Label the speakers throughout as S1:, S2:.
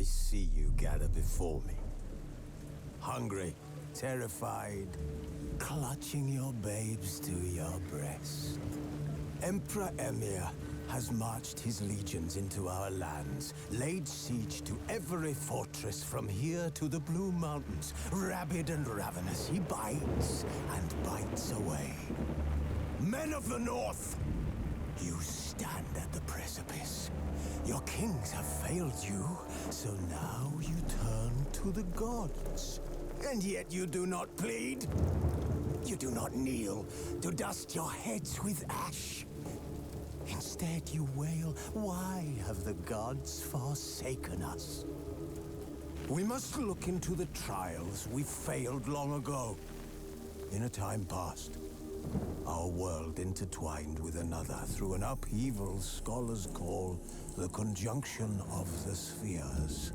S1: I see you gather before me. Hungry, terrified, clutching your babes to your breast. Emperor Emir has marched his legions into our lands, laid siege to every fortress from here to the Blue Mountains. Rabid and ravenous, he bites and bites away. Men of the North, you stand at the precipice. Your kings have failed you, so now you turn to the gods. And yet you do not plead. You do not kneel to dust your heads with ash. Instead you wail, why have the gods forsaken us? We must look into the trials we failed long ago. In a time past, our world intertwined with another through an upheaval scholars call the conjunction of the spheres.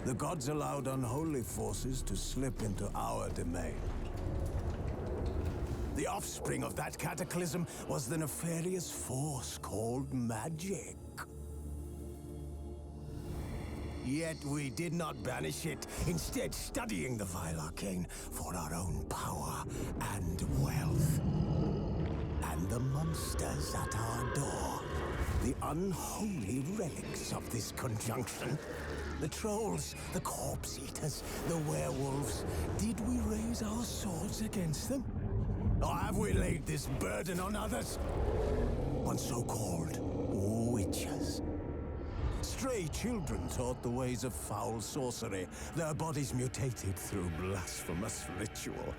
S1: The gods allowed unholy forces to slip into our domain. The offspring of that cataclysm was the nefarious force called magic. Yet we did not banish it, instead studying the vile arcane for our own power and wealth. And the monsters at our door, the unholy relics of this conjunction. The trolls, the corpse eaters, the werewolves. Did we raise our swords against them? Or have we laid this burden on others? On so-called witches. Stray children taught the ways of foul sorcery, their bodies mutated through blasphemous ritual.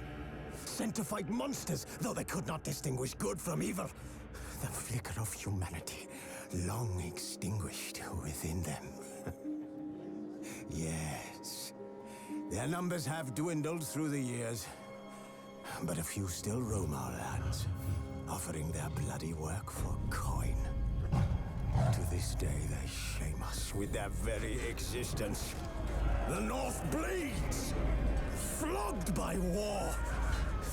S1: Sent to fight monsters, though they could not distinguish good from evil. The flicker of humanity, long extinguished within them. Yes, their numbers have dwindled through the years. But a few still roam our lands, offering their bloody work for coin. To this day, they shame us with their very existence. The North bleeds, flogged by war.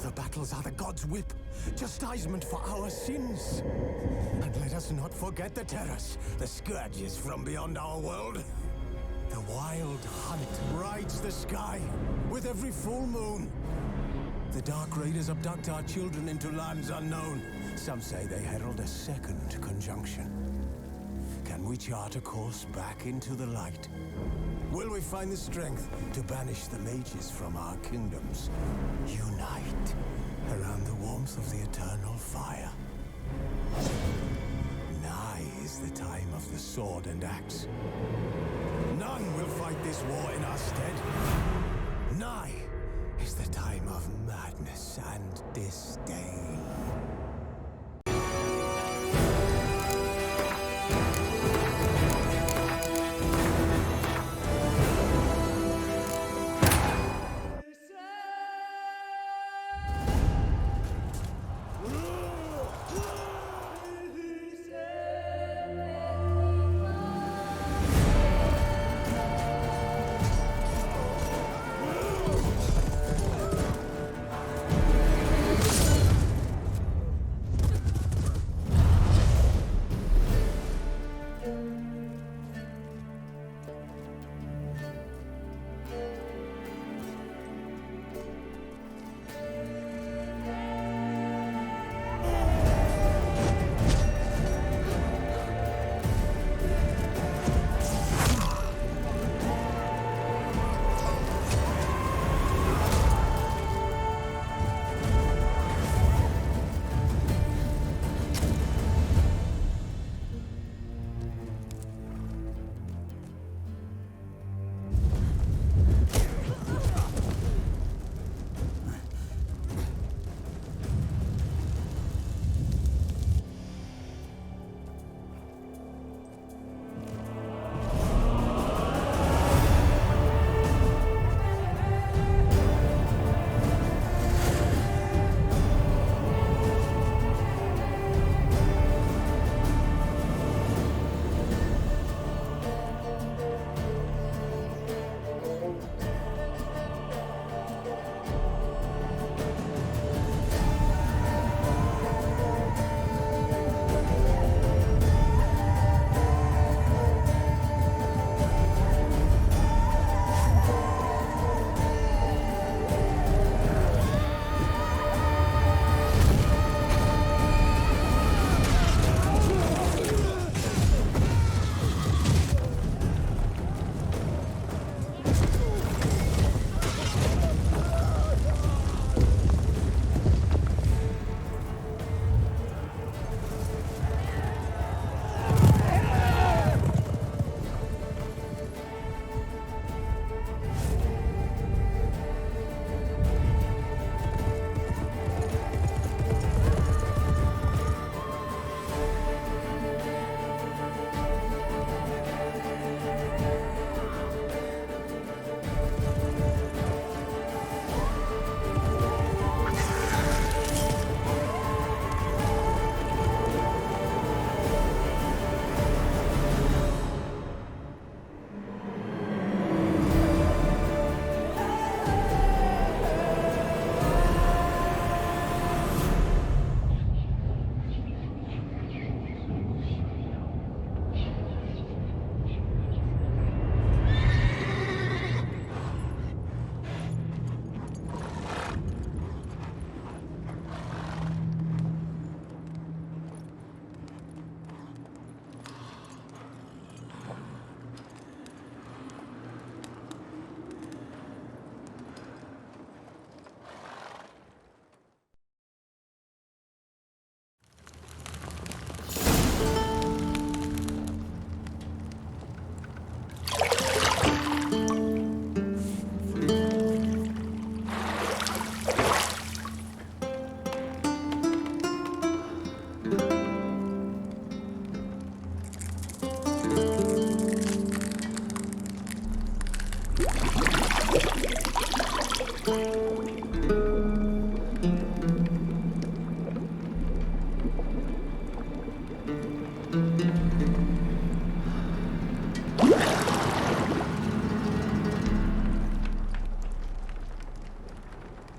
S1: The battles are the gods' whip, chastisement for our sins. And let us not forget the terrors, the scourges from beyond our world. The wild hunt rides the sky with every full moon. The Dark Raiders abduct our children into lands unknown. Some say they herald a second conjunction. Can we chart a course back into the light? Will we find the strength to banish the mages from our kingdoms? Unite around the warmth of the eternal fire. Nigh is the time of the sword and axe. None will fight this war in our stead. Nigh is the time of madness and disdain.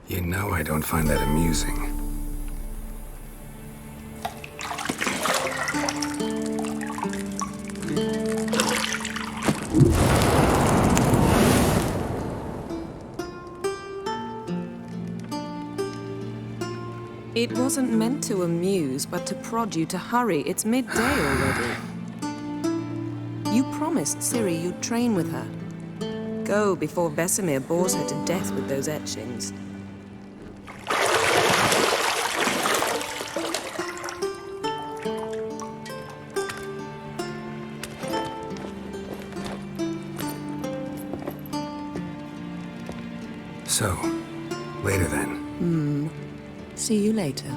S2: You know I don't find that amusing.
S3: It wasn't meant to amuse, but to prod you to hurry. It's midday already. You promised Ciri you'd train with her. Go before Vesemir bores her to death with those etchings.
S2: So, later then.
S3: See you later.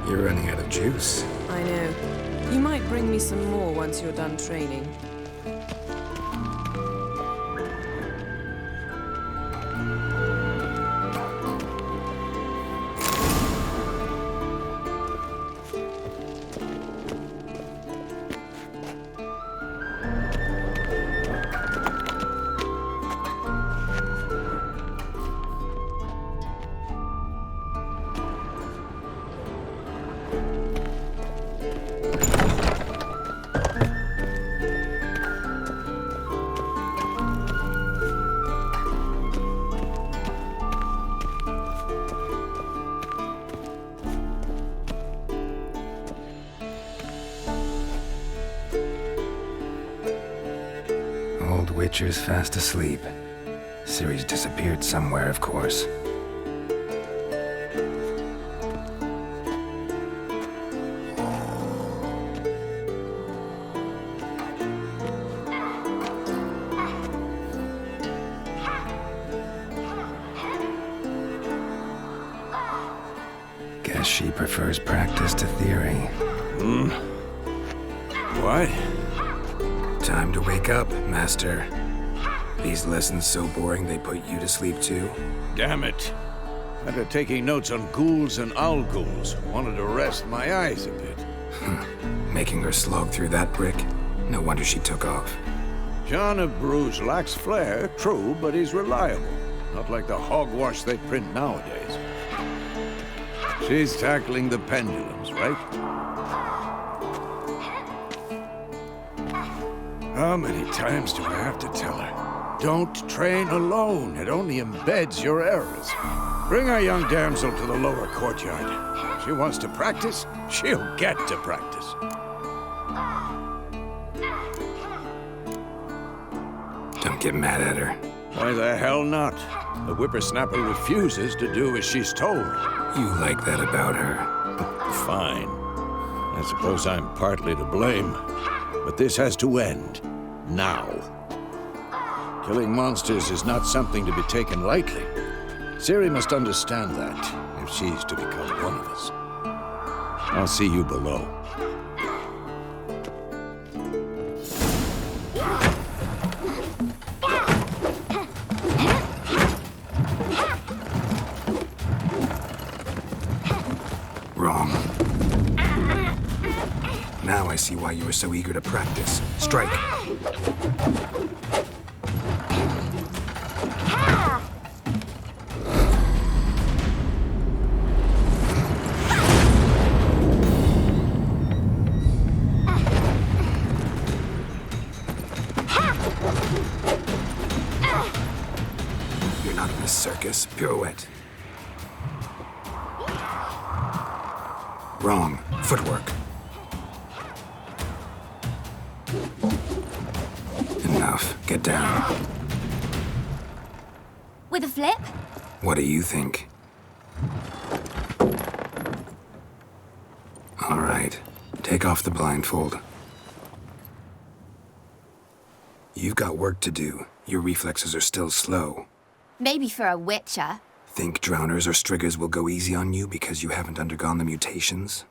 S2: You're running out of juice.
S3: I know. You might bring me some more once you're done training.
S2: Old Witcher's fast asleep. Ciri's disappeared somewhere, of course. Guess she prefers practice to theory.
S4: What?
S2: Time to wake up, Master. These lessons so boring they put you to sleep too?
S4: Damn it. After taking notes on ghouls and owl ghouls, wanted to rest my eyes a bit.
S2: Making her slog through that brick? No wonder she took off.
S4: John of Bruges lacks flair, true, but he's reliable. Not like the hogwash they print nowadays. She's tackling the pendulums, right? How many times do I have to tell her? Don't train alone. It only embeds your errors. Bring our young damsel to the lower courtyard. She wants to practice, she'll get to practice.
S2: Don't get mad at her.
S4: Why the hell not? The whippersnapper refuses to do as she's told.
S2: You like that about her.
S4: Fine. I suppose I'm partly to blame. But this has to end. Now. Killing monsters is not something to be taken lightly. Ciri must understand that, if she's to become one of us. I'll see you below.
S2: Wrong. Now I see why you were so eager to practice. Strike. You're not in a circus. Pirouette. Wrong. Footwork. Enough. Get down.
S5: With a flip?
S2: What do you think? All right. Take off the blindfold. You've got work to do. Your reflexes are still slow.
S5: Maybe for a witcher.
S2: Think drowners or striggers will go easy on you because you haven't undergone the mutations?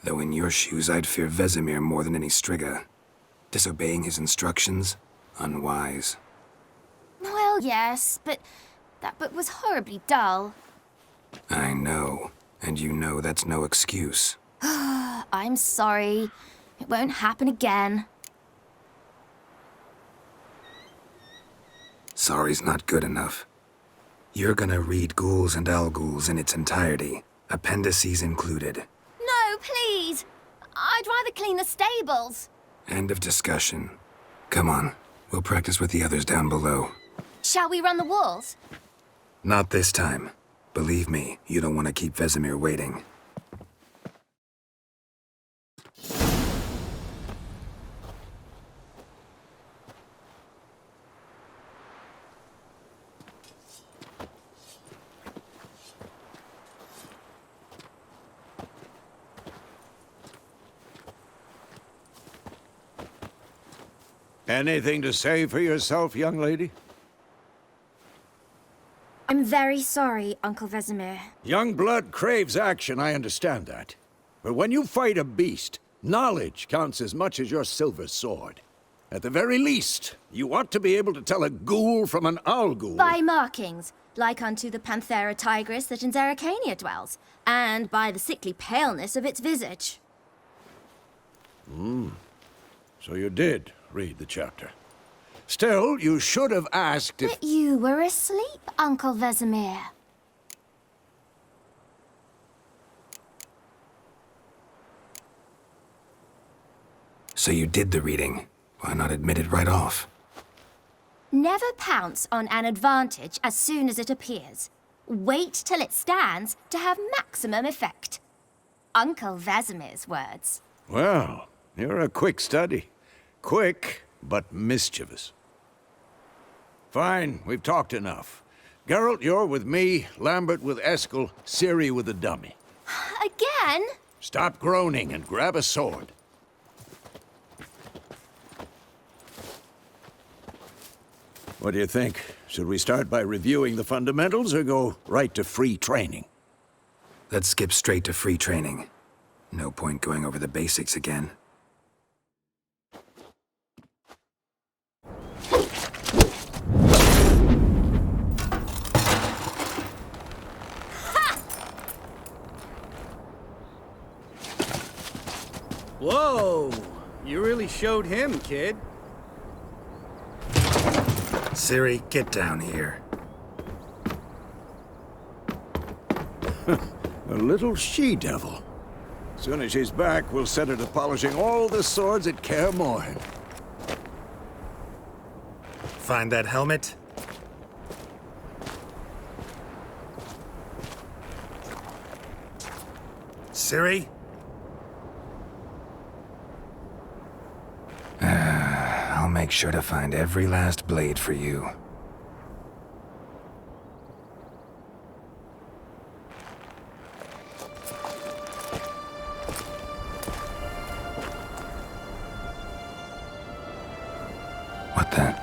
S2: Though in your shoes, I'd fear Vesemir more than any strigger. Disobeying his instructions? Unwise.
S5: Well, yes, but that book was horribly dull.
S2: I know. And you know that's no excuse.
S5: I'm sorry. It won't happen again.
S2: Sorry's not good enough. You're gonna read Ghouls and Alghouls in its entirety, appendices included.
S5: No, please! I'd rather clean the stables.
S2: End of discussion. Come on, we'll practice with the others down below.
S5: Shall we run the walls?
S2: Not this time. Believe me, you don't want to keep Vesemir waiting.
S4: Anything to say for yourself, young lady?
S5: I'm very sorry, Uncle Vesemir.
S4: Young blood craves action, I understand that. But when you fight a beast, knowledge counts as much as your silver sword. At the very least, you ought to be able to tell a ghoul from an Alghoul.
S5: By markings, like unto the Panthera tigris that in Zerrikania dwells, and by the sickly paleness of its visage.
S4: So you did read the chapter. Still, you should have asked if...
S5: But you were asleep, Uncle Vesemir.
S2: So you did the reading. Why not admit it right off?
S5: Never pounce on an advantage as soon as it appears. Wait till it stands to have maximum effect. Uncle Vesemir's words.
S4: Well, you're a quick study. Quick, but mischievous. Fine, we've talked enough. Geralt, you're with me, Lambert with Eskel, Ciri with the dummy.
S5: Again?
S4: Stop groaning and grab a sword. What do you think? Should we start by reviewing the fundamentals or go right to free training?
S2: Let's skip straight to free training. No point going over the basics again.
S6: Whoa! You really showed him, kid.
S2: Ciri, get down here.
S4: A little she-devil. Soon as she's back, we'll set her to polishing all the swords at Kaer Morhen.
S2: Find that helmet? Ciri? I'll make sure to find every last blade for you. What the?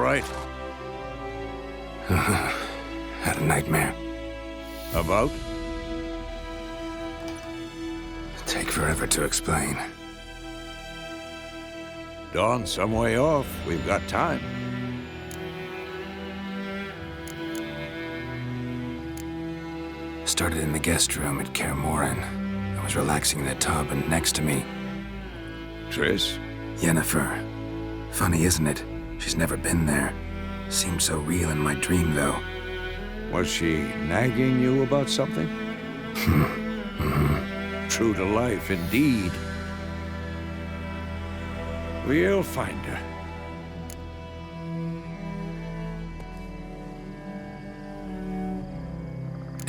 S4: right?
S2: Had a nightmare.
S4: About?
S2: Take forever to explain.
S4: Dawn's some way off. We've got time.
S2: Started in the guest room at Kaer Morhen. I was relaxing in a tub, and next to me,
S4: Triss?
S2: Yennefer. Funny, isn't it? She's never been there. Seemed so real in my dream, though.
S4: Was she nagging you about something? True to life, indeed. We'll find her.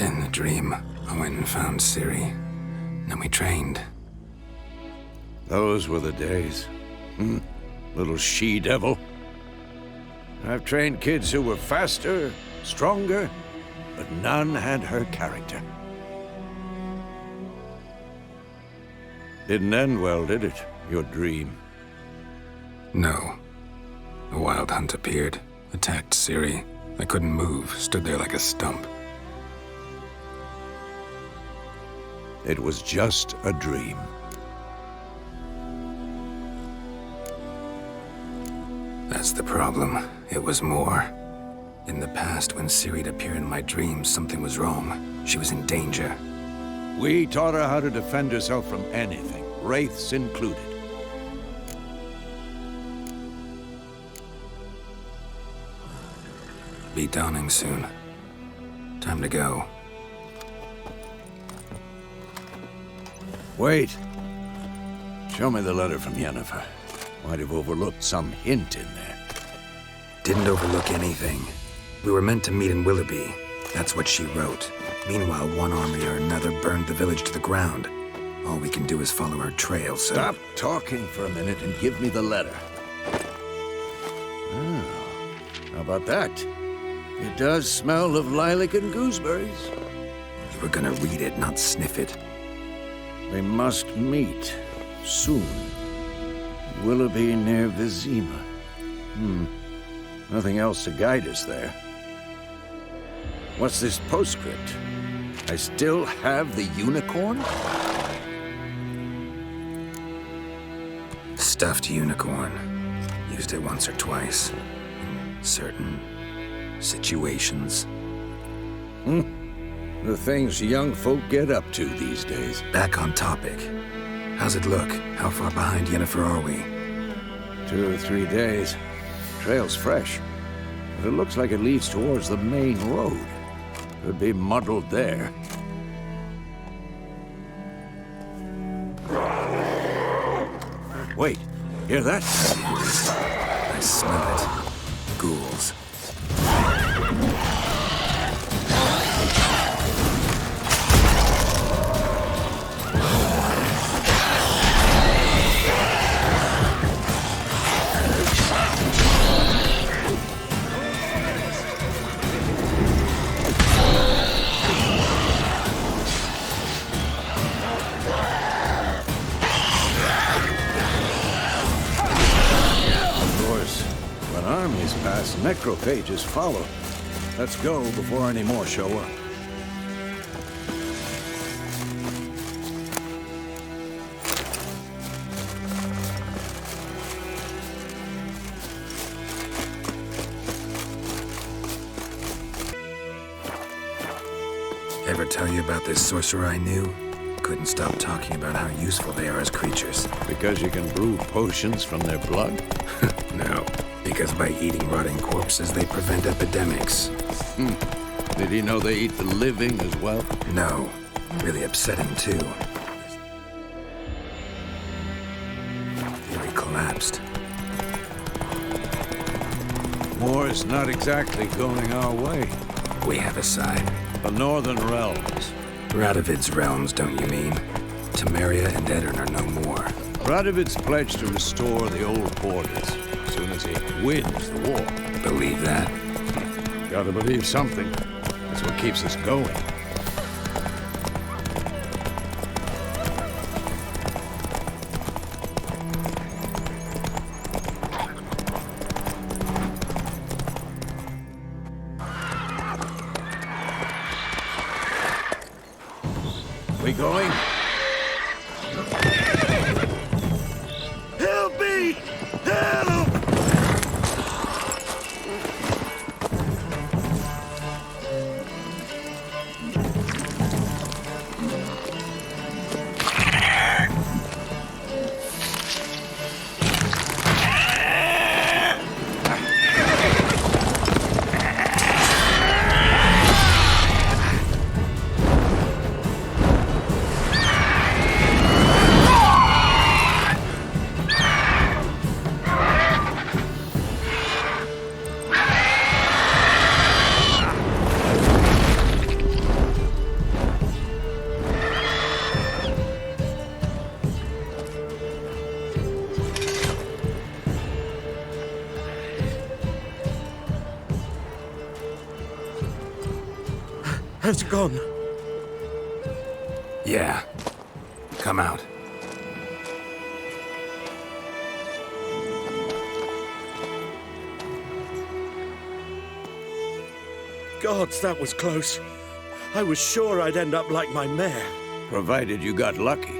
S2: In the dream, I went and found Ciri. Then we trained.
S4: Those were the days. Little she-devil. I've trained kids who were faster, stronger, but none had her character. Didn't end well, did it? Your dream?
S2: No. A wild hunt appeared, attacked Ciri. I couldn't move, stood there like a stump.
S4: It was just a dream.
S2: That's the problem. It was more. In the past, when Ciri'd appear in my dreams, something was wrong. She was in danger.
S4: We taught her how to defend herself from anything, wraiths included.
S2: Be dawning soon. Time to go.
S4: Wait. Show me the letter from Yennefer. Might have overlooked some hint in there.
S2: Didn't overlook anything. We were meant to meet in Willoughby. That's what she wrote. Meanwhile, one army or another burned the village to the ground. All we can do is follow her trail, so...
S4: Stop talking for a minute and give me the letter. Oh, how about that? It does smell of lilac and gooseberries.
S2: You were gonna read it, not sniff it.
S4: We must meet soon. Willoughby near Vizima. Nothing else to guide us there. What's this postscript? I still have the unicorn?
S2: Stuffed unicorn. Used it once or twice. In certain situations.
S4: The things young folk get up to these days.
S2: Back on topic. How's it look? How far behind Yennefer are we?
S4: 2 or 3 days. Trail's fresh. But it looks like it leads towards the main road. Could be muddled there. Wait, hear that?
S2: I smell it. Ghouls.
S4: Necrophages follow. Let's go before any more show up.
S2: Ever tell you about this sorcerer I knew? Couldn't stop talking about how useful they are as creatures.
S4: Because you can brew potions from their blood?
S2: No. Because by eating rotting corpses, they prevent epidemics.
S4: Did he know they eat the living as well?
S2: No. Really upsetting, too. Fury collapsed.
S4: War's not exactly going our way.
S2: We have a side.
S4: The Northern Realms.
S2: Radovid's realms, don't you mean? Temeria and Edirn are no more.
S4: Radovid's pledged to restore the old borders as soon as he wins the war.
S2: Believe that?
S4: Gotta believe something. That's what keeps us going.
S7: Help me! Help! Has it gone?
S2: Yeah. Come out.
S7: Gods, that was close. I was sure I'd end up like my mare.
S4: Provided you got lucky.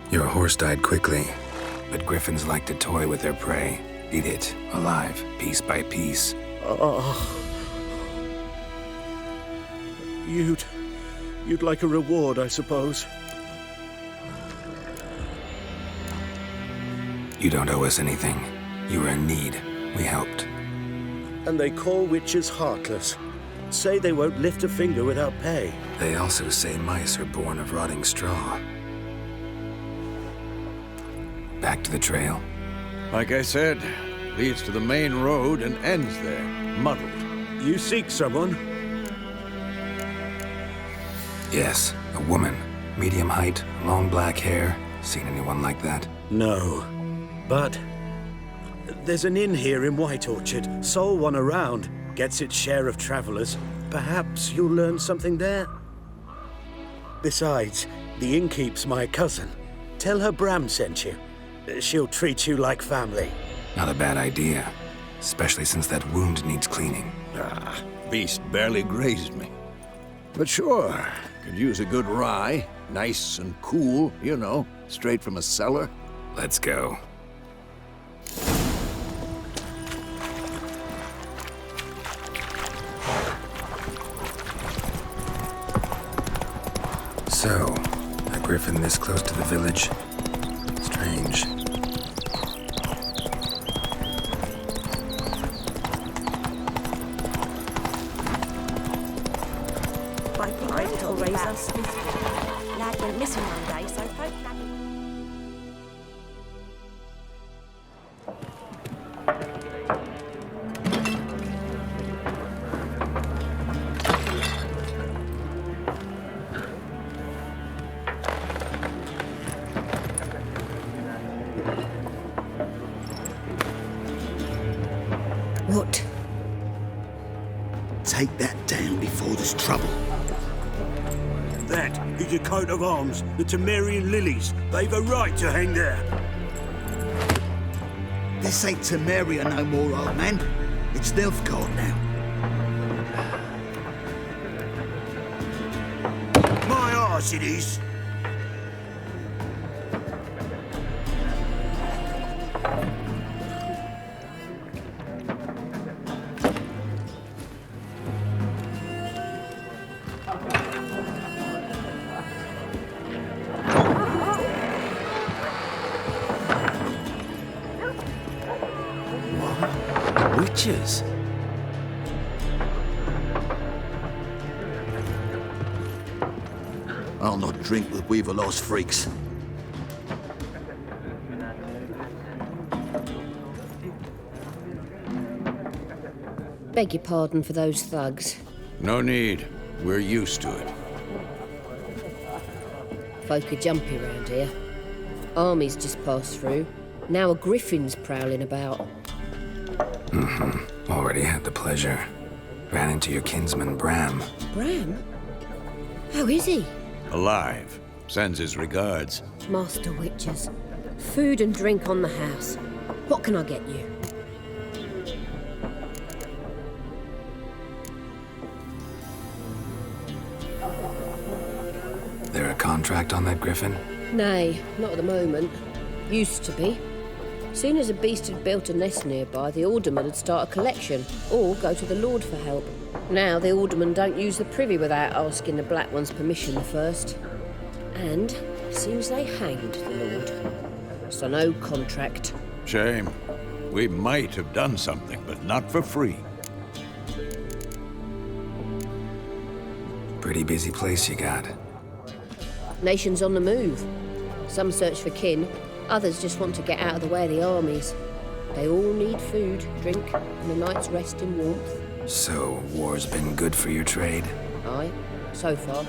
S2: Your horse died quickly, but griffins like to toy with their prey. Eat it, alive, piece by piece.
S7: Oh. You'd like a reward, I suppose.
S2: You don't owe us anything. You were in need. We helped.
S7: And they call witches heartless. Say they won't lift a finger without pay.
S2: They also say mice are born of rotting straw. Back to the trail.
S4: Like I said, leads to the main road and ends there, muddled.
S7: You seek someone?
S2: Yes, a woman. Medium height, long black hair. Seen anyone like that?
S7: No. But there's an inn here in White Orchard. Sole one around. Gets its share of travelers. Perhaps you'll learn something there. Besides, the innkeep's my cousin. Tell her Bram sent you. She'll treat you like family.
S2: Not a bad idea. Especially since that wound needs cleaning.
S4: Beast barely grazed me. But sure, could use a good rye. Nice and cool, you know, straight from a cellar.
S2: Let's go. So, a griffin this close to the village? Strange.
S8: Lad went missing one day, so folk
S9: What?
S10: Take that down before there's trouble.
S7: That is a coat of arms, the Temerian lilies. They've a right to hang there.
S10: This ain't Temerian no more, old man. It's Nilfgaard now.
S7: My arse it is.
S1: Witches?
S10: I'll not drink with Weaverlaw's freaks.
S9: Beg your pardon for those thugs.
S4: No need. We're used to it.
S9: Folk are jumpy round here. Armies just passed through. Now a griffin's prowling about.
S2: Already had the pleasure. Ran into your kinsman, Bram.
S9: Bram? How is he?
S4: Alive. Sends his regards.
S9: Master witches. Food and drink on the house. What can I get you?
S2: They're a contract on that griffin?
S9: Nay, not at the moment. Used to be. Soon as a beast had built a nest nearby, the alderman would start a collection, or go to the Lord for help. Now the alderman don't use the privy without asking the Black One's permission first. And seems they hanged the Lord. So no contract.
S4: Shame. We might have done something, but not for free.
S2: Pretty busy place you got.
S9: Nations on the move. Some search for kin, others just want to get out of the way of the armies. They all need food, drink, and a night's rest in warmth.
S2: So, war's been good for your trade?
S9: Aye, so far.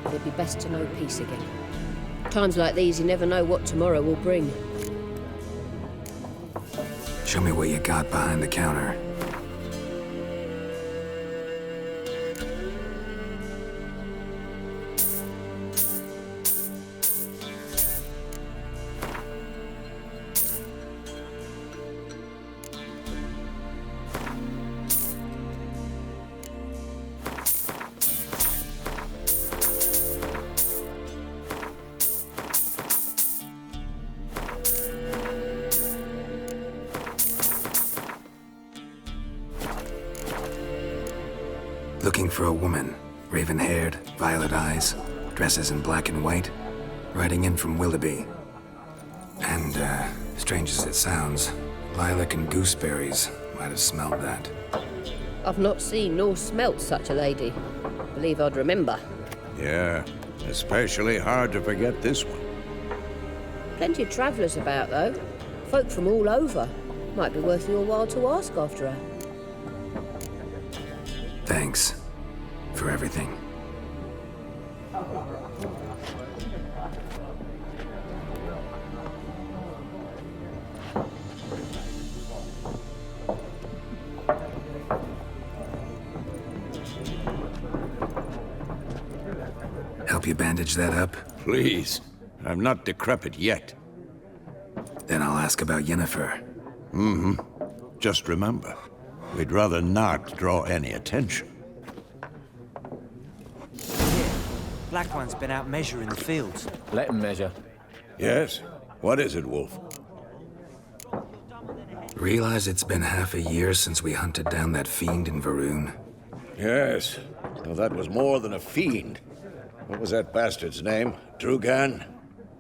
S9: It'd be best to know peace again. Times like these, you never know what tomorrow will bring.
S2: Show me what you got behind the counter. Looking for a woman, raven-haired, violet eyes, dresses in black and white, riding in from Willoughby. And, strange as it sounds, Lilac and Gooseberries might have smelled that.
S9: I've not seen nor smelt such a lady. Believe I'd remember.
S4: Yeah, especially hard to forget this one.
S9: Plenty of travellers about, though. Folk from all over. Might be worth your while to ask after her.
S2: Thanks for everything. Help you bandage that up?
S4: Please. I'm not decrepit yet.
S2: Then I'll ask about Yennefer.
S4: Mm-hmm. Just remember, we'd rather not draw any attention.
S11: Black One's been out measuring the fields.
S12: Let him measure.
S4: Yes? What is it, Wolf?
S2: Realize it's been half a year since we hunted down that fiend in Varun?
S4: Yes. Well, that was more than a fiend. What was that bastard's name? Drugan?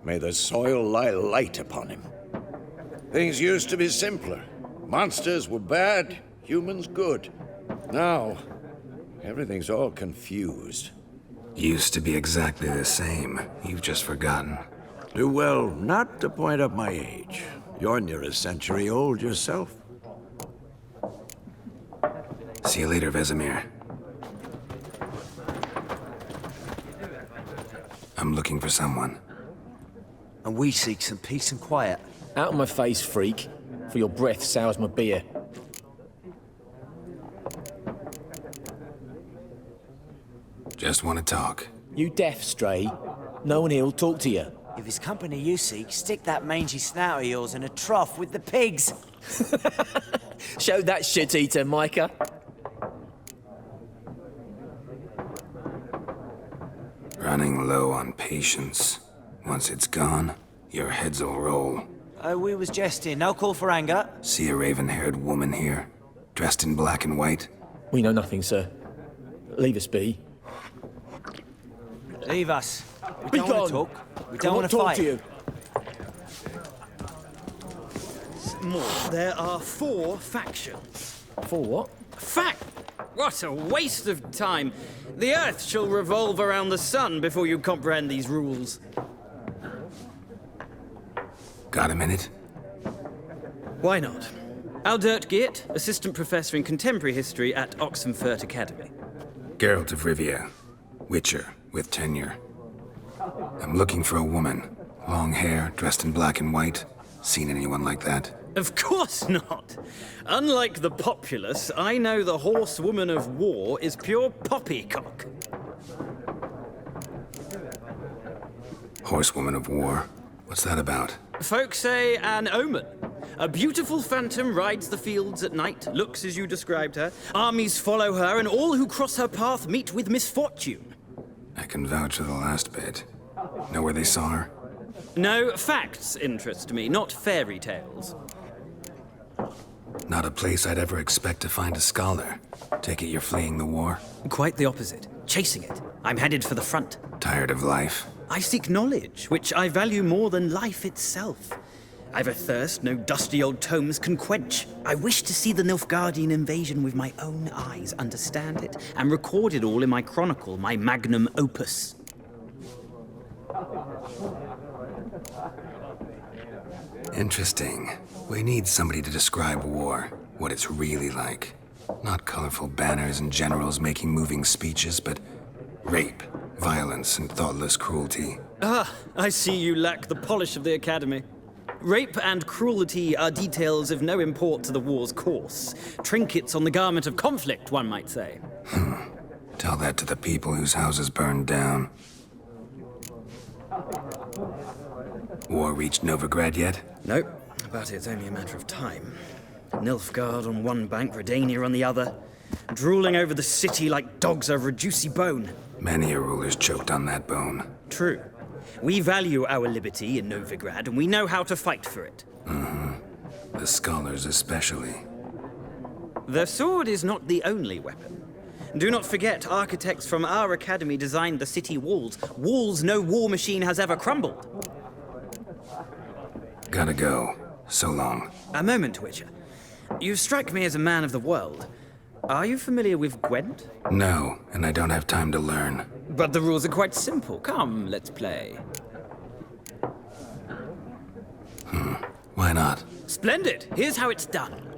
S4: May the soil lie light upon him. Things used to be simpler. Monsters were bad, humans good. Now, everything's all confused.
S2: Used to be exactly the same. You've just forgotten.
S4: Do well not to point up my age. You're near a century old yourself.
S2: See you later, Vesemir. I'm looking for someone.
S11: And we seek some peace and quiet.
S12: Out of my face, freak. For your breath sours my beer.
S2: Just want to talk.
S12: You deaf, Stray? No one here will talk to you.
S11: If it's company you seek, stick that mangy snout of yours in a trough with the pigs.
S12: Show that shit-eater, Micah.
S2: Running low on patience. Once it's gone, your heads'll roll.
S11: Oh, we was jesting. No call for anger.
S2: See a raven-haired woman here, dressed in black and white?
S12: We know nothing, sir. Leave us be.
S11: Leave us. We
S12: Be
S11: don't want
S12: gone.
S11: to talk. We don't want
S12: to
S11: to
S12: talk
S11: fight.
S12: to you.
S7: There are 4 factions.
S12: For what?
S6: What a waste of time. The Earth shall revolve around the sun before you comprehend these rules.
S2: Got a minute?
S6: Why not? Aldert Geert, Assistant Professor in Contemporary History at Oxenfurt Academy.
S2: Geralt of Rivia, Witcher with tenure. I'm looking for a woman. Long hair, dressed in black and white. Seen anyone like that?
S6: Of course not. Unlike the populace, I know the horsewoman of war is pure poppycock.
S2: Horsewoman of war? What's that about?
S6: Folk say an omen. A beautiful phantom rides the fields at night, looks as you described her. Armies follow her, and all who cross her path meet with misfortune.
S2: I can vouch for the last bit. Know where they saw her?
S6: No, facts interest me, not fairy tales.
S2: Not a place I'd ever expect to find a scholar. Take it you're fleeing the war?
S6: Quite the opposite. Chasing it. I'm headed for the front.
S2: Tired of life?
S6: I seek knowledge, which I value more than life itself. I've a thirst no dusty old tomes can quench. I wish to see the Nilfgaardian invasion with my own eyes, understand it, and record it all in my chronicle, my magnum opus.
S2: Interesting. We need somebody to describe war, what it's really like. Not colorful banners and generals making moving speeches, but rape, violence, and thoughtless cruelty.
S6: Ah, I see you lack the polish of the Academy. Rape and cruelty are details of no import to the war's course. Trinkets on the garment of conflict, one might say.
S2: Tell that to the people whose houses burned down. War reached Novigrad yet?
S6: Nope, but it's only a matter of time. Nilfgaard on one bank, Redania on the other, drooling over the city like dogs over a juicy bone.
S2: Many a ruler's choked on that bone.
S6: True. We value our liberty in Novigrad, and we know how to fight for it.
S2: The scholars especially.
S6: The sword is not the only weapon. Do not forget, architects from our academy designed the city walls. Walls no war machine has ever crumbled.
S2: Gotta go. So long.
S6: A moment, Witcher. You strike me as a man of the world. Are you familiar with Gwent?
S2: No, and I don't have time to learn.
S6: But the rules are quite simple. Come, let's play.
S2: Why not?
S6: Splendid! Here's how it's done.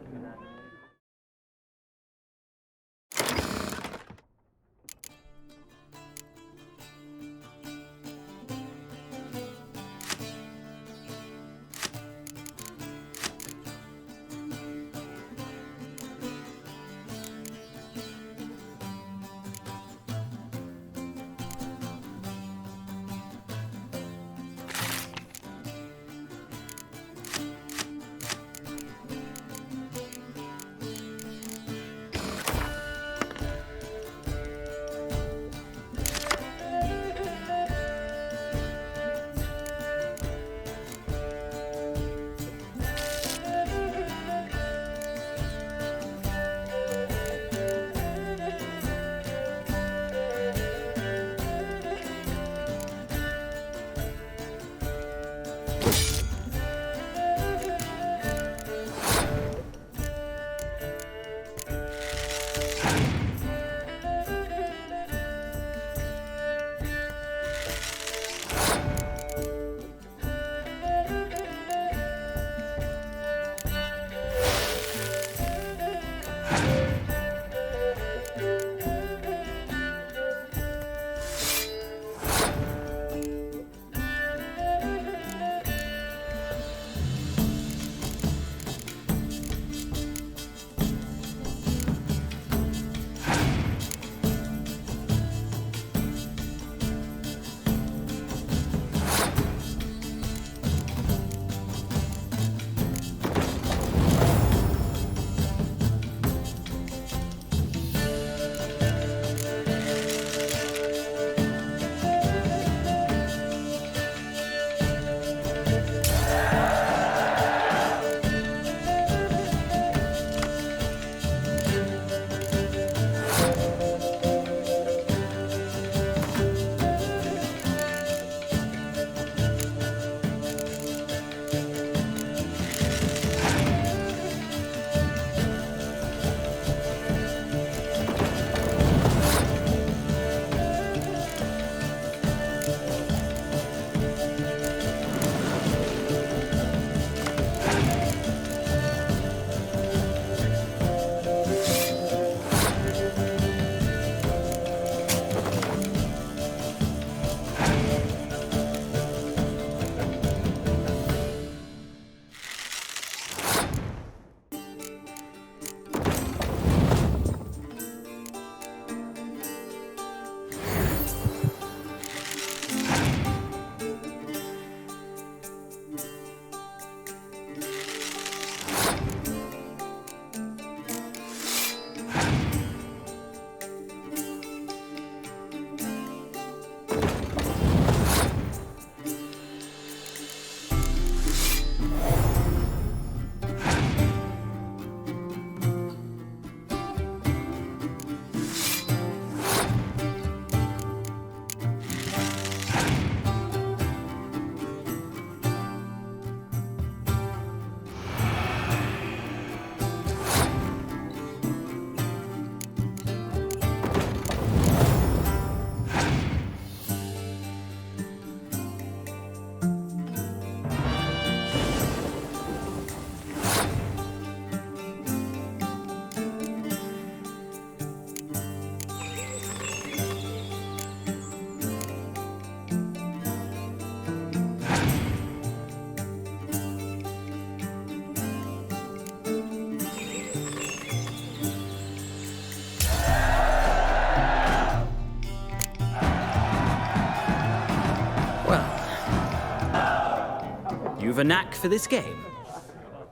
S6: You've a knack for this game.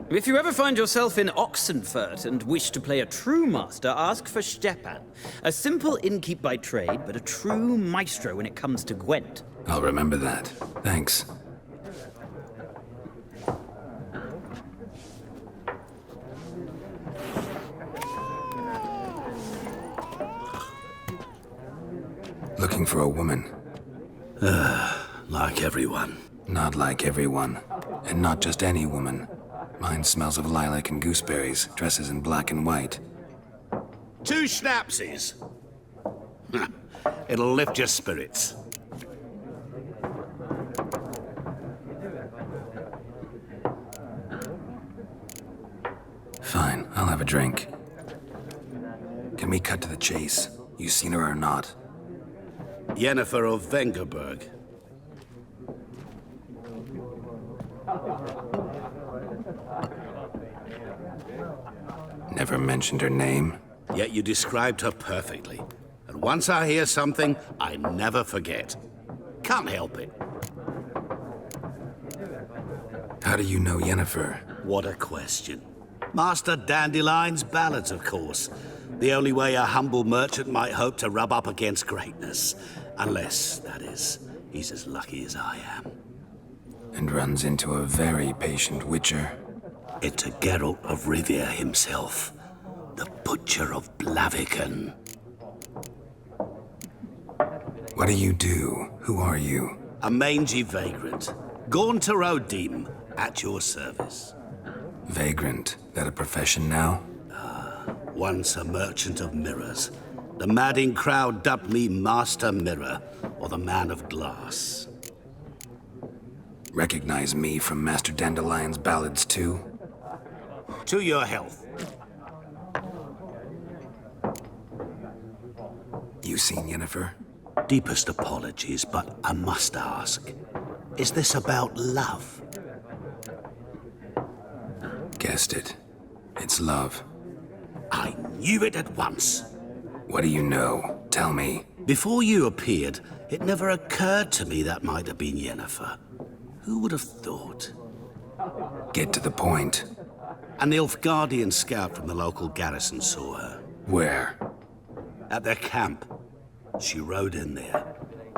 S6: If you ever find yourself in Oxenfurt and wish to play a true master, ask for Stepan. A simple innkeep by trade, but a true maestro when it comes to Gwent.
S2: I'll remember that. Thanks. Looking for a woman.
S7: Like everyone.
S2: Not like everyone. And not just any woman. Mine smells of lilac and gooseberries, dresses in black and white.
S13: 2 schnapsies. It'll lift your spirits.
S2: Fine, I'll have a drink. Can we cut to the chase? You seen her or not?
S13: Yennefer of Vengerberg.
S2: Never mentioned her name.
S13: Yet you described her perfectly. And once I hear something, I never forget. Can't help it.
S2: How do you know Yennefer?
S13: What a question. Master Dandelion's ballads, of course. The only way a humble merchant might hope to rub up against greatness. Unless, that is, he's as lucky as I am.
S2: And runs into a very patient witcher.
S13: It's a Geralt of Rivia himself. The Butcher of Blaviken.
S2: What do you do? Who are you?
S13: A mangy vagrant. Gaunter Odim, at your service.
S2: Vagrant? That a profession now?
S13: Once a merchant of mirrors. The madding crowd dubbed me Master Mirror, or the Man of Glass.
S2: Recognize me from Master Dandelion's ballads too?
S13: To your health.
S2: You seen Yennefer?
S13: Deepest apologies, but I must ask. Is this about love?
S2: Guessed it. It's love.
S13: I knew it at once.
S2: What do you know? Tell me.
S13: Before you appeared, it never occurred to me that might have been Yennefer. Who would have thought?
S2: Get to the point.
S13: An Nilfgaardian scout from the local garrison saw her.
S2: Where?
S13: At their camp. She rode in there.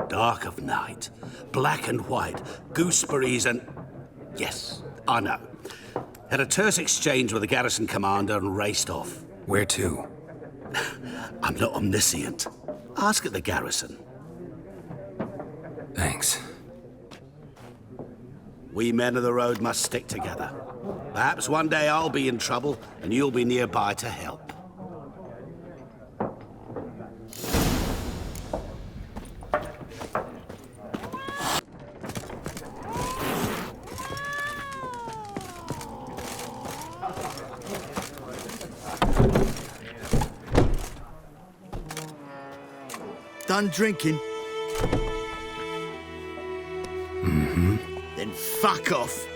S13: Dark of night. Black and white. Gooseberries and... Yes, I know. Had a terse exchange with the garrison commander and raced off.
S2: Where to?
S13: I'm not omniscient. Ask at the garrison.
S2: Thanks.
S13: We men of the road must stick together. Perhaps one day I'll be in trouble and you'll be nearby to help.
S10: Done drinking?
S2: Mm-hmm.
S10: Then fuck off.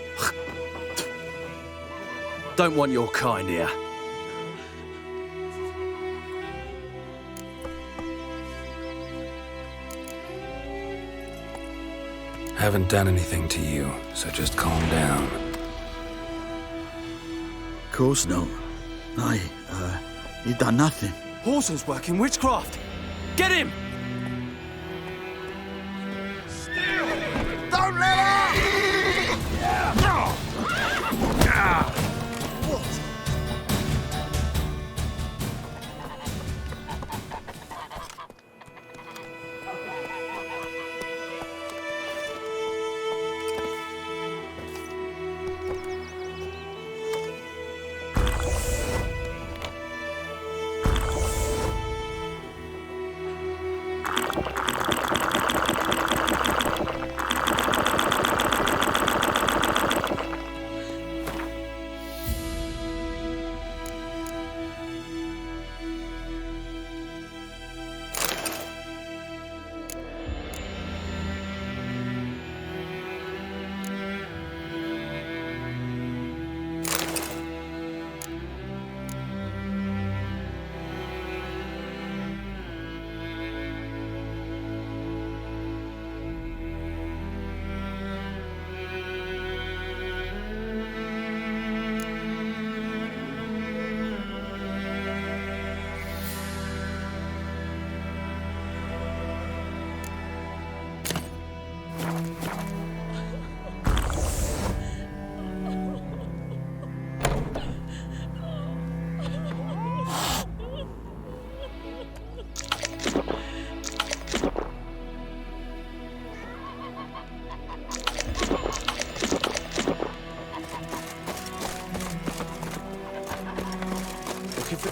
S11: Don't want your kind here.
S2: Haven't done anything to you, so just calm down.
S10: Course not. You done nothing.
S11: Horsel's working witchcraft. Get him!
S10: Don't let her!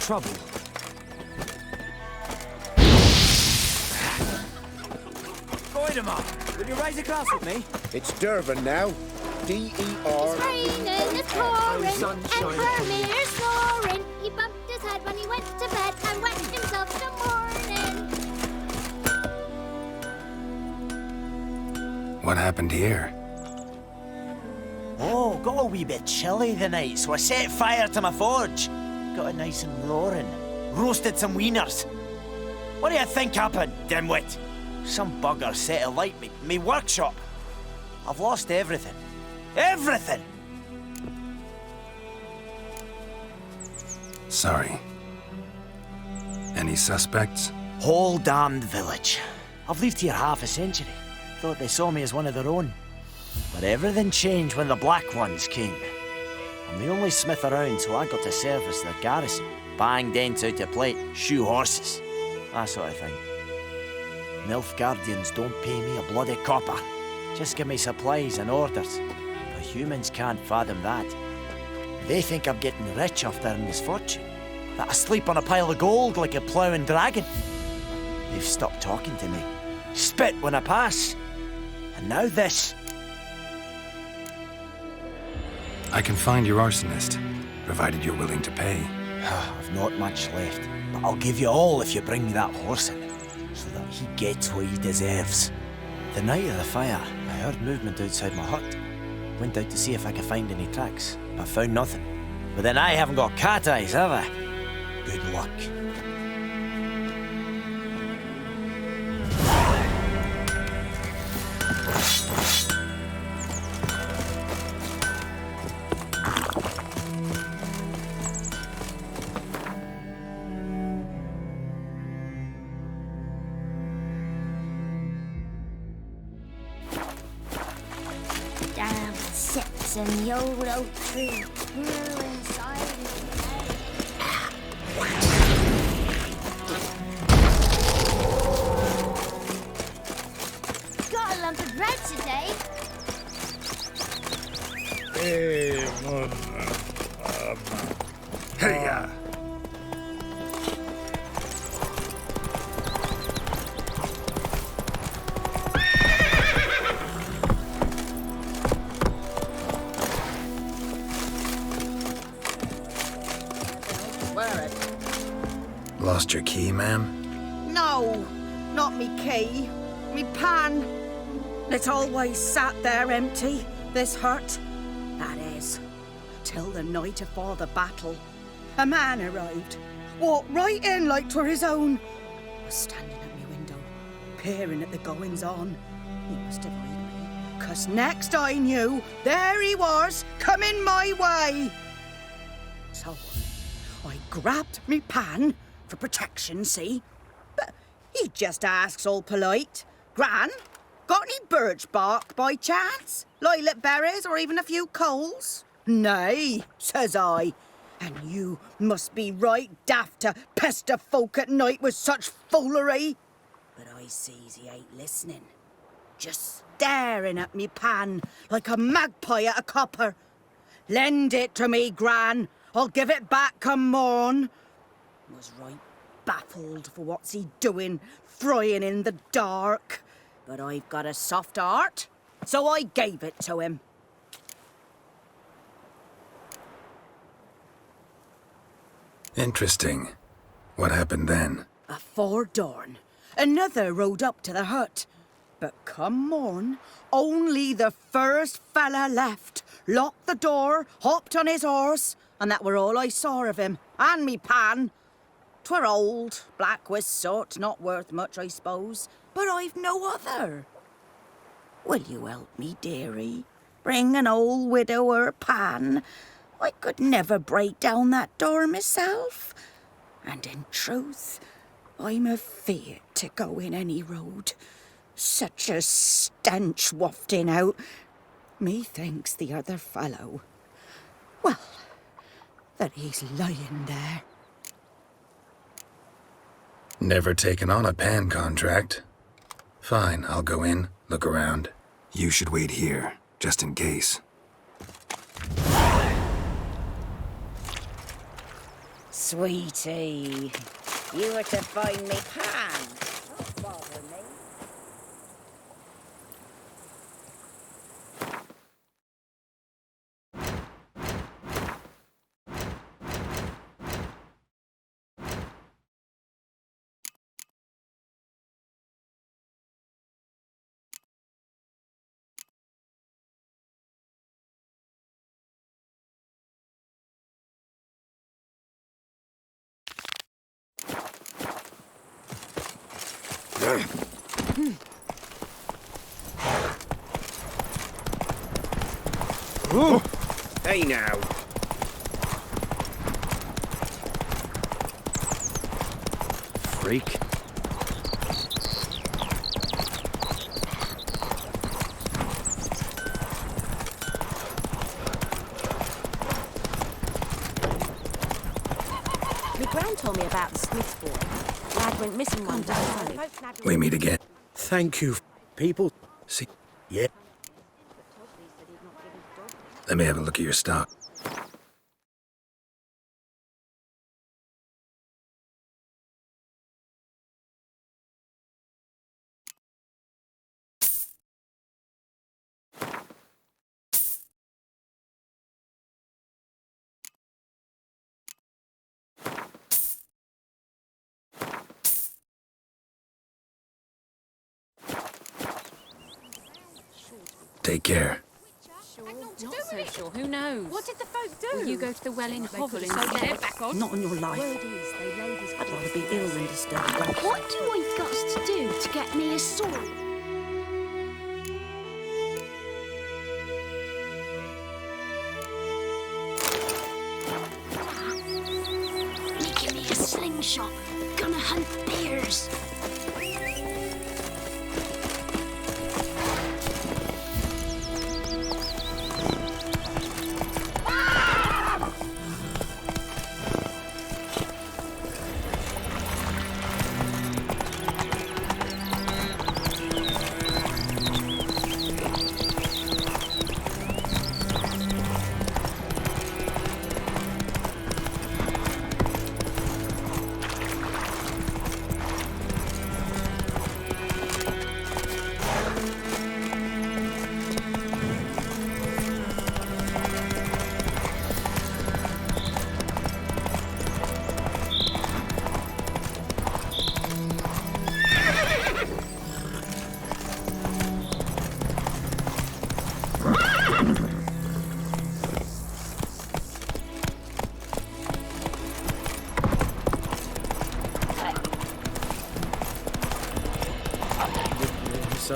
S11: trouble. Goidemar, will you rise across with me?
S14: It's Durban now. D-E-R...
S5: It's raining, it's pouring, and Vermeer's snoring. He bumped his head when he went to bed and wet himself till morning.
S2: What happened here?
S11: Oh, got a wee bit chilly the night, so I set fire to my forge. Got it nice and roaring. Roasted some wieners. What do you think happened, dimwit? Some bugger set alight me workshop. I've lost everything. Everything!
S2: Sorry. Any suspects?
S11: Whole damned village. I've lived here half a century. Thought they saw me as one of their own. But everything changed when the Black Ones came. I'm the only smith around, so I got to service their garrison. Bang dents out of plate, shoe horses. That sort of thing. Nilfgaardians don't pay me a bloody copper. Just give me supplies and orders. But humans can't fathom that. They think I'm getting rich off their misfortune. That I sleep on a pile of gold like a ploughing dragon. They've stopped talking to me. Spit when I pass. And now this.
S2: I can find your arsonist, provided you're willing to pay.
S11: I've not much left, but I'll give you all if you bring me that horse in, so that he gets what he deserves. The night of the fire, I heard movement outside my hut. Went out to see if I could find any tracks, but found nothing. But then I haven't got cat eyes, have I? Good luck.
S5: Down sits in the old oak tree, grew inside his Got a lump of bread today.
S13: Hey-ya!
S2: Lost your key, ma'am?
S15: No, not me key. Me pan. It's always sat there empty, this hut. That is, till the night afore the battle. A man arrived, walked right in like 'twere his own. Was standing at me window, peering at the goings-on. He must have heard me, 'cause next I knew, there he was, coming my way. So, I grabbed me pan, for protection, see? But he just asks all polite, Gran, got any birch bark by chance? Lilac berries or even a few coals? Nay, says I. And you must be right daft to pester folk at night with such foolery. But I sees he ain't listening. Just staring at me pan like a magpie at a copper. Lend it to me, Gran. I'll give it back come morn. Was right baffled for what's he doing, frying in the dark. But I've got a soft heart, so I gave it to him.
S2: Interesting. What happened then?
S15: Afore dawn, another rode up to the hut. But come morn, only the first fella left, locked the door, hopped on his horse, and that were all I saw of him, and me pan. 'Twere old, black with soot, not worth much, I suppose, but I've no other. Will you help me, dearie? Bring an old widower pan. I could never break down that door myself. And in truth, I'm afeard to go in any road. Such a stench wafting out. Methinks the other fellow, well, that he's lying there.
S2: Never taken on a pan contract. Fine, I'll go in, look around. You should wait here, just in case.
S8: Sweetie, you were to find me pan. Don't bother me.
S14: Ooh. Hey now.
S7: Freak.
S8: My gran told me about the Smith boy. Lad went missing one day.
S2: We meet again.
S7: Thank you, people. See, yeah.
S2: Let me have a look at your stock. Take care.
S16: Not so sure. Who knows?
S8: What did the folk do?
S16: Will you go to the well in Hovel instead?
S8: Not on your life.
S16: Word is, they ladies
S8: I'd rather be ill than disturbed.
S5: What do I got to do to get me a sword? Give me a slingshot. Gonna hunt bears.
S12: So,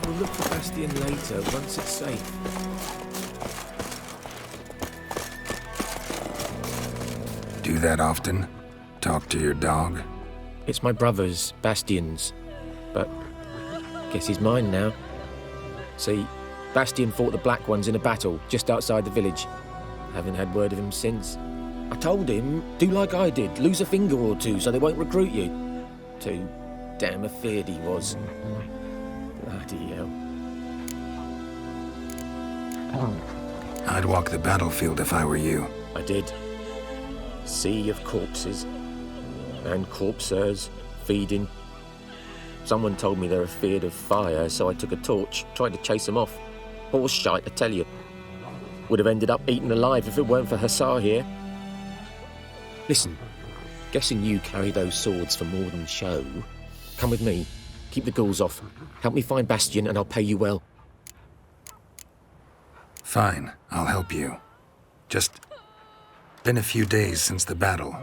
S12: we'll look for Bastion later, once it's safe.
S2: Do that often? Talk to your dog?
S12: It's my brother's, Bastion's. But guess he's mine now. See, Bastion fought the Black Ones in a battle just outside the village. Haven't had word of him since. I told him, do like I did, lose a finger or two so they won't recruit you. Too damn afeard he was. Bloody hell.
S2: I'd walk the battlefield if I were you.
S12: I did. Sea of corpses. And corpsers feeding. Someone told me they're afeard of fire, so I took a torch, tried to chase them off. Horse shite, I tell you. Would have ended up eaten alive if it weren't for Hussar here. Listen, guessing you carry those swords for more than show. Come with me. Keep the ghouls off. Help me find Bastion and I'll pay you well.
S2: Fine, I'll help you. Just been a few days since the battle.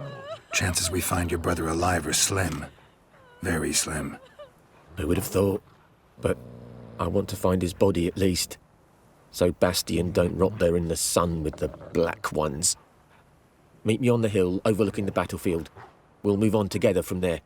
S2: Chances we find your brother alive are slim. Very slim.
S12: Who would have thought? But I want to find his body at least. So Bastion don't rot there in the sun with the Black Ones. Meet me on the hill overlooking the battlefield. We'll move on together from there.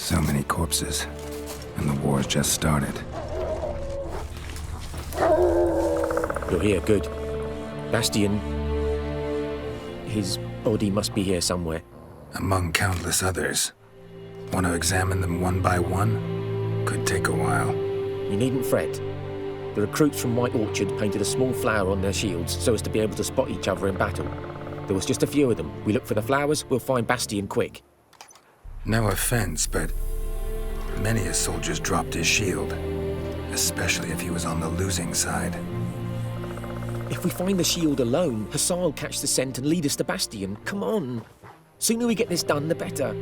S2: So many corpses, and the war's just started.
S12: You're here, good. Bastion... his body must be here somewhere.
S2: Among countless others. Want to examine them one by one? Could take a while.
S12: You needn't fret. The recruits from White Orchard painted a small flower on their shields so as to be able to spot each other in battle. There was just a few of them. We look for the flowers, we'll find Bastion quick.
S2: No offense, but many a soldier's dropped his shield. Especially if he was on the losing side.
S12: If we find the shield alone, Hussar will catch the scent and lead us to Bastion. Come on. Sooner we get this done, the better.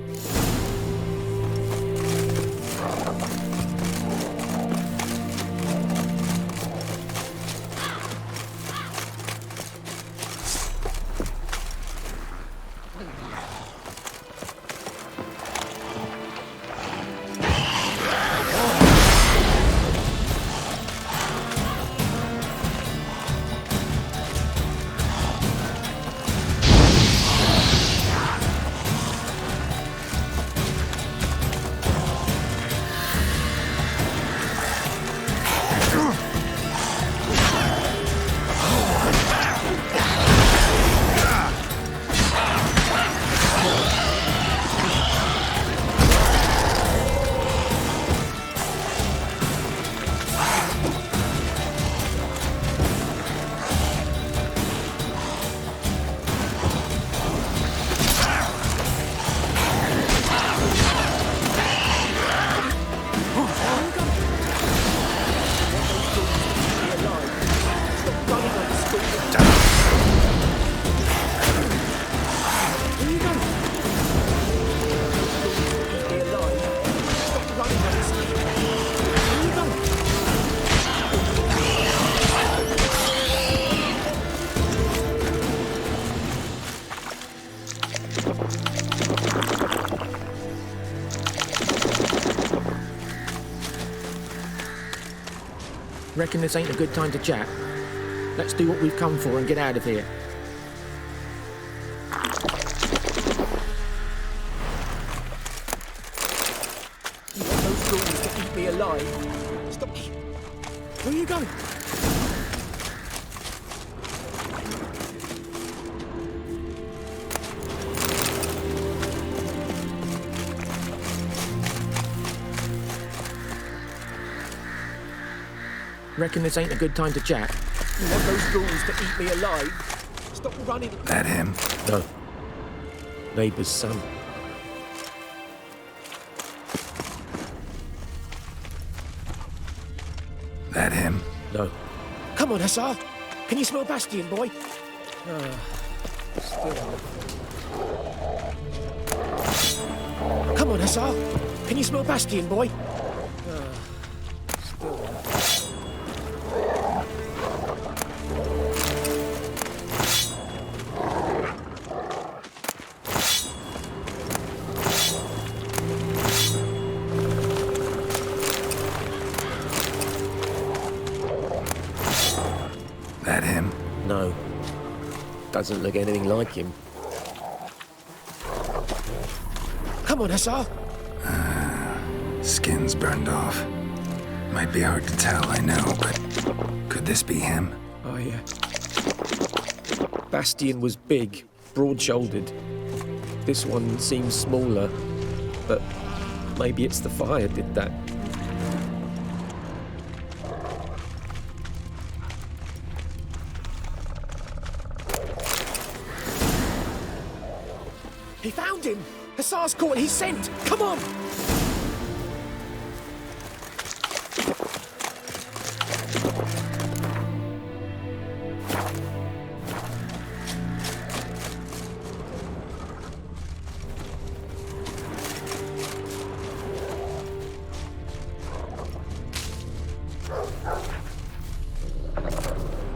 S12: Reckon this ain't a good time to chat. Let's do what we've come for and get out of here. You got those fools to keep me alive. Stop. Where are you going? Reckon this ain't a good time to chat. You want those fools to eat me alive? Stop running.
S2: That him?
S12: No. Neighbour's son.
S2: That him?
S12: No. Come on, Hussar. Can you smell Bastion, boy? Come on, Hussar. Can you smell Bastion, boy?
S2: That him?
S12: No. Doesn't look anything like him. Come on, Hussar.
S2: Skin's burned off. Might be hard to tell, I know, but could this be him?
S12: Oh, yeah. Bastion was big, broad-shouldered. This one seems smaller, but maybe it's the fire did that. He found him! Hussar's caught his scent! Come on!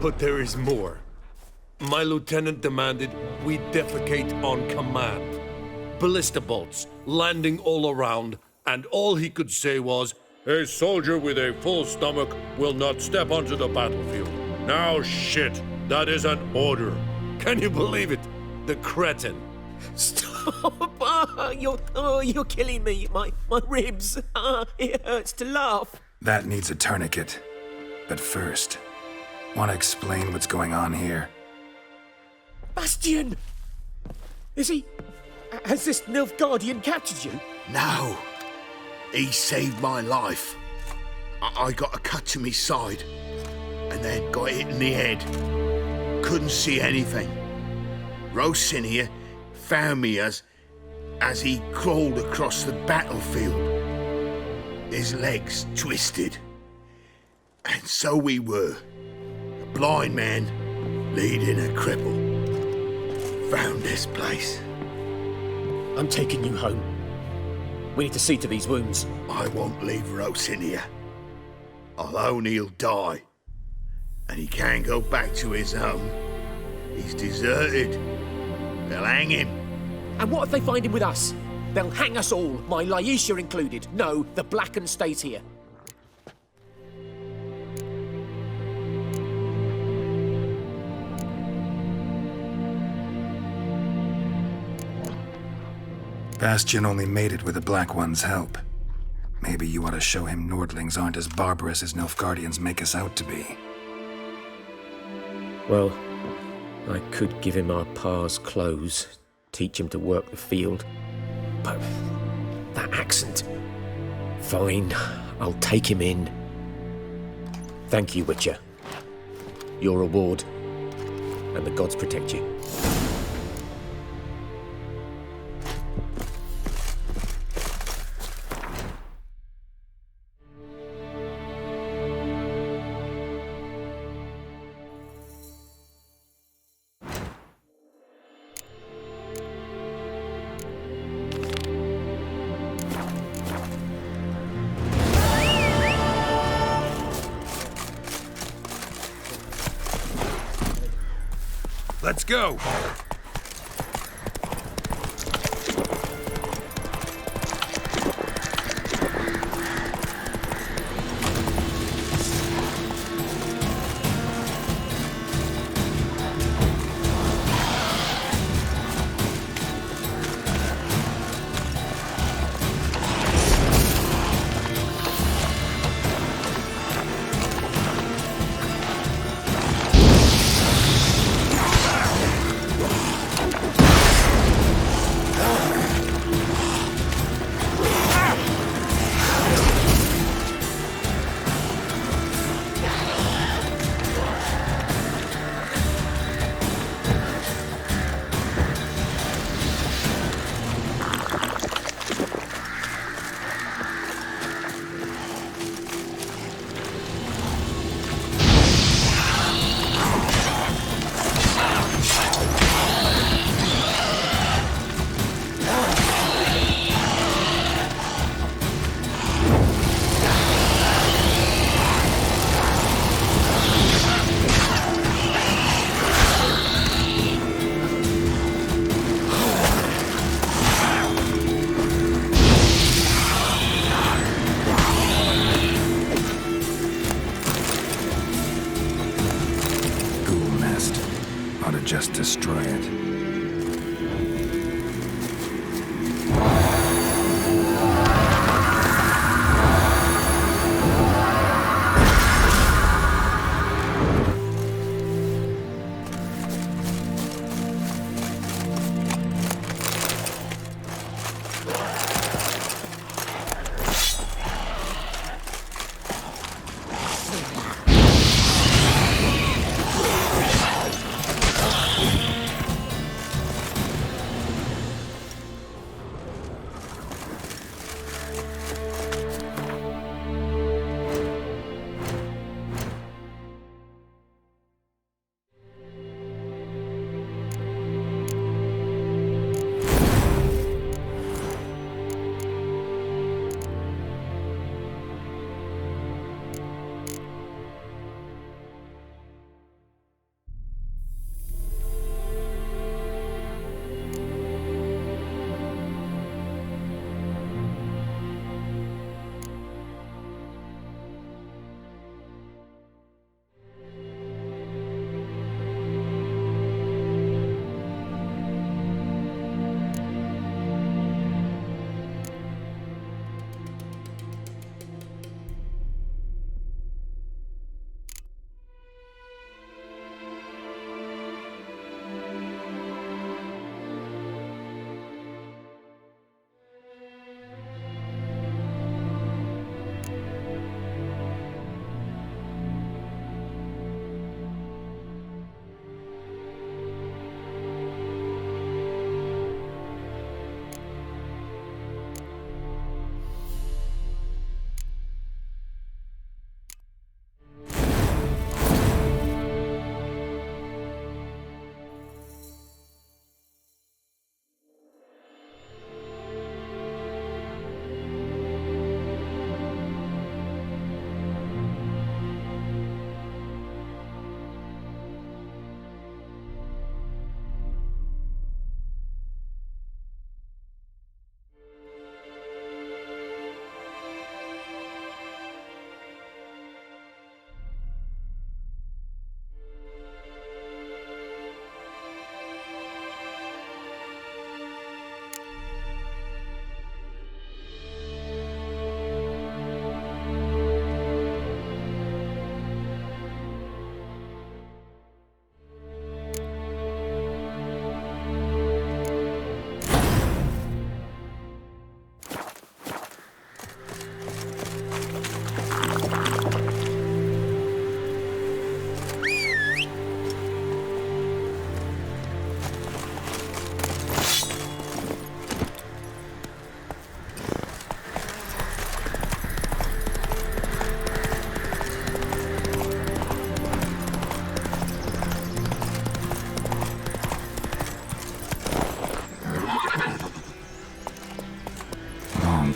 S17: But there is more. My lieutenant demanded we defecate on command. Ballista bolts landing all around, and all he could say was, "A soldier with a full stomach will not step onto the battlefield." Now shit, that is an order. Can you believe it? The cretin.
S12: Stop! You're killing me. My ribs. It hurts to laugh.
S2: That needs a tourniquet. But first, want to explain what's going on here?
S12: Bastian! Is he... Has this Nilfgaardian captured you?
S18: No. He saved my life. I got a cut to my side, and then got hit in the head. Couldn't see anything. Rosinia found me as he crawled across the battlefield. His legs twisted. And so we were. A blind man leading a cripple. Found this place.
S12: I'm taking you home. We need to see to these wounds.
S18: I won't leave Rosinia. Alone he'll die. And he can't go back to his home. He's deserted. They'll hang him.
S12: And what if they find him with us? They'll hang us all, my Laisha included. No, the Blackened stays here.
S2: Bastian only made it with the Black One's help. Maybe you ought to show him Nordlings aren't as barbarous as Nilfgaardians make us out to be.
S12: Well, I could give him our pa's clothes, teach him to work the field. But that accent... Fine, I'll take him in. Thank you, Witcher. Your reward. And the gods protect you.
S17: Let's go!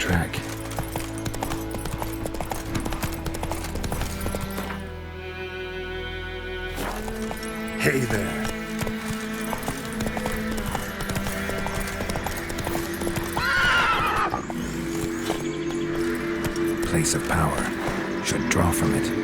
S2: track.
S18: Hey there.
S2: Place of power. Should draw from it.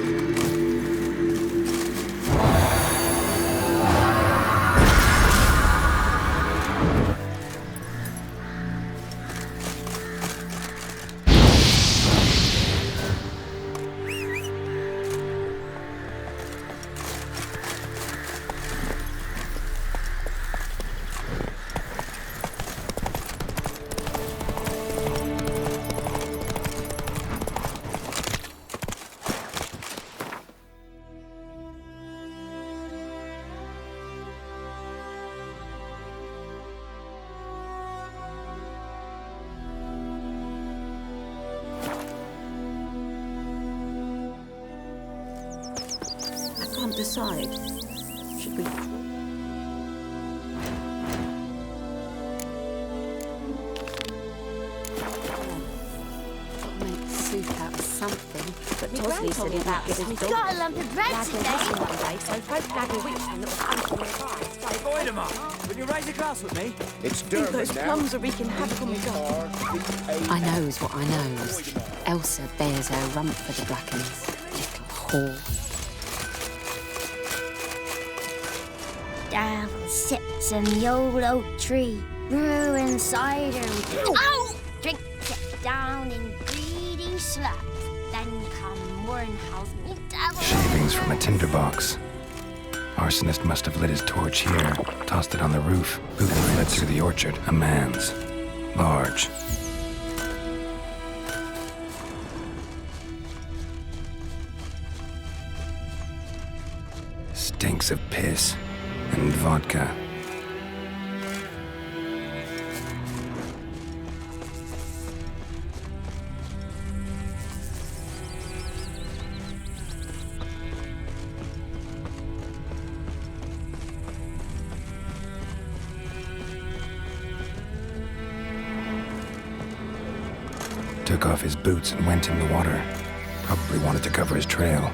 S8: Decide. Should we?
S16: Gotta make soup out of something.
S8: But Tosley said he would get his dog.
S5: Got a lump of bread
S8: Lad went
S5: today.
S8: missing one day, so folk nagged a witchman that was hunting nearby.
S11: Avoid him up. Will you raise a glass with me?
S14: It's
S8: I think those
S14: Dermot
S8: plums are wreaking havoc on my gut.
S16: I knows what I knows. Elsa bears her rump for the Brackens. Little whore.
S5: Devil sits in the old oak tree, brewing cider. Ow! Drink it down in greedy slurp. Then come Morhen house me devil.
S2: Shavings from a tinderbox. Arsonist must have lit his torch here, tossed it on the roof, and fled through the orchard. A man's. Large. Stinks of piss and vodka. Took off his boots and went in the water. Probably wanted to cover his trail.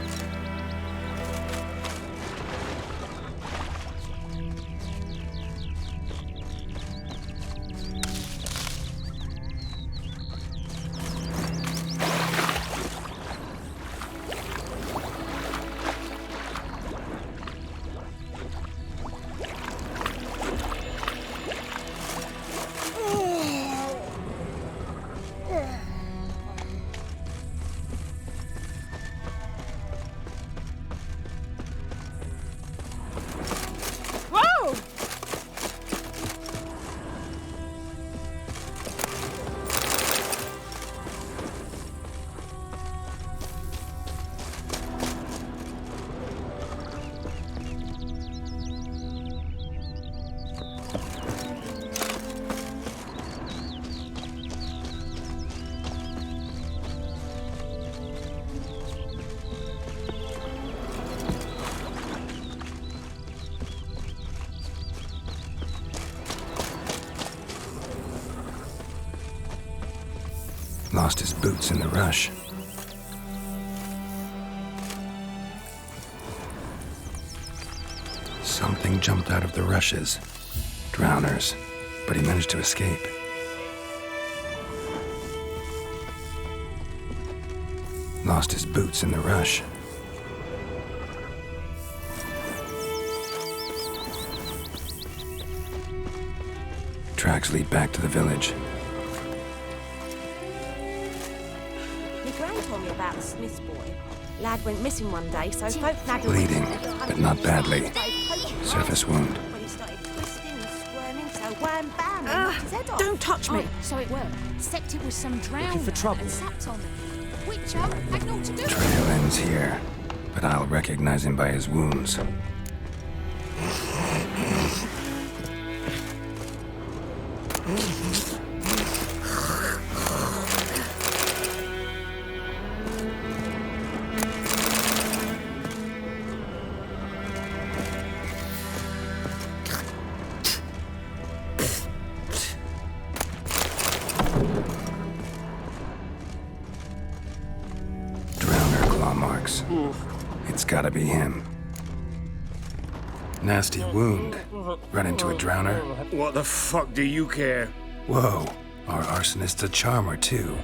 S2: Lost his boots in the rush. Something jumped out of the rushes. Drowners. But he managed to escape. Lost his boots in the rush. Tracks lead back to the village.
S8: Told me about the Smith's boy. Lad went missing one day, so folk nagged a
S2: Bleeding,
S8: witchman.
S2: but not badly. Surface wound.
S8: When he started twisting and squirming, so wham bam, and knocked his head off.
S16: Don't touch me!
S19: Oh, so it worked. Except it was some drowned
S11: for trouble.
S19: and sapped on me. Witcher, I'd naught to do.
S2: Trail ends here, but I'll recognize him by his wounds. It's gotta be him. Nasty wound. Run into a drowner?
S14: What the fuck do you care?
S2: Whoa, our arsonist's a charmer too.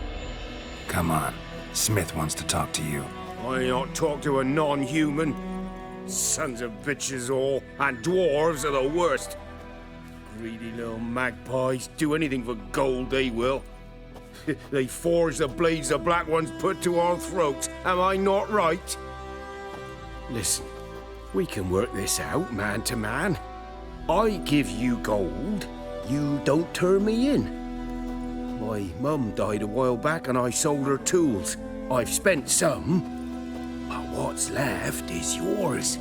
S2: Come on, Smith wants to talk to you.
S14: I don't talk to a non-human. Sons of bitches all, and dwarves are the worst. Greedy little magpies, do anything for gold, they will. They forge the blades the Black Ones put to our throats, am I not right? Listen, we can work this out, man to man. I give you gold, you don't turn me in. My mum died a while back and I sold her tools. I've spent some, but what's left is yours.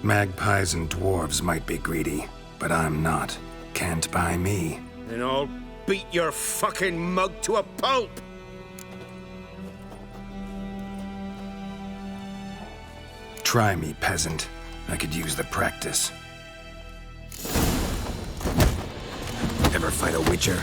S2: Magpies and dwarves might be greedy, but I'm not. Can't buy me.
S14: Then I'll beat your fucking mug to a pulp!
S2: Try me, peasant. I could use the practice. Ever fight a witcher?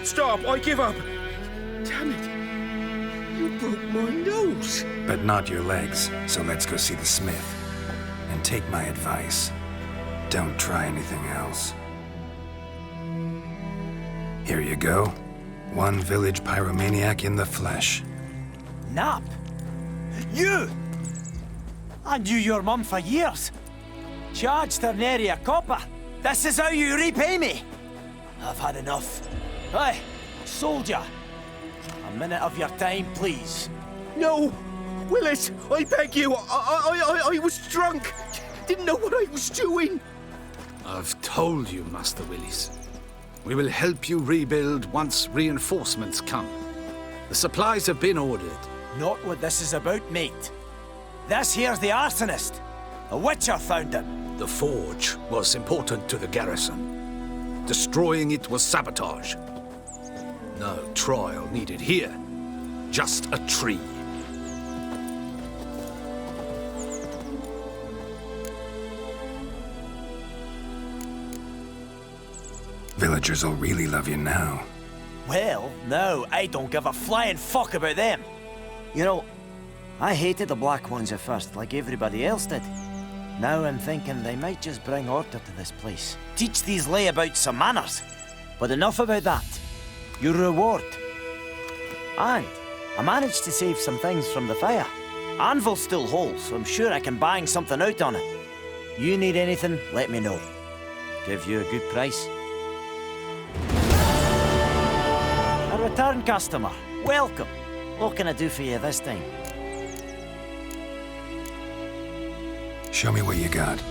S14: Stop, I give up. Damn it. You broke my nose.
S2: But not your legs, so let's go see the smith. And take my advice. Don't try anything else. Here you go. One village pyromaniac in the flesh.
S11: Nap? You? I knew your mum for years. Charged her nary a copper. This is how you repay me. I've had enough. Hey, soldier. A minute of your time, please.
S14: No! Willis, I beg you. I was drunk. Didn't know what I was doing.
S13: I've told you, Master Willis. We will help you rebuild once reinforcements come. The supplies have been ordered.
S11: Not what this is about, mate. This here's the arsonist. A witcher found him.
S13: The forge was important to the garrison. Destroying it was sabotage. No trial needed here. Just a tree.
S2: Villagers will really love you now.
S11: Well, no, I don't give a flying fuck about them. You know, I hated the Black Ones at first, like everybody else did. Now I'm thinking they might just bring order to this place. Teach these layabouts some manners. But enough about that. Your reward. And I managed to save some things from the fire. Anvil's still whole, so I'm sure I can bang something out on it. You need anything, let me know. Give you a good price. A return customer. Welcome. What can I do for you this time?
S2: Show me what you got.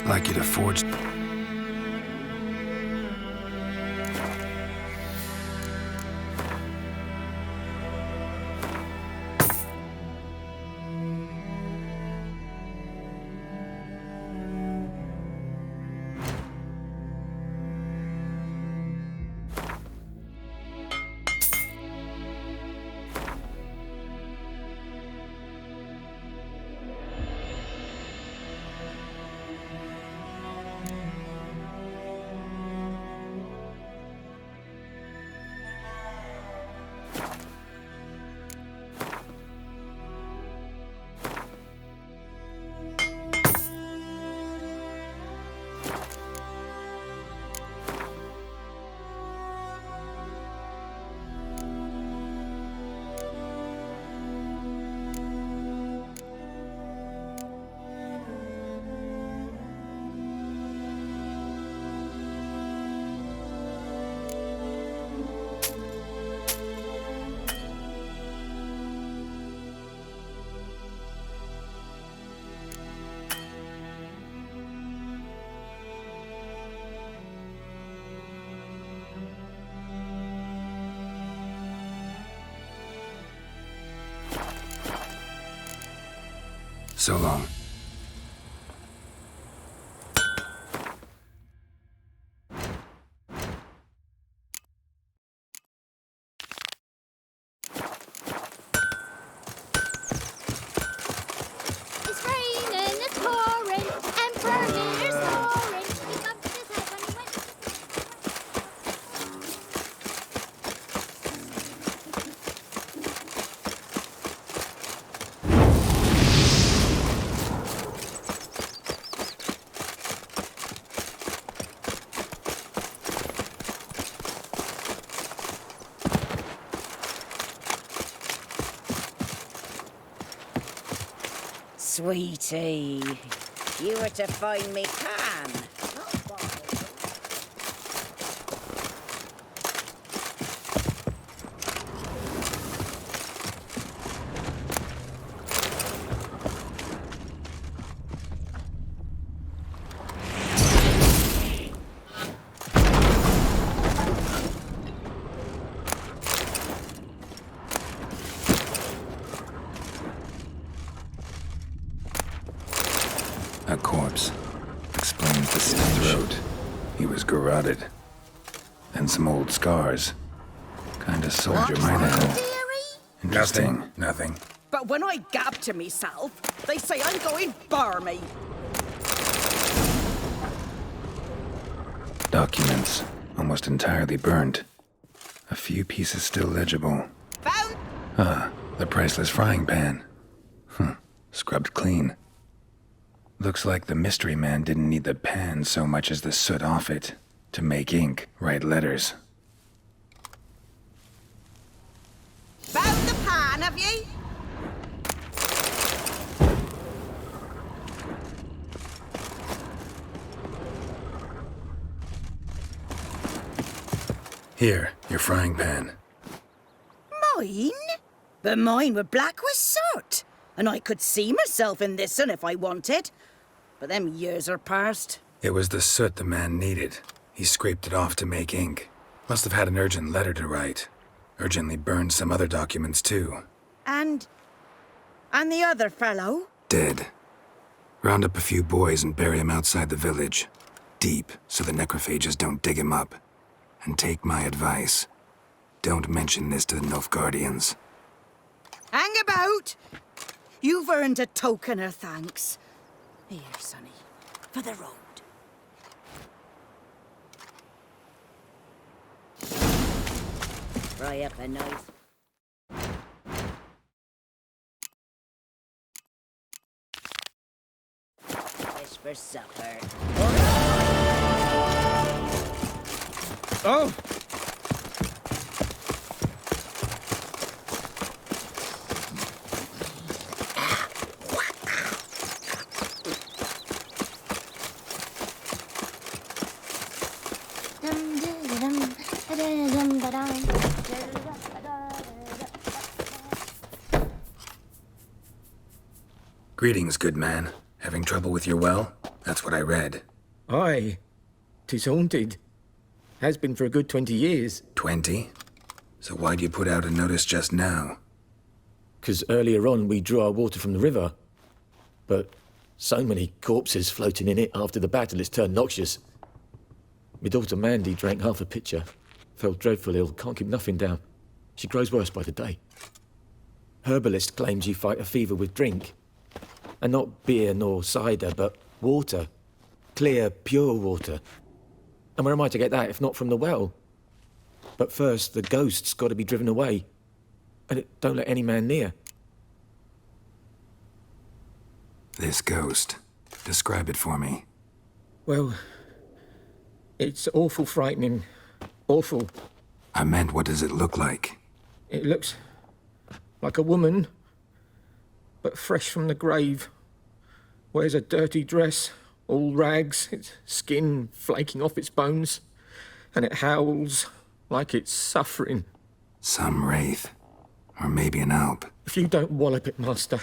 S2: Like you to forge. So long.
S19: It's raining, it's pouring, Emperor is soaring. He bumped his head when he went to
S15: Sweetie, you were to find me pan.
S2: A corpse. Explains the slit throat. He was garroted. And some old scars. Kinda soldier might have. Interesting. Nothing.
S15: But when I gab to myself, they say I'm going barmy.
S2: Documents. Almost entirely burned. A few pieces still legible. Ah, the priceless frying pan. Scrubbed clean. Looks like the mystery man didn't need the pan so much as the soot off it to make ink, write letters.
S15: Found the pan, have ye?
S2: Here, your frying pan.
S15: Mine? But mine were black with soot. And I could see myself in this one if I wanted. But them years are past.
S2: It was the soot the man needed. He scraped it off to make ink. Must have had an urgent letter to write. Urgently burned some other documents too.
S15: And the other fellow?
S2: Dead. Round up a few boys and bury him outside the village. Deep, so the necrophages don't dig him up. And take my advice. Don't mention this to the Nilfgaardians.
S15: Hang about! You've earned a token of thanks. Here, sonny, for the road. Fry up a nice... Fish for supper.
S14: Oh!
S2: Greetings, good man. Having trouble with your well? That's what I read.
S14: Aye. 'Tis haunted. Has been for a good 20 years.
S2: 20? So why'd you put out a notice just now?
S12: 'Cause earlier on we drew our water from the river. But so many corpses floating in it after the battle it's turned noxious. My daughter Mandy drank half a pitcher. Fell dreadful ill, can't keep nothing down. She grows worse by the day. Herbalist claims you fight a fever with drink. And not beer nor cider, but water. Clear, pure water. And where am I to get that if not from the well? But first, the ghost's got to be driven away. And it don't let any man near.
S2: This ghost. Describe it for me.
S14: Well, it's awful frightening. Awful.
S2: I meant, what does it look like?
S14: It looks like a woman, but fresh from the grave. Wears a dirty dress, all rags, its skin flaking off its bones, and it howls like it's suffering.
S2: Some wraith. Or maybe an alp.
S14: If you don't wallop it, Master,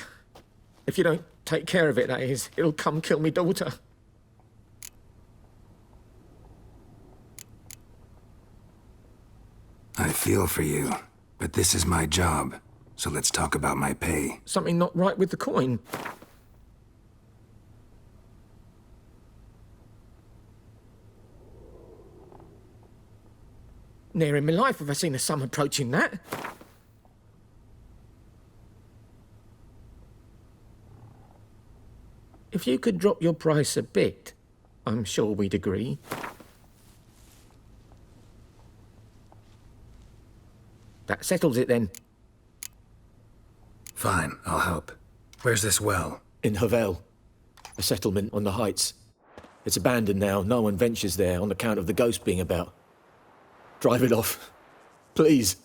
S14: if you don't take care of it, that is, it'll come kill me daughter.
S2: I feel for you, but this is my job, so let's talk about my pay.
S14: Something not right with the coin.
S20: Near in my life have I seen a sum approaching that. If you could drop your price a bit, I'm sure we'd agree. That settles it then.
S2: Fine, I'll help. Where's this well?
S21: In Havel. A settlement on the heights. It's abandoned now. No one ventures there on account of the ghost being about. Drive it off. Please.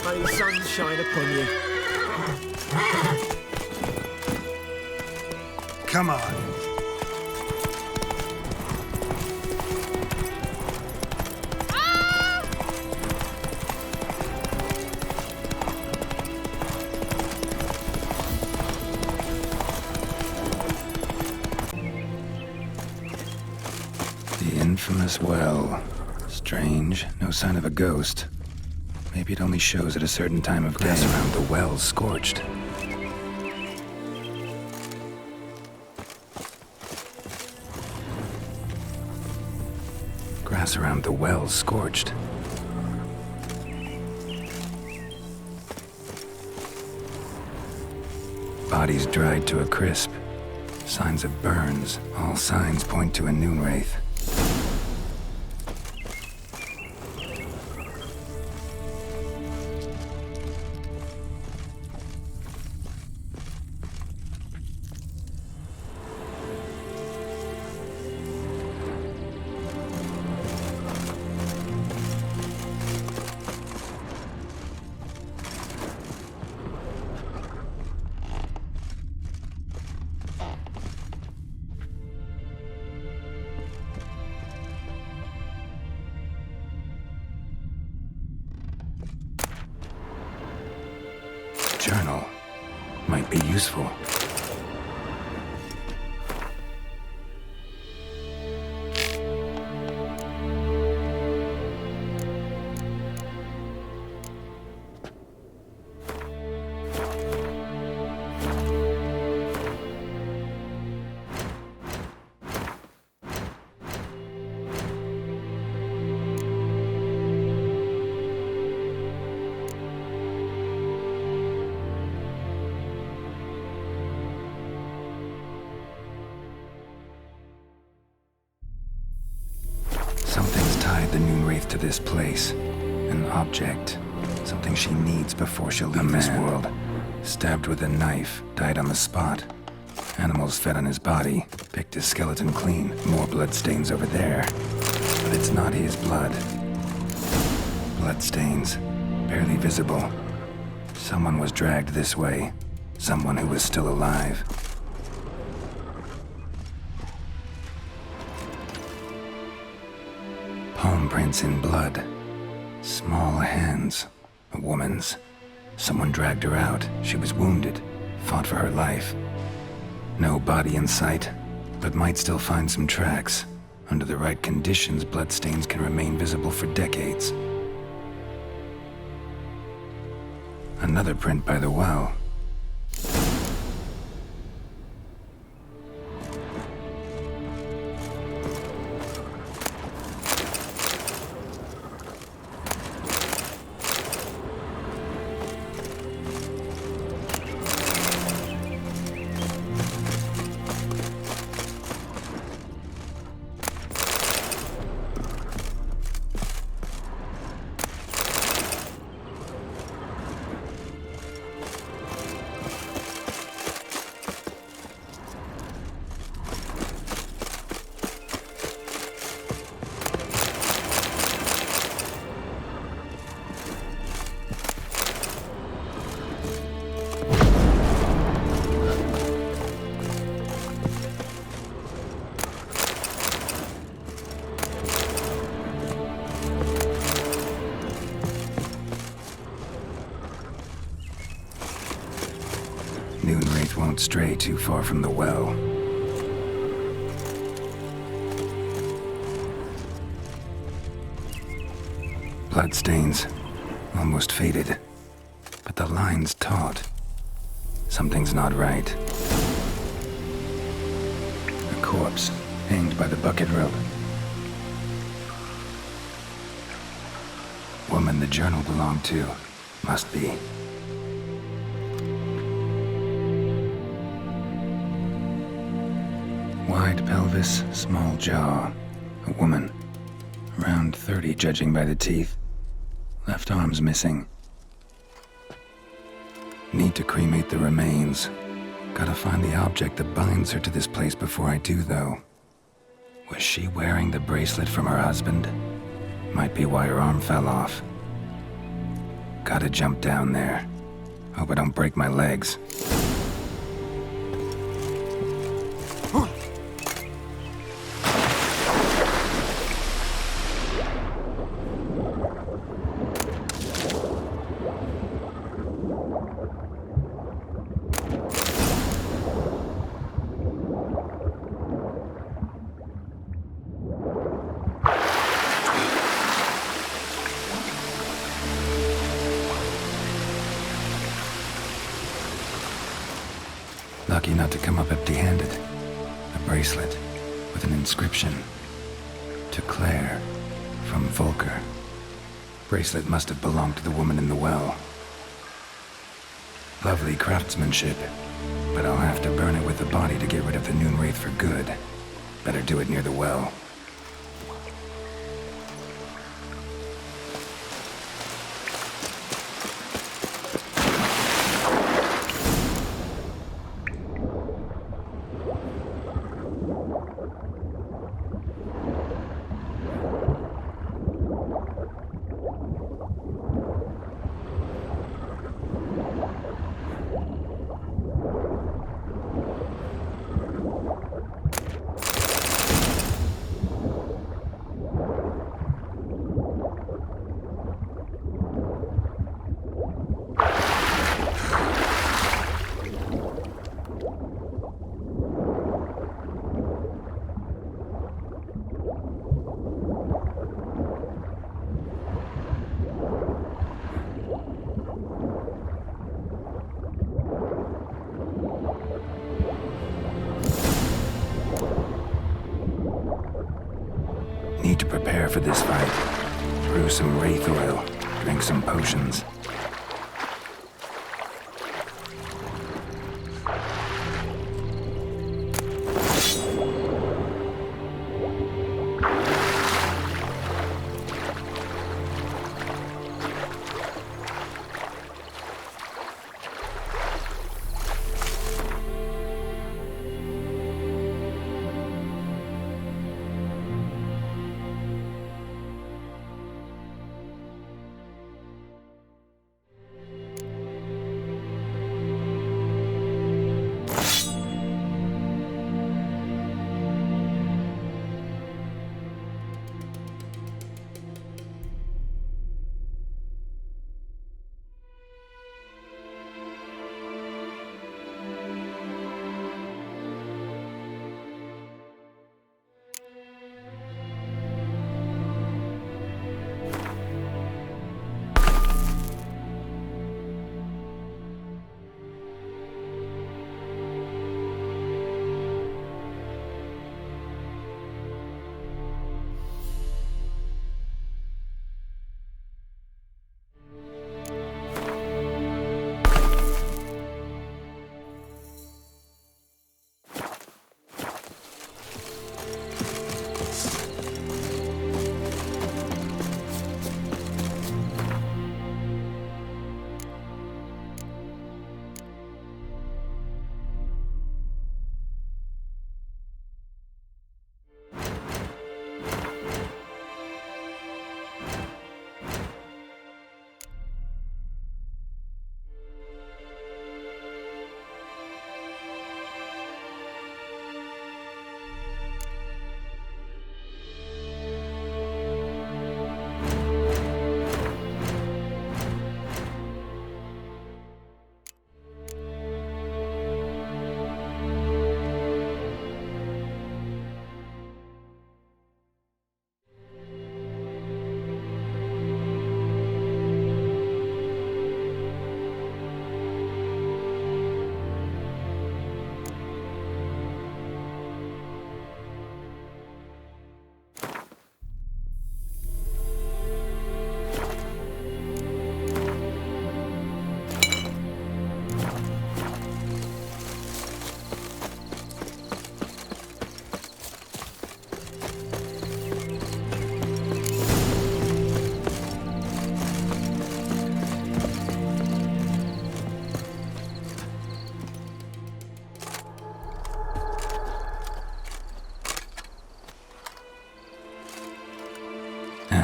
S20: May the sun shine upon you.
S2: Come on. The infamous well. Strange. No sign of a ghost. Maybe it only shows at a certain time of day. Grass around the well scorched. Grass around the well scorched. Bodies dried to a crisp. Signs of burns. All signs point to a noon wraith. Journal might be useful. Something's tied the Noon Wraith to this place. An object. Something she needs before she'll leave this world. Stabbed with a knife, died on the spot. Animals fed on his body, picked his skeleton clean. More bloodstains over there. But it's not his blood. Bloodstains, barely visible. Someone was dragged this way. Someone who was still alive. Palm prints in blood. Small hands. A woman's. Someone dragged her out. She was wounded. Fought for her life. No body in sight, but might still find some tracks. Under the right conditions, bloodstains can remain visible for decades. Another print by the well. won't stray too far from the well. Bloodstains, almost faded, but the line's taut. Something's not right. A corpse hanged by the bucket rope. Woman the journal belonged to, must be. Wide pelvis, small jaw. A woman. Around 30, judging by the teeth. Left arm's missing. Need to cremate the remains. Gotta find the object that binds her to this place before I do, though. Was she wearing the bracelet from her husband? Might be why her arm fell off. Gotta jump down there. Hope I don't break my legs. Lucky not to come up empty-handed. A bracelet with an inscription. To Claire, from Volker. Bracelet must have belonged to the woman in the well. Lovely craftsmanship, but I'll have to burn it with the body to get rid of the Noon Wraith for good. Better do it near the well. Need to prepare for this fight. Brew some wraith oil, drink some potions.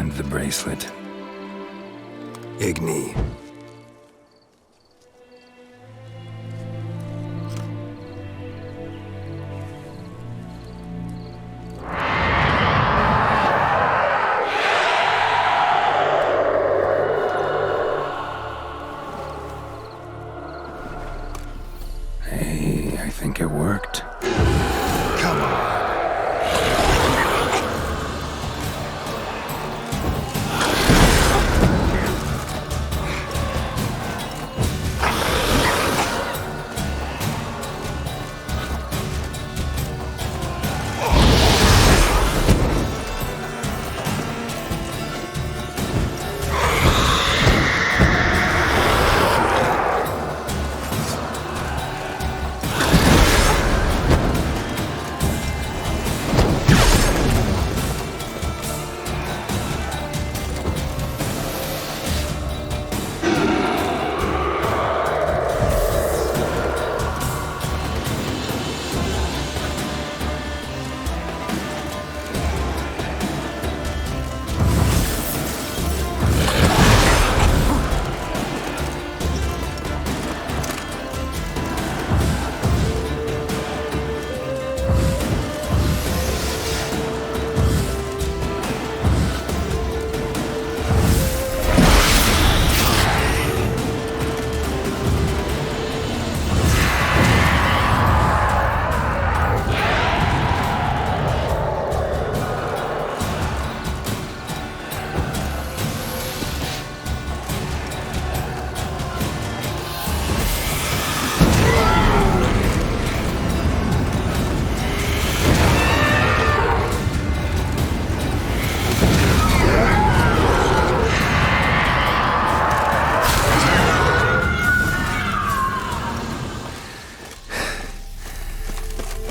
S2: And the bracelet. Igni. Hey, I think it worked. Come on.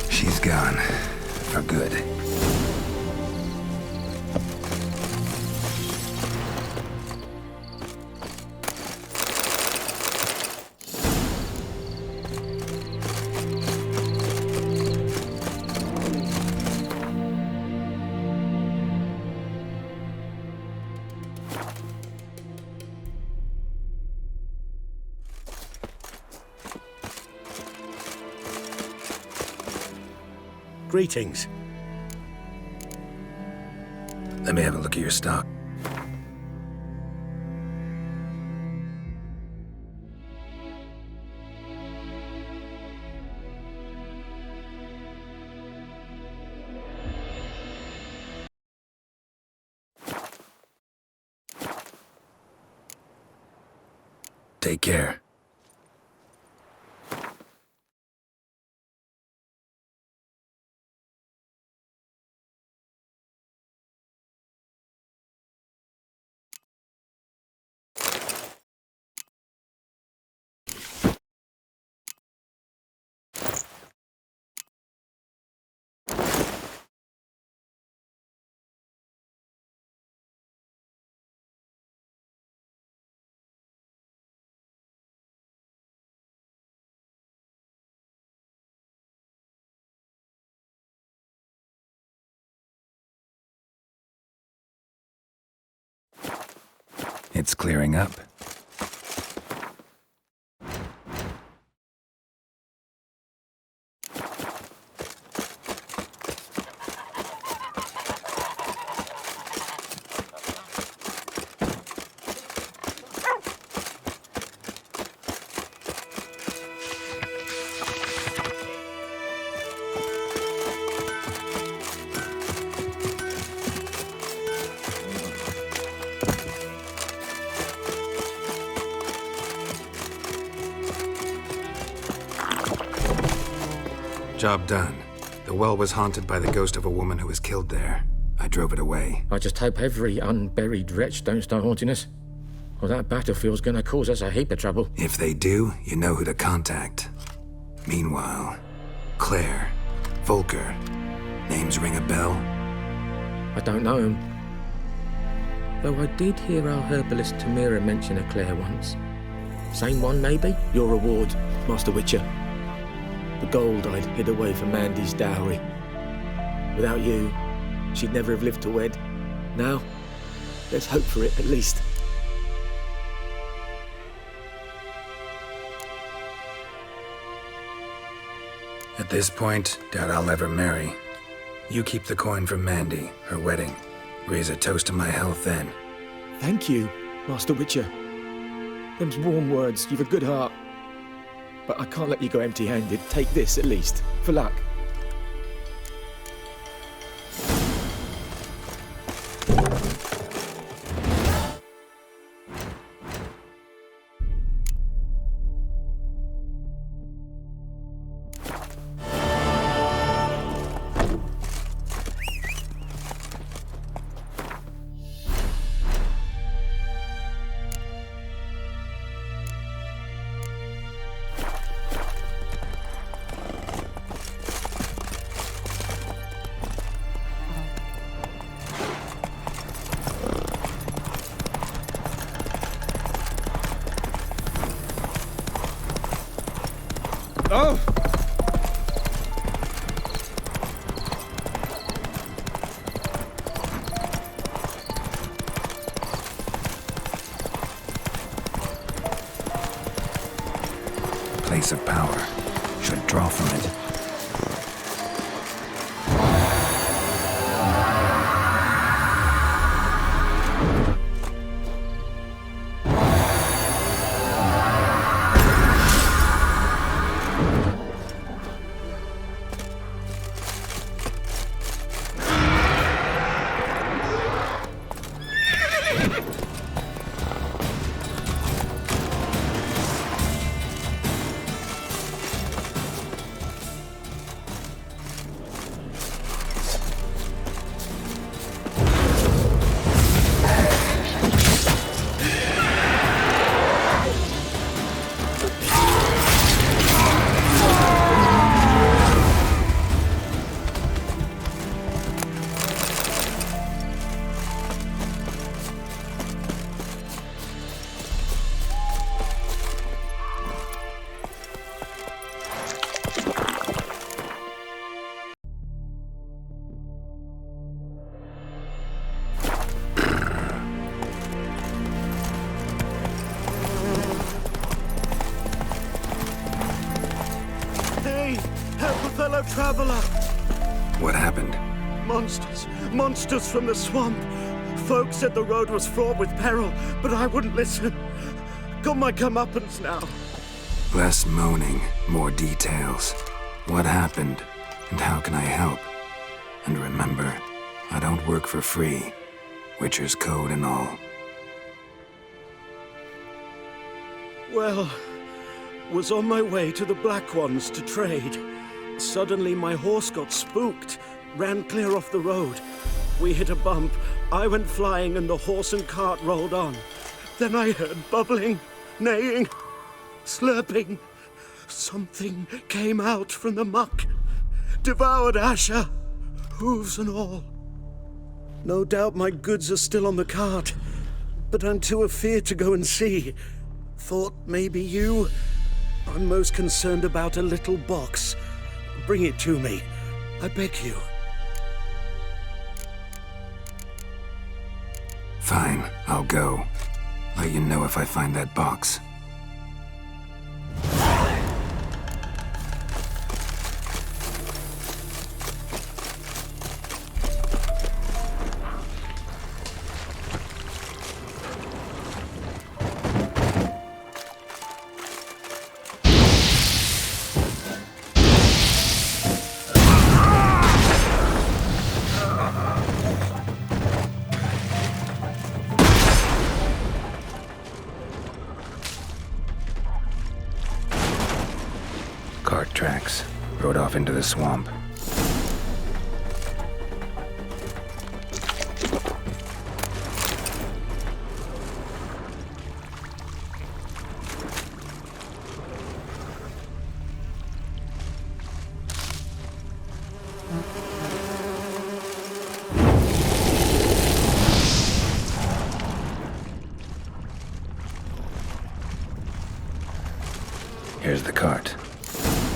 S2: She's gone. For good.
S7: Greetings.
S2: Let me have a look at your stock. Take care. It's clearing up. Job done. The well was haunted by the ghost of a woman who was killed there. I drove it away.
S20: I just hope every unburied wretch don't start haunting us. Or that battlefield's gonna cause us a heap of trouble.
S2: If they do, you know who to contact. Meanwhile, Claire, Volker, names ring a bell?
S20: I don't know him. Though I did hear our herbalist Temerian mention a Claire once. Same one, maybe?
S21: Your reward, Master Witcher. The gold I'd hid away for Mandy's dowry. Without you, she'd never have lived to wed. Now, There's hope for it, at least.
S2: At this point, doubt I'll ever marry. You keep the coin for Mandy, her wedding. Raise a toast to my health then.
S21: Thank you, Master Witcher. Them's warm words. You've a good heart. But I can't let you go empty-handed. Take this, at least, for luck.
S14: Oh!
S2: Place of power. Should draw from it.
S7: Traveler!
S2: What happened?
S7: Monsters from the swamp. Folks said the road was fraught with peril, but I wouldn't listen. Got my comeuppance now.
S2: Less moaning, more details. What happened, and how can I help? And remember, I don't work for free. Witcher's code and all.
S7: Well, was on my way to the Black Ones to trade. Suddenly my horse got spooked, ran clear off the road. We hit a bump, I went flying and the horse and cart rolled on. Then I heard bubbling, neighing, slurping. Something came out from the muck, devoured Asher, hooves and all. No doubt my goods are still on the cart, but I'm too afeard to go and see. Thought maybe you. I'm most concerned about a little box. Bring it to me. I beg you.
S2: Fine, I'll go. Let you know if I find that box. Cart tracks. Rode off into the swamp. Here's the cart.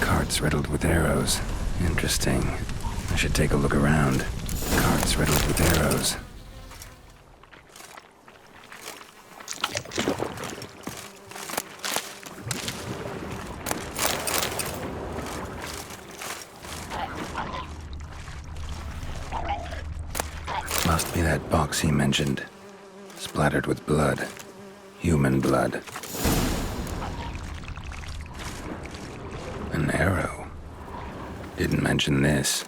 S2: Cart's riddled with arrows. Interesting. I should take a look around. Cart's riddled with arrows. That box he mentioned, splattered with blood. Human blood. An arrow. Didn't mention this.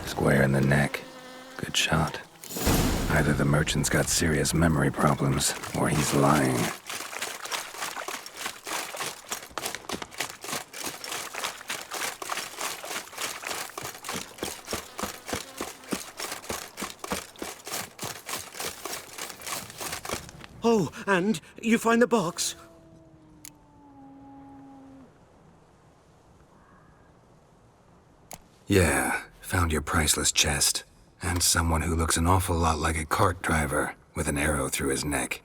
S2: Square in the neck. Good shot. Either the merchant's got serious memory problems, or he's lying.
S7: Oh, and you find the box?
S2: Yeah, found your priceless chest. And someone who looks an awful lot like a cart driver, with an arrow through his neck.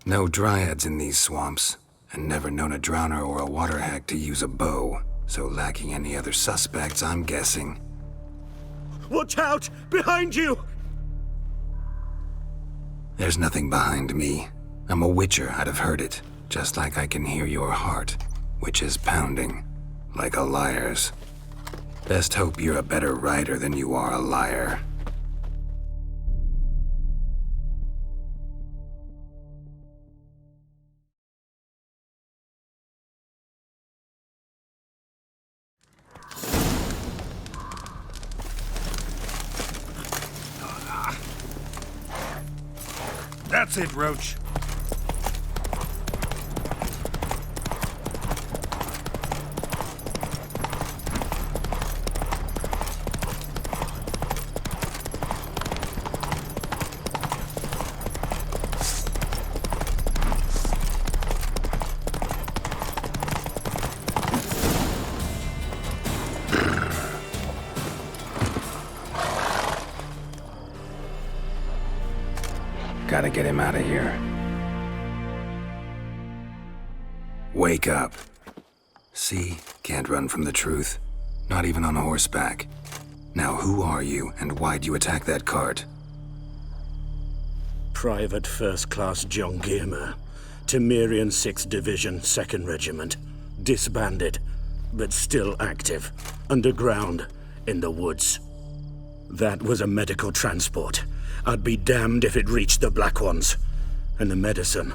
S2: No dryads in these swamps, and never known a drowner or a water hag to use a bow, so lacking any other suspects, I'm guessing.
S7: Watch out! Behind you!
S2: There's nothing behind me. I'm a witcher, I'd have heard it. Just like I can hear your heart, which is pounding, like a liar's. Best hope you're a better rider than you are a liar.
S17: That's it, Roach.
S2: Gotta get him out of here. Wake up. See? Can't run from the truth. Not even on horseback. Now who are you, and why'd you attack that cart?
S7: Private First Class John Giermer, Temerian 6th Division, 2nd Regiment. Disbanded, but still active. Underground, in the woods. That was a medical transport. I'd be damned if it reached the Black Ones. And the medicine,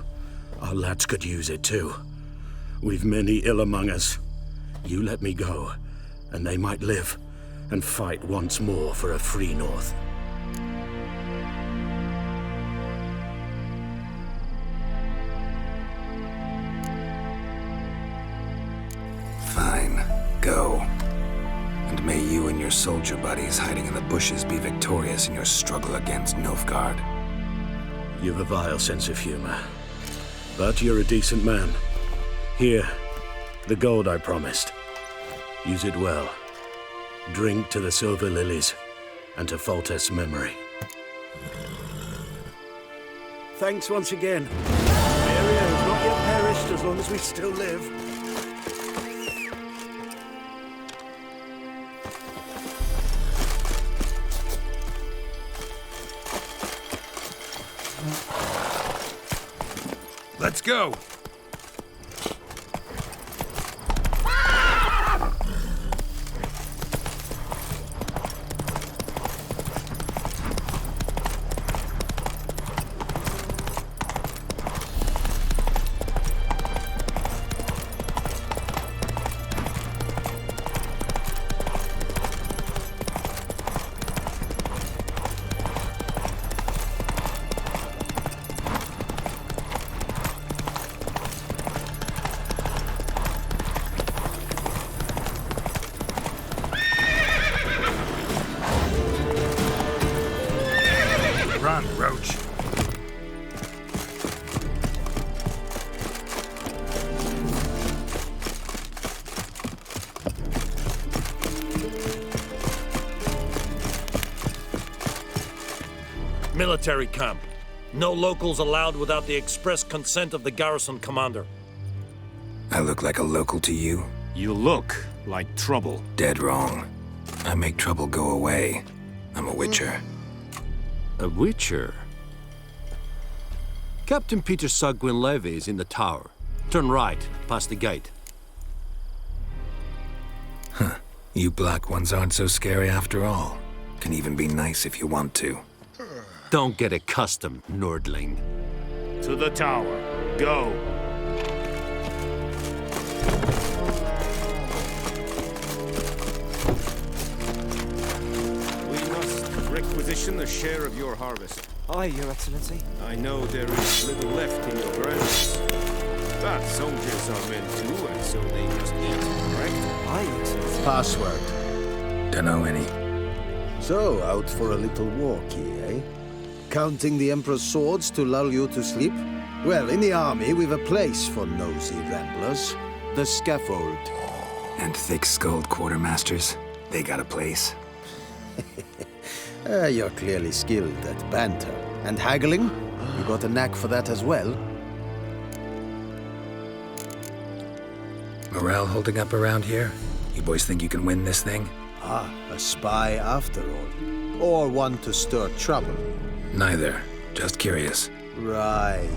S7: our lads could use it too. We've many ill among us. You let me go, and they might live, and fight once more for a free North.
S2: Fine, go. And may you and your soldier buddies hiding in the bushes be victorious in your struggle against Nilfgaard.
S7: You've a vile sense of humor. But you're a decent man. Here, the gold I promised. Use it well. Drink to the silver lilies, and to Foltest's memory. Thanks once again. The area has not yet perished as long as we still live.
S17: Let's go! Run, Roach. Military camp. No locals allowed without the express consent of the garrison commander.
S2: I look like a local to you?
S3: You look like trouble.
S2: Dead wrong. I make trouble go away. I'm a witcher.
S3: A witcher? Captain Peter Sagwin Levy is in the tower. Turn right, past the gate.
S2: Huh. You black ones aren't so scary after all. Can even be nice if you want to.
S3: Don't get accustomed, Nordling.
S14: To the tower. Go. We must requisition a share of your harvest.
S1: Aye, Your Excellency.
S14: I know there is little left in your granaries. But soldiers are men too, and so they must eat, correct?
S1: Aye, Excellency.
S18: Password.
S2: Dunno any.
S22: So, out for a little walkie, eh? Counting the Emperor's swords to lull you to sleep? Well, in the army, we've a place for nosy ramblers. The scaffold.
S2: And thick-skulled quartermasters. They got a place.
S22: You're clearly skilled at banter. And haggling? You got a knack for that as well?
S2: Morale holding up around here? You boys think you can win this thing?
S22: Ah, a spy after all. Or one to stir trouble.
S2: Neither. Just curious.
S22: Right.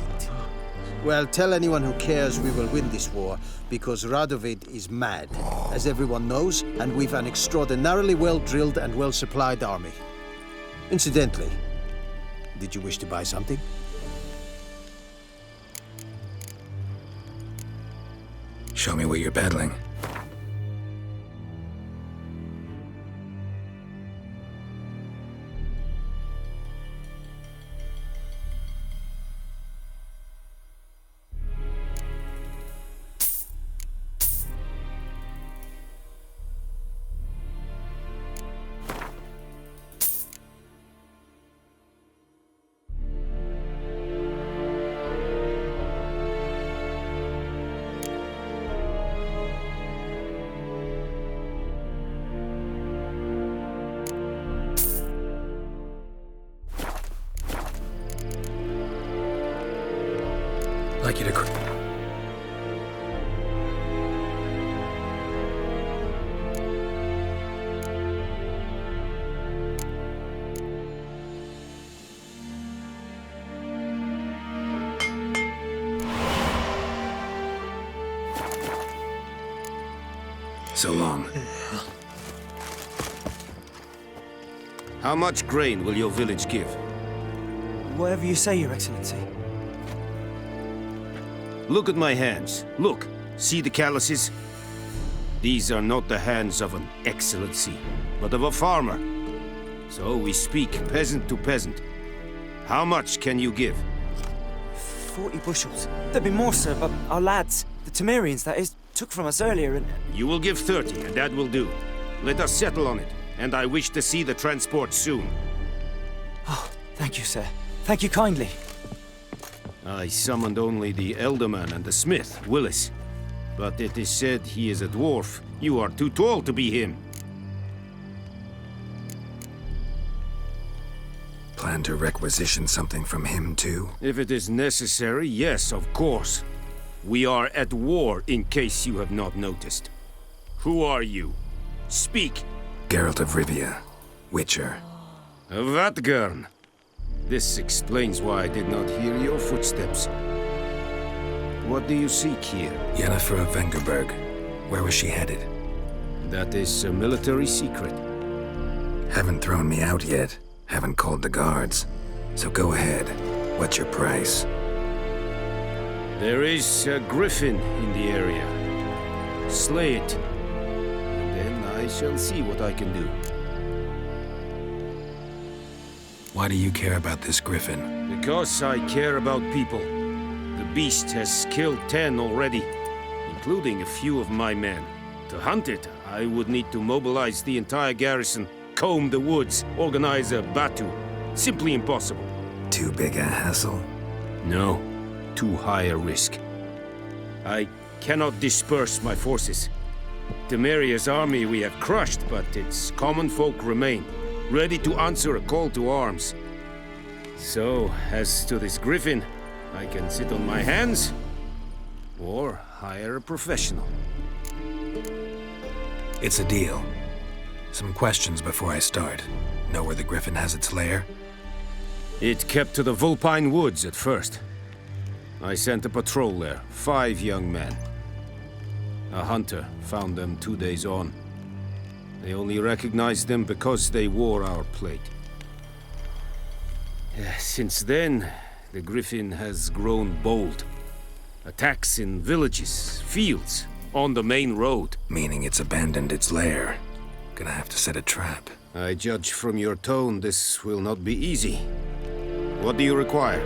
S22: Well, tell anyone who cares we will win this war, because Radovid is mad, as everyone knows, and we've an extraordinarily well-drilled and well-supplied army. Incidentally, did you wish to buy something?
S2: Show me what you're peddling. Like you to... So long.
S14: How much grain will your village give?
S1: Whatever you say, Your Excellency.
S14: Look at my hands. Look. See the calluses? These are not the hands of an excellency, but of a farmer. So we speak peasant to peasant. How much can you give?
S1: 40 bushels. There'd be more, sir, but our lads, the Temerians, that is, took from us earlier and...
S14: You will give 30, and that will do. Let us settle on it, and I wish to see the transport soon.
S1: Oh, thank you, sir. Thank you kindly.
S14: I summoned only the Elderman and the smith, Willis. But it is said he is a dwarf. You are too tall to be him.
S2: Plan to requisition something from him, too?
S14: If it is necessary, yes, of course. We are at war, in case you have not noticed. Who are you? Speak!
S2: Geralt of Rivia, Witcher.
S14: Vatgern. This explains why I did not hear your footsteps. What do you seek here?
S2: Yennefer of Vengerberg. Where was she headed?
S14: That is a military secret.
S2: Haven't thrown me out yet. Haven't called the guards. So go ahead. What's your price?
S14: There is a griffin in the area. Slay it. And then I shall see what I can do.
S2: Why do you care about this griffin?
S14: Because I care about people. The beast has killed 10 already, including a few of my men. To hunt it, I would need to mobilize the entire garrison, comb the woods, organize a batu. Simply impossible.
S2: Too big a hassle?
S14: No, too high a risk. I cannot disperse my forces. Temeria's army we have crushed, but its common folk remain, ready to answer a call to arms. So, as to this griffin, I can sit on my hands, or hire a professional.
S2: It's a deal. Some questions before I start. Know where the griffin has its lair?
S14: It kept to the Vulpine Woods at first. I sent a patrol there, 5 young men. A hunter found them 2 days on. They only recognized them because they wore our plate. Since then, the Griffin has grown bold. Attacks in villages, fields, on the main road.
S2: Meaning it's abandoned its lair. Gonna have to set a trap.
S14: I judge from your tone this will not be easy. What do you require?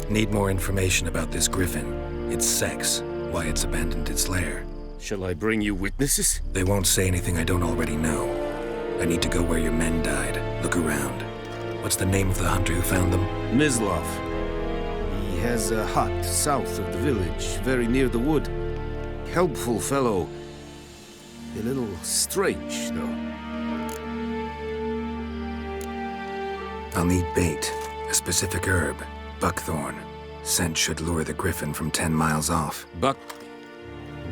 S2: Need more information about this Griffin. Its sex, why it's abandoned its lair.
S14: Shall I bring you witnesses?
S2: They won't say anything I don't already know. I need to go where your men died. Look around. What's the name of the hunter who found them?
S14: Mislav. He has a hut south of the village, very near the wood. Helpful fellow. A little strange, though.
S2: I'll need bait. A specific herb. Buckthorn. Scent should lure the Griffin from 10 miles off.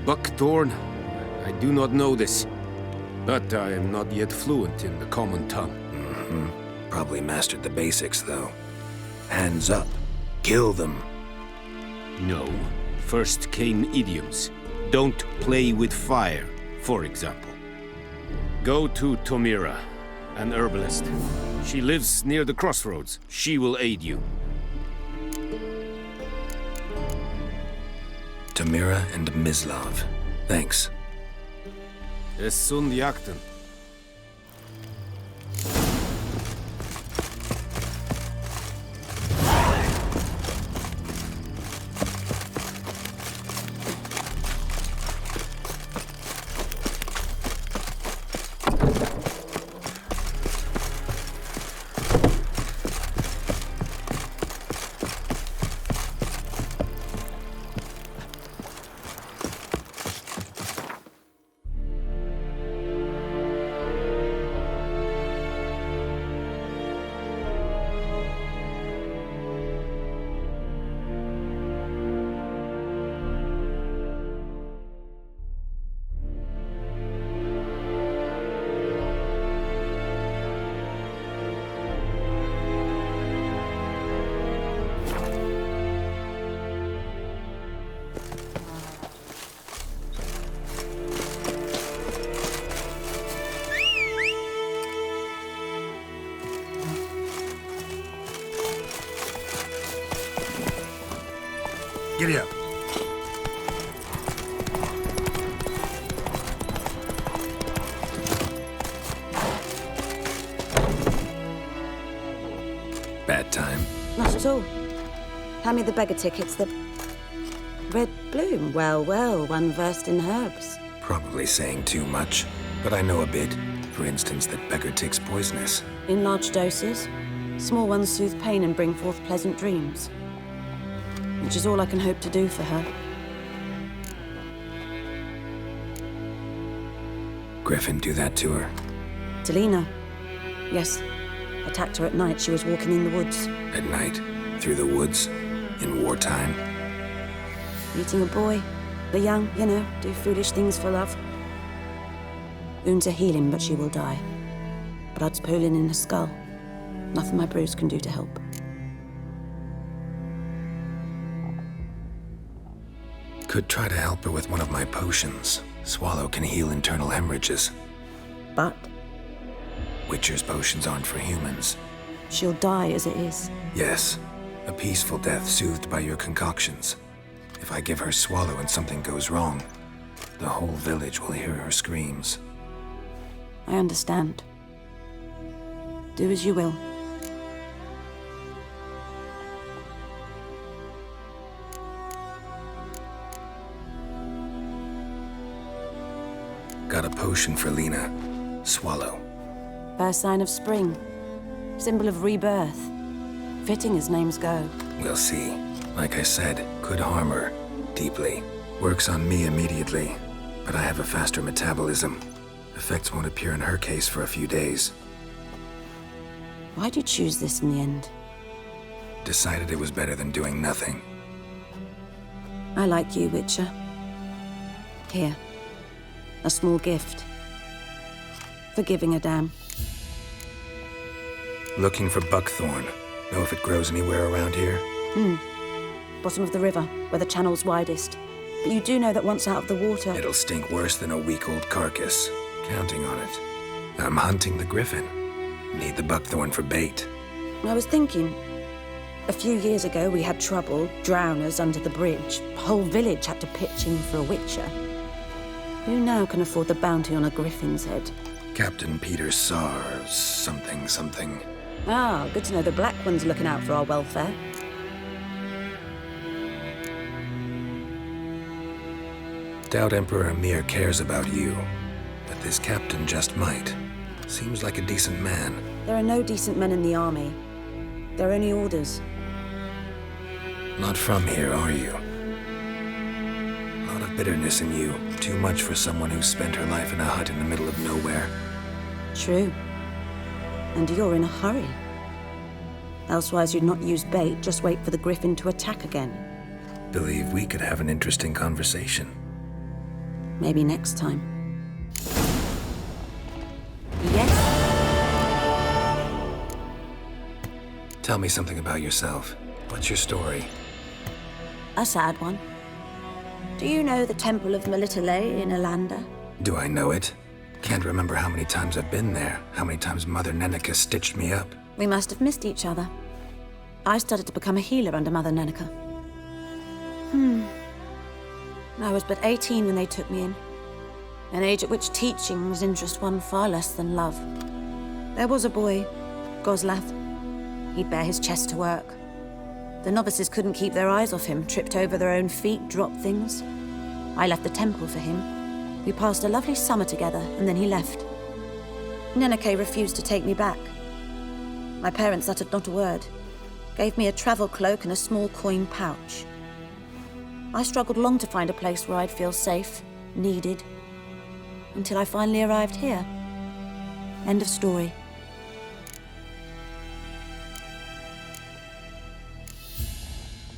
S14: Buckthorn? I do not know this. But I am not yet fluent in the common tongue.
S2: Probably mastered the basics, though. Hands up. Kill them.
S14: No. First came idioms. Don't play with fire, for example. Go to Tomira, an herbalist. She lives near the crossroads. She will aid you.
S2: Temerian and Mislav. Thanks.
S14: Es sunt jakten.
S2: Giddy up. Bad time.
S8: Not at all. Hand me the beggar tickets, the red bloom. Well, well, one versed in herbs.
S2: Probably saying too much, but I know a bit. For instance, that beggar tick's poisonous.
S8: In large doses. Small ones soothe pain and bring forth pleasant dreams. Which is all I can hope to do for her.
S2: Griffin do that to her?
S8: Delina. Yes. Attacked her at night. She was walking in the woods.
S2: At night? Through the woods? In wartime?
S8: Meeting a boy. The young, you know, do foolish things for love. Wounds are healing, but she will die. Blood's pooling in her skull. Nothing my bruise can do to help.
S2: Could try to help her with one of my potions. Swallow can heal internal hemorrhages.
S8: But?
S2: Witcher's potions aren't for humans.
S8: She'll die as it is.
S2: Yes. A peaceful death soothed by your concoctions. If I give her Swallow and something goes wrong, the whole village will hear her screams.
S8: I understand. Do as you will.
S2: Got a potion for Lena. Swallow.
S8: First sign of spring. Symbol of rebirth. Fitting as names go.
S2: We'll see. Like I said, could harm her. Deeply. Works on me immediately. But I have a faster metabolism. Effects won't appear in her case for a few days.
S8: Why'd you choose this in the end?
S2: Decided it was better than doing nothing.
S8: I like you, Witcher. Here. A small gift. For giving a damn.
S2: Looking for buckthorn. Know if it grows anywhere around here?
S8: Bottom of the river, where the channel's widest. But you do know that once out of the water...
S2: It'll stink worse than a week-old carcass. Counting on it. I'm hunting the griffin. Need the buckthorn for bait.
S8: I was thinking... A few years ago, we had trouble, drowners under the bridge. The whole village had to pitch in for a witcher. Who now can afford the bounty on a griffin's head?
S2: Captain Peter Sar, something.
S8: Ah, good to know the Black One's looking out for our welfare.
S2: Doubt Emperor Emir cares about you, but this captain just might. Seems like a decent man.
S8: There are no decent men in the army. They're only orders.
S2: Not from here, are you? A lot of bitterness in you. Too much for someone who spent her life in a hut in the middle of nowhere.
S8: True. And you're in a hurry. Elsewise you'd not use bait, just wait for the griffin to attack again.
S2: Believe we could have an interesting conversation.
S8: Maybe next time. Yes?
S2: Tell me something about yourself. What's your story?
S8: A sad one. Do you know the Temple of Melitele in Alanda?
S2: Do I know it? Can't remember how many times I've been there, how many times Mother Nenica stitched me up.
S8: We must have missed each other. I started to become a healer under Mother Nenica. I was but 18 when they took me in. An age at which teaching was interest one far less than love. There was a boy, Goslav. He'd bare his chest to work. The novices couldn't keep their eyes off him, tripped over their own feet, dropped things. I left the temple for him. We passed a lovely summer together, and then he left. Nenike refused to take me back. My parents uttered not a word, gave me a travel cloak and a small coin pouch. I struggled long to find a place where I'd feel safe, needed, until I finally arrived here. End of story.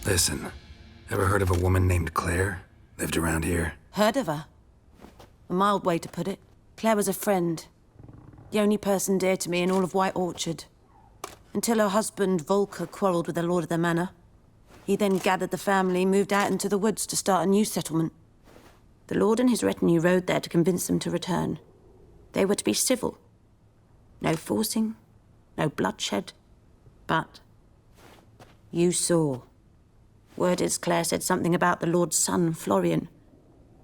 S2: Listen, ever heard of a woman named Claire? Lived around here?
S8: Heard of her? A mild way to put it. Claire was a friend. The only person dear to me in all of White Orchard. Until her husband, Volker, quarreled with the lord of the manor. He then gathered the family, moved out into the woods to start a new settlement. The lord and his retinue rode there to convince them to return. They were to be civil. No forcing, no bloodshed. But you saw. Word is Claire said something about the lord's son, Florian.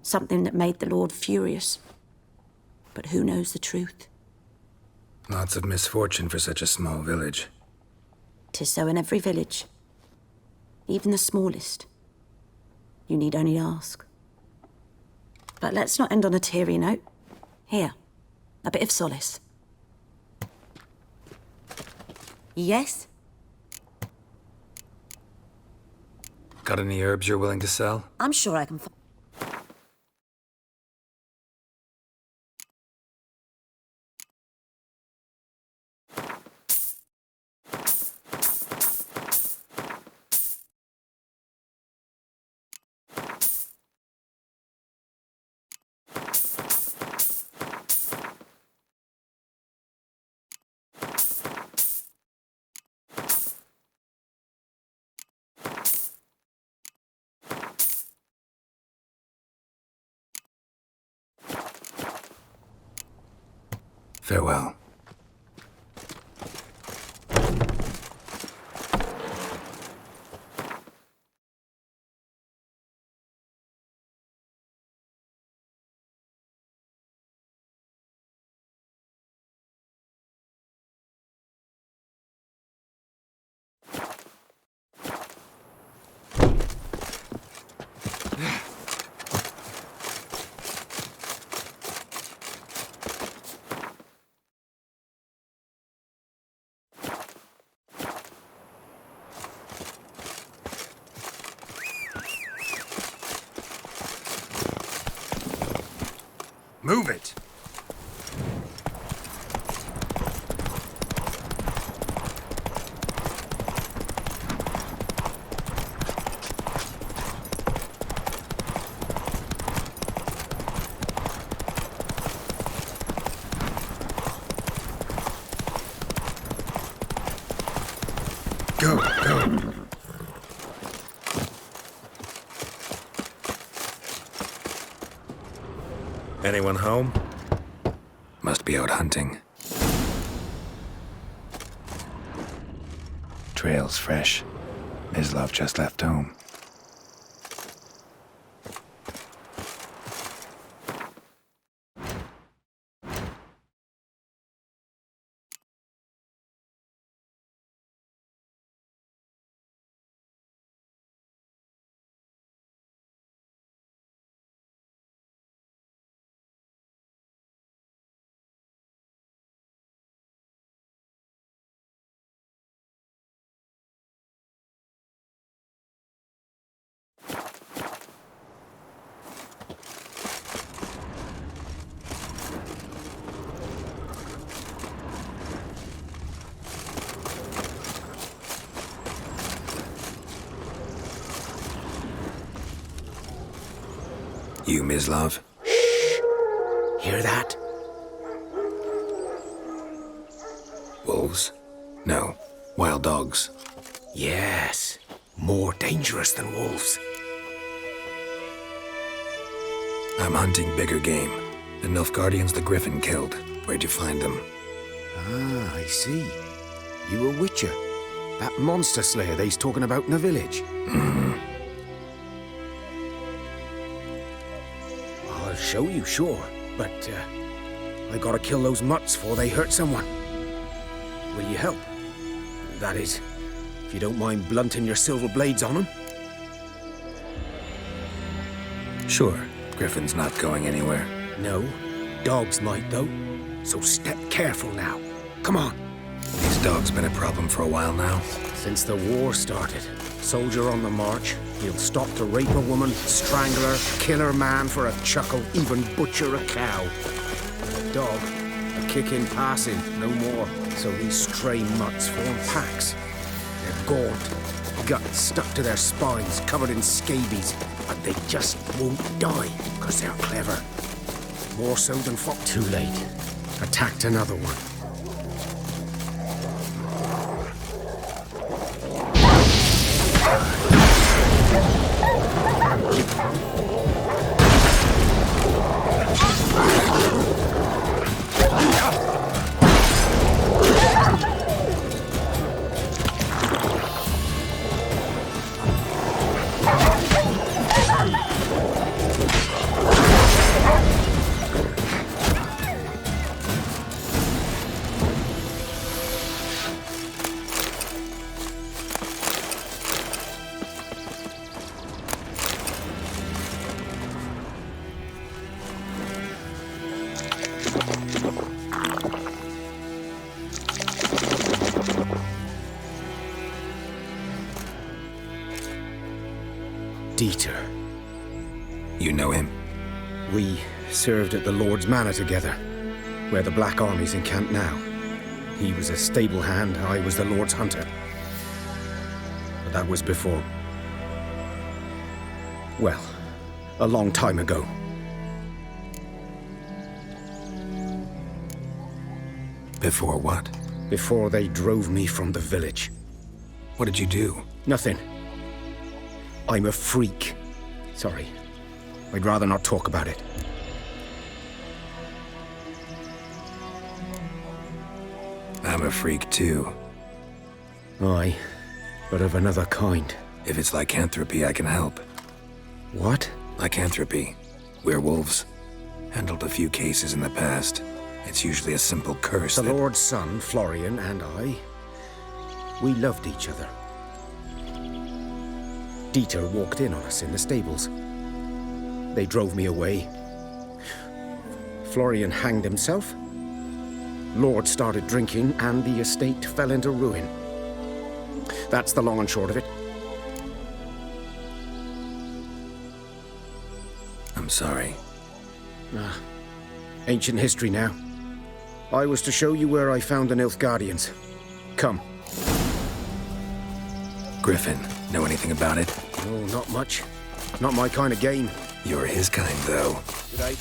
S8: Something that made the lord furious. But who knows the truth?
S2: Lots of misfortune for such a small village.
S8: 'Tis so in every village. Even the smallest. You need only ask. But let's not end on a teary note. Here, a bit of solace. Yes?
S2: Got any herbs you're willing to sell?
S8: I'm sure I can
S2: Farewell. Move it! Go, go! Anyone home? Must be out hunting. Trail's fresh. Mislav just left home. You, Mislav?
S21: Hear that?
S2: Wolves? No. Wild dogs.
S21: Yes. More dangerous than wolves.
S2: I'm hunting bigger game. The Nilfgaardians the Griffin killed. Where'd you find them?
S4: Ah, I see. You a witcher. That monster slayer they's talking about in the village.
S2: Mm-hmm.
S4: I'll show you, sure. But, I gotta kill those mutts before they hurt someone. Will you help? That is, if you don't mind blunting your silver blades on them.
S2: Sure. Griffin's not going anywhere.
S4: No. Dogs might, though. So step careful now. Come on.
S2: These dogs been a problem for a while now?
S4: Since the war started. Soldier on the march. He'll stop to rape a woman, strangle her, kill her man for a chuckle, even butcher a cow. A dog, a kick in passing, no more. So these stray mutts form packs. They're gaunt, guts stuck to their spines, covered in scabies, but they just won't die, because they're clever. More so than fought. Too late. Attacked another one. Dieter.
S2: You know him?
S4: We served at the Lord's Manor together, where the Black Army's encamped now. He was a stable hand, I was the Lord's hunter. But that was before... well, a long time ago.
S2: Before what?
S4: Before they drove me from the village.
S2: What did you do?
S4: Nothing. I'm a freak. Sorry. I'd rather not talk about it.
S2: I'm a freak too.
S4: Aye, but of another kind.
S2: If it's lycanthropy, I can help.
S4: What?
S2: Lycanthropy. Werewolves. Handled a few cases in the past. It's usually a simple curse.
S4: The Lord's son, Florian, and I, we loved each other. Dieter walked in on us in the stables. They drove me away. Florian hanged himself. Lord started drinking, and the estate fell into ruin. That's the long and short of it.
S2: I'm sorry.
S4: Ancient history now. I was to show you where I found the Nilfgaardians. Come.
S2: Griffin, know anything about it?
S4: Oh, not much. Not my kind of game.
S2: You're his kind, though.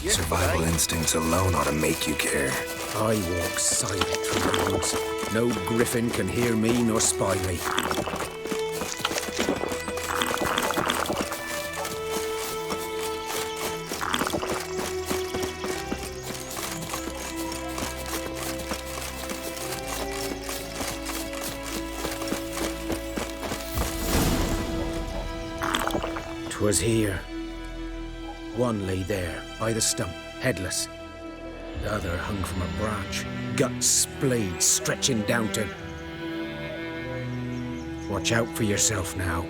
S2: Survival instincts alone ought to make you care.
S4: I walk silent through the woods. No griffin can hear me nor spy me. 'Twas here. One lay there, by the stump, headless. The other hung from a branch, guts splayed, stretching down to... Watch out for yourself now.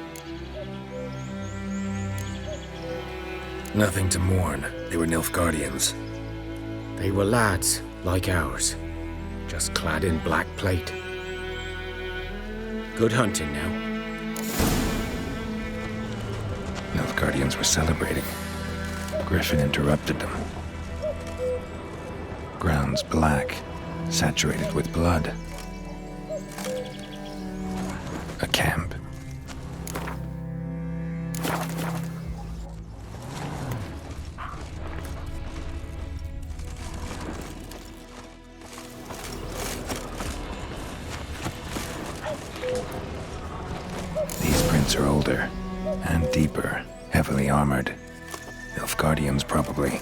S2: Nothing to mourn. They were Nilfgaardians.
S4: They were lads, like ours, just clad in black plate. Good hunting now.
S2: Nilfgaardians were celebrating. Griffin interrupted them. Grounds black, saturated with blood. A camp. These prints are older and deeper, heavily armored. Nilfgaardians, probably.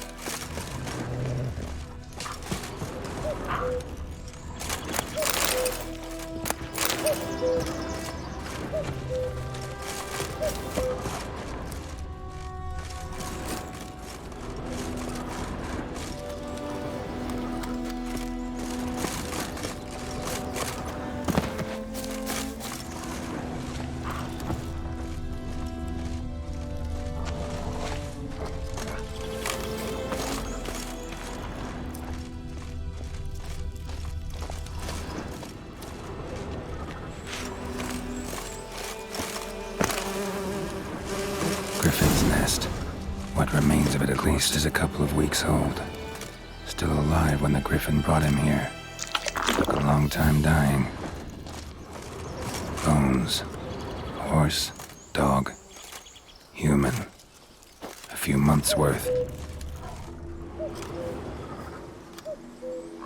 S2: Griffin's nest. What remains of it, at least, is a couple of weeks old. Still alive when the Griffin brought him here. Took a long time dying. Bones. Horse. Dog. Human. A few months' worth.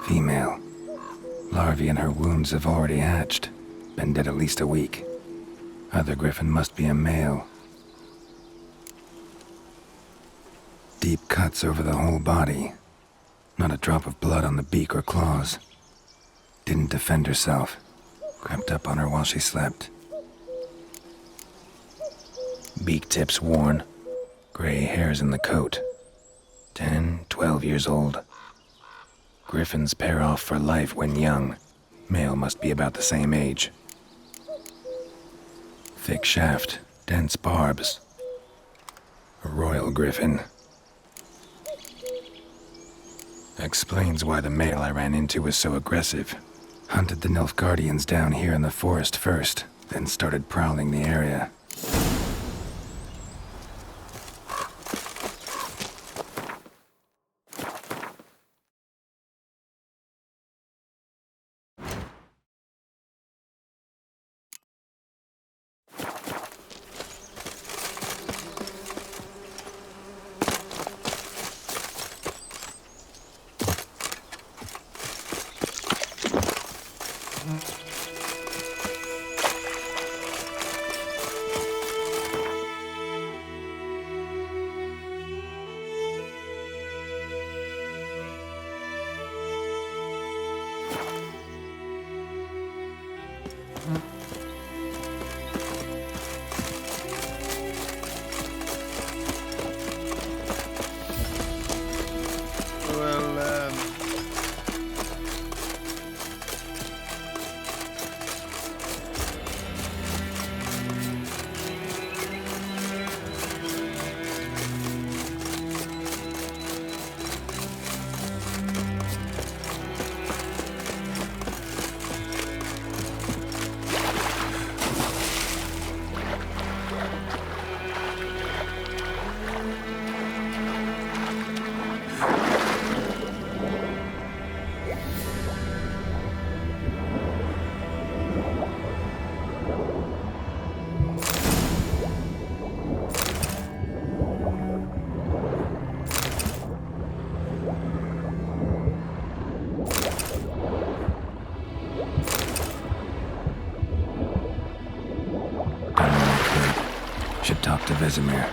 S2: Female. Larvae in her wounds have already hatched. Been dead at least a week. Other Griffin must be a male. Deep cuts over the whole body. Not a drop of blood on the beak or claws. Didn't defend herself. Crept up on her while she slept. Beak tips worn. Gray hairs in the coat. 10, 12 years old. Griffins pair off for life when young. Male must be about the same age. Thick shaft, dense barbs. A royal griffin. Explains why the male I ran into was so aggressive. Hunted the Nilfgaardians down here in the forest first, then started prowling the area. Should talk to Vesemir.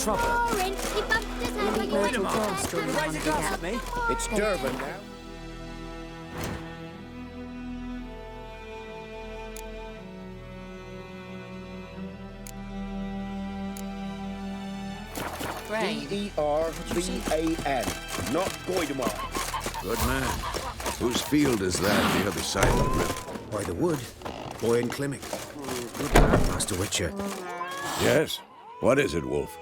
S1: trouble.
S19: Orange, he bumped his head when he went to the
S1: Raise a glass at me.
S14: It's Durban now. Derban, not Goidemar.
S18: Good man. Whose field is that, the other side of the river?
S4: By the wood. Boy in Climic. Good man, Master Witcher.
S18: Yes? What is it, Wolf?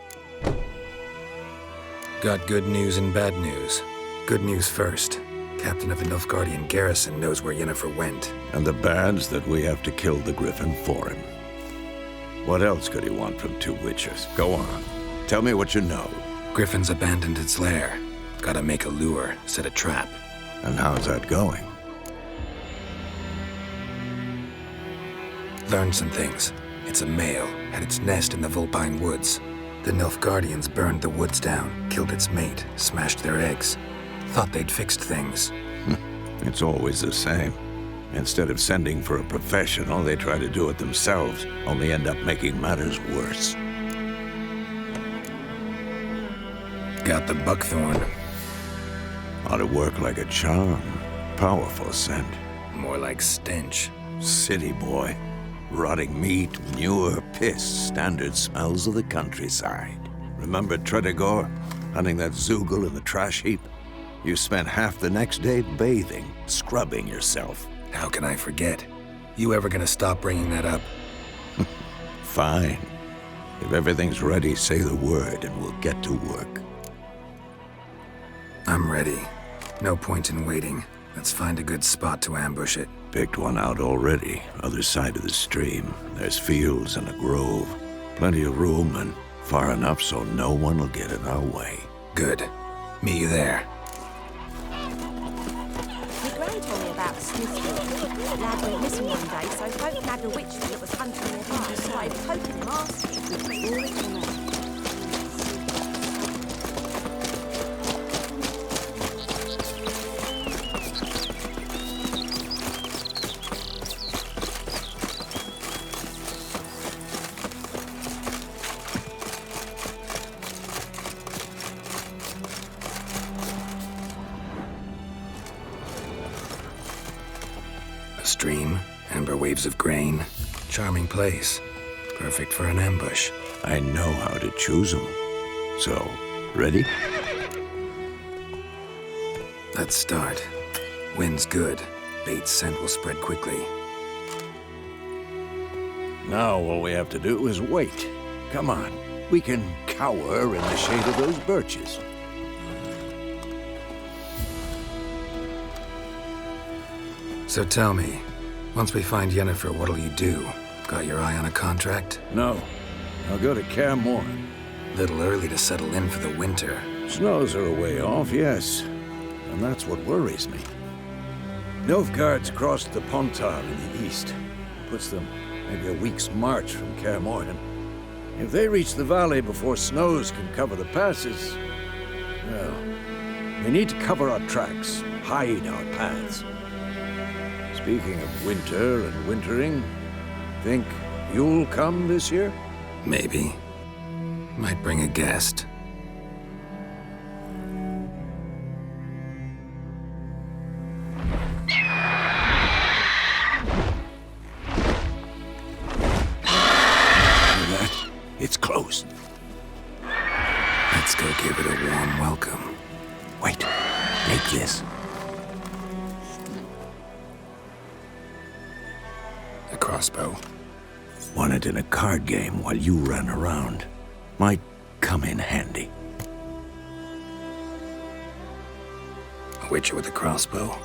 S2: Got good news and bad news. Good news first. Captain of the Nilfgaardian garrison knows where Yennefer went.
S18: And the bad's that we have to kill the Griffin for him. What else could he want from two Witchers? Go on. Tell me what you know.
S2: Griffin's abandoned its lair. Gotta make a lure, set a trap.
S18: And how's that going?
S2: Learned some things. It's a male, had its nest in the Vulpine Woods. The Nilfgaardians burned the woods down, killed its mate, smashed their eggs. Thought they'd fixed things.
S18: It's always the same. Instead of sending for a professional, they try to do it themselves, only end up making matters worse.
S2: Got the buckthorn.
S18: Ought to work like a charm. Powerful scent.
S2: More like stench.
S18: City boy. Rotting meat, manure, piss, standard smells of the countryside. Remember Tredegor? Hunting that Zoogle in the trash heap? You spent half the next day bathing, scrubbing yourself.
S2: How can I forget? You ever gonna stop bringing that up?
S18: Fine. If everything's ready, say the word and we'll get to work.
S2: I'm ready. No point in waiting. Let's find a good spot to ambush it.
S18: Picked one out already, other side of the stream. There's fields and a grove. Plenty of room and far enough so no one will get in our way.
S2: Good. Meet you there.
S8: My gran told me about Smithfield. That lad went missing one day, so folk nagged a witchman that was hunting nearby and started poking him, asking if we could all it or not.
S2: Stream, amber waves of grain. Charming place. Perfect for an ambush.
S18: I know how to choose them. So, ready?
S2: Let's start. Wind's good. Bait's scent will spread quickly.
S18: Now all we have to do is wait. Come on. We can cower in the shade of those birches.
S2: So tell me, once we find Yennefer, what'll you do? Got your eye on a contract?
S18: No. I'll go to Kaer Morhen.
S2: Little early to settle in for the winter.
S18: Snows are a way off, yes. And that's what worries me. Nilfgaard's crossed the Pontar in the east. Puts them maybe a week's march from Kaer Morhen. If they reach the valley before snows can cover the passes, well, we need to cover our tracks, hide our paths. Speaking of winter and wintering, think you'll come this year?
S2: Maybe. Might bring a guest.
S18: That? It's close.
S2: Let's go give it a warm welcome.
S18: Wait, take this.
S2: A crossbow.
S18: Won it in a card game while you ran around. Might come in handy.
S2: A witcher with a crossbow?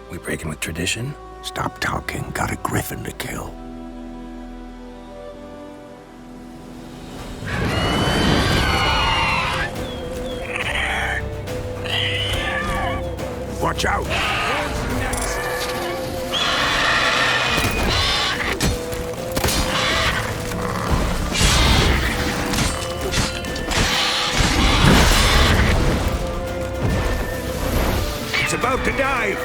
S2: We breaking with tradition?
S18: Stop talking. Got a griffin to kill. Watch out! It's about to dive!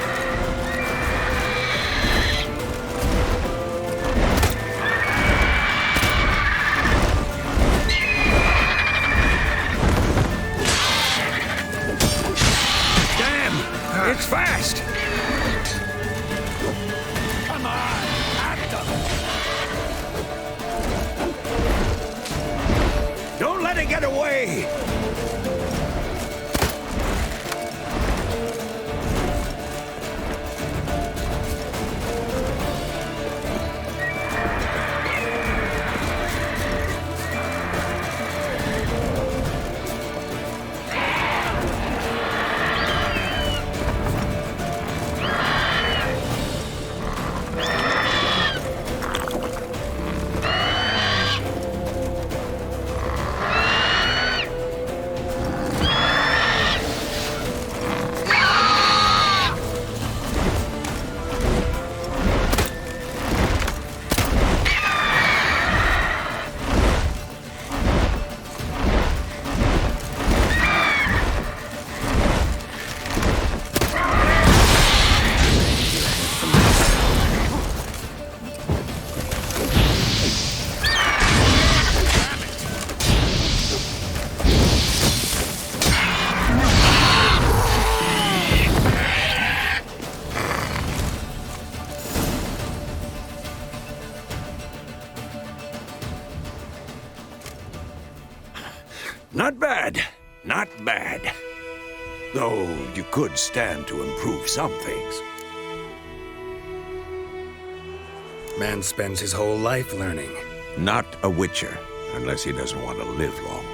S6: Not bad. Not bad. Though you could stand to improve some things.
S2: Man spends his whole life learning.
S6: Not a witcher, unless he doesn't want to live long.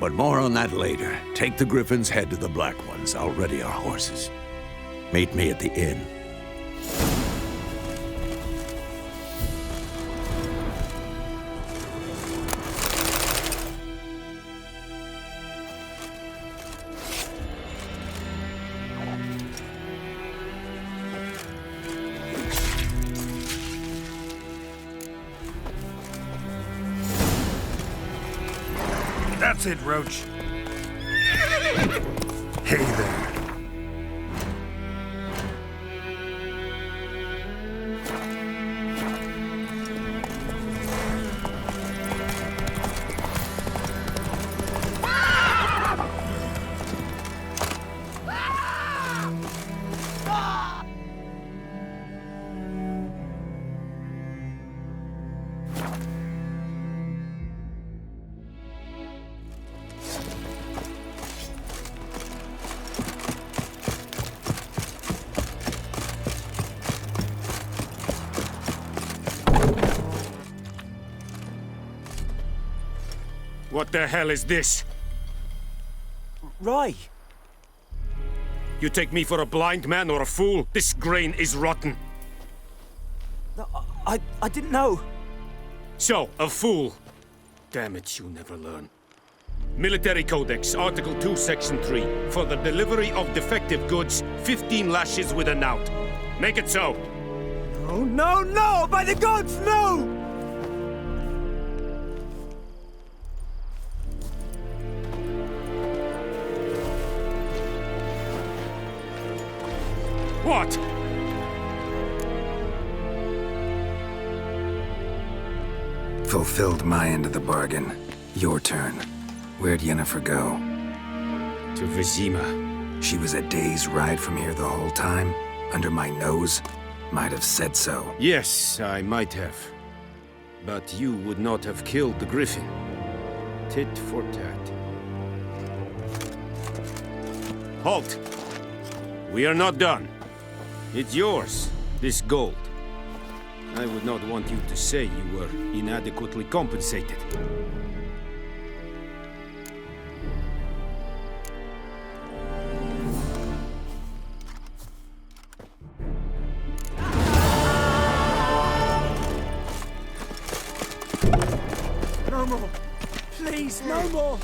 S6: But more on that later. Take the Griffin's head to the Black Ones. I'll ready our horses. Meet me at the inn.
S14: That's it, Roach. Hey there. What the hell is this?
S1: Rye!
S14: You take me for a blind man or a fool? This grain is rotten.
S1: No, I didn't know.
S14: So, a fool. Damn it, you never learn. Military Codex, Article 2, Section 3. For the delivery of defective goods, 15 lashes with a knout. Make it so.
S1: No, no, no! By the gods, no!
S14: What?
S2: Fulfilled my end of the bargain. Your turn. Where'd Yennefer go?
S14: To Vizima.
S2: She was a day's ride from here the whole time? Under my nose? Might have said so.
S14: Yes, I might have. But you would not have killed the Griffin. Tit for tat. Halt! We are not done. It's yours, this gold. I would not want you to say you were inadequately compensated.
S1: No more! Please, no more!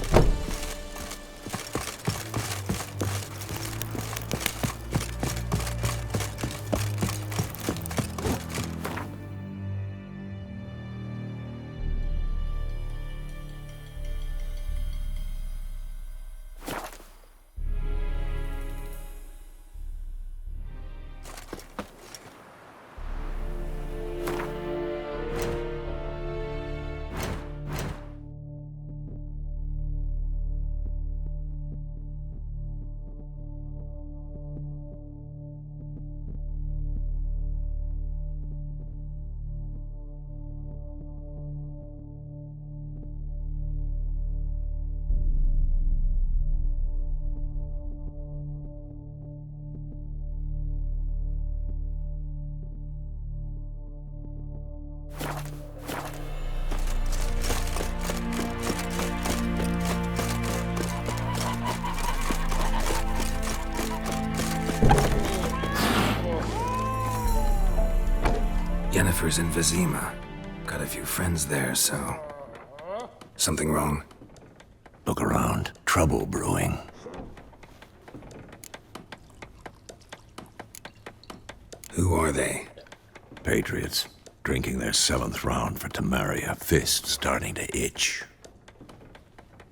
S2: Yennefer's in Vizima. Got a few friends there, so... Something wrong?
S6: Look around. Trouble brewing.
S2: Who are they?
S6: Patriots. Drinking their 7th round for Temeria. Fist starting to itch.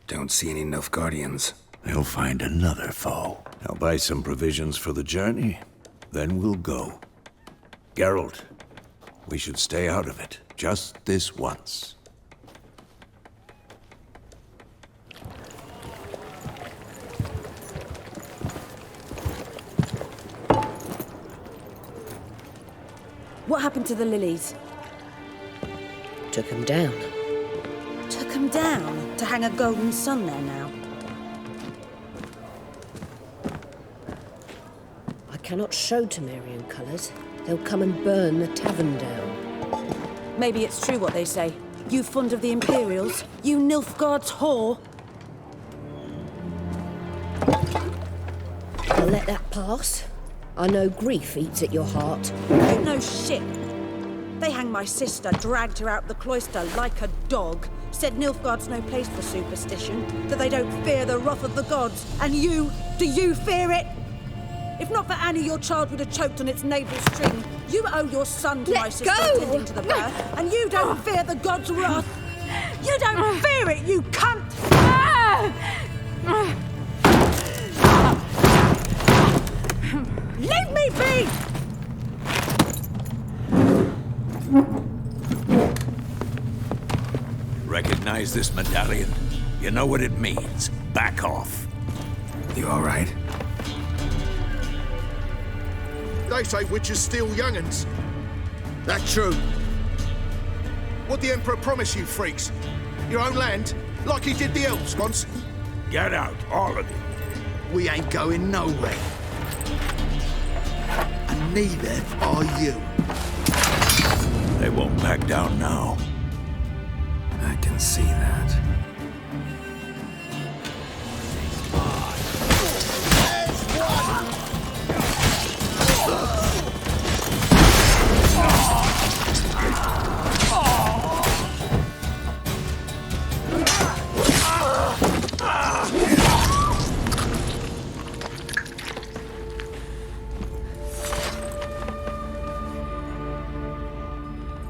S2: Don't see any Nilfgaardians.
S6: They'll find another foe. I'll buy some provisions for the journey. Then we'll go. Geralt, we should stay out of it. Just this once.
S8: What happened to the lilies?
S9: Took them down.
S15: Took him down to hang a golden sun there now.
S9: I cannot show Temerian colours. They'll come and burn the tavern down.
S8: Maybe it's true what they say. You fond of the Imperials? You Nilfgaard's whore?
S9: I'll let that pass. I know grief eats at your heart.
S15: You know shit. They hanged my sister, dragged her out the cloister like a dog. Said Nilfgaard's no place for superstition, that they don't fear the wrath of the gods. And you, do you fear it? If not for Annie, your child would have choked on its navel string. You owe your son to my sister attending to the birth, and you don't fear the gods' wrath. You don't fear it, you cunt! Leave me be!
S6: Recognize this medallion? You know what it means. Back off.
S2: You all right?
S18: They say witches steal young'uns. That true? What the Emperor promise you, freaks? Your own land? Like he did the elves once?
S6: Get out, all of you.
S18: We ain't going nowhere. And neither are you.
S6: They won't back down now.
S2: I can see that.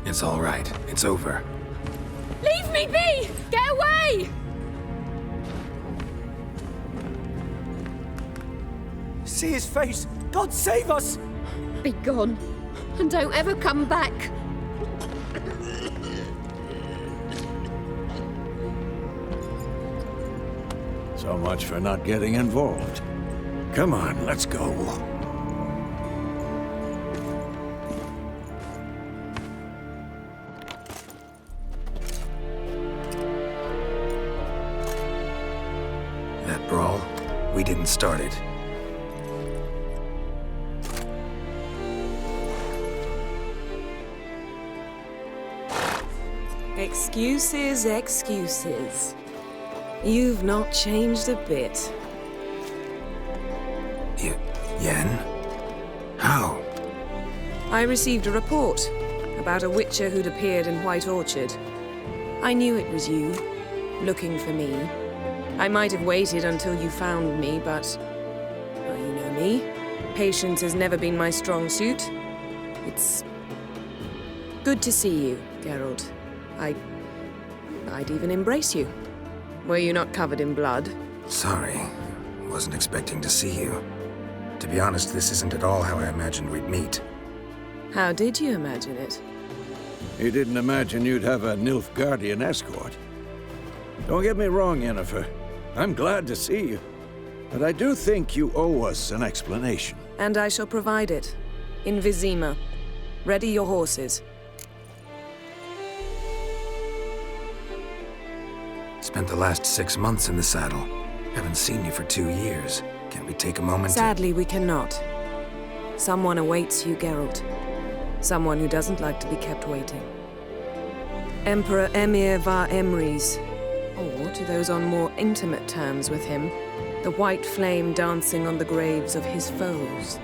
S2: It's all right. It's over.
S19: Leave me be! Get away!
S1: See his face! God save us!
S19: Be gone, and don't ever come back.
S6: So much for not getting involved. Come on, let's go.
S2: That brawl, we didn't start it.
S8: Excuses, excuses. You've not changed a bit.
S2: Yen? How?
S8: I received a report about a witcher who'd appeared in White Orchard. I knew it was you, looking for me. I might have waited until you found me, but... well, you know me. Patience has never been my strong suit. It's... good to see you, Geralt. I'd even embrace you. Were you not covered in blood?
S2: Sorry. Wasn't expecting to see you. To be honest, this isn't at all how I imagined we'd meet.
S8: How did you imagine it?
S6: You didn't imagine you'd have a Nilfgaardian escort. Don't get me wrong, Yennefer. I'm glad to see you. But I do think you owe us an explanation.
S8: And I shall provide it. In Vizima. Ready your horses.
S2: Spent the last 6 months in the saddle. Haven't seen you for 2 years. Can we take a moment
S8: Sadly, we cannot. Someone awaits you, Geralt. Someone who doesn't like to be kept waiting. Emperor Emir var Emrys. Or, to those on more intimate terms with him, the white flame dancing on the graves of his foes.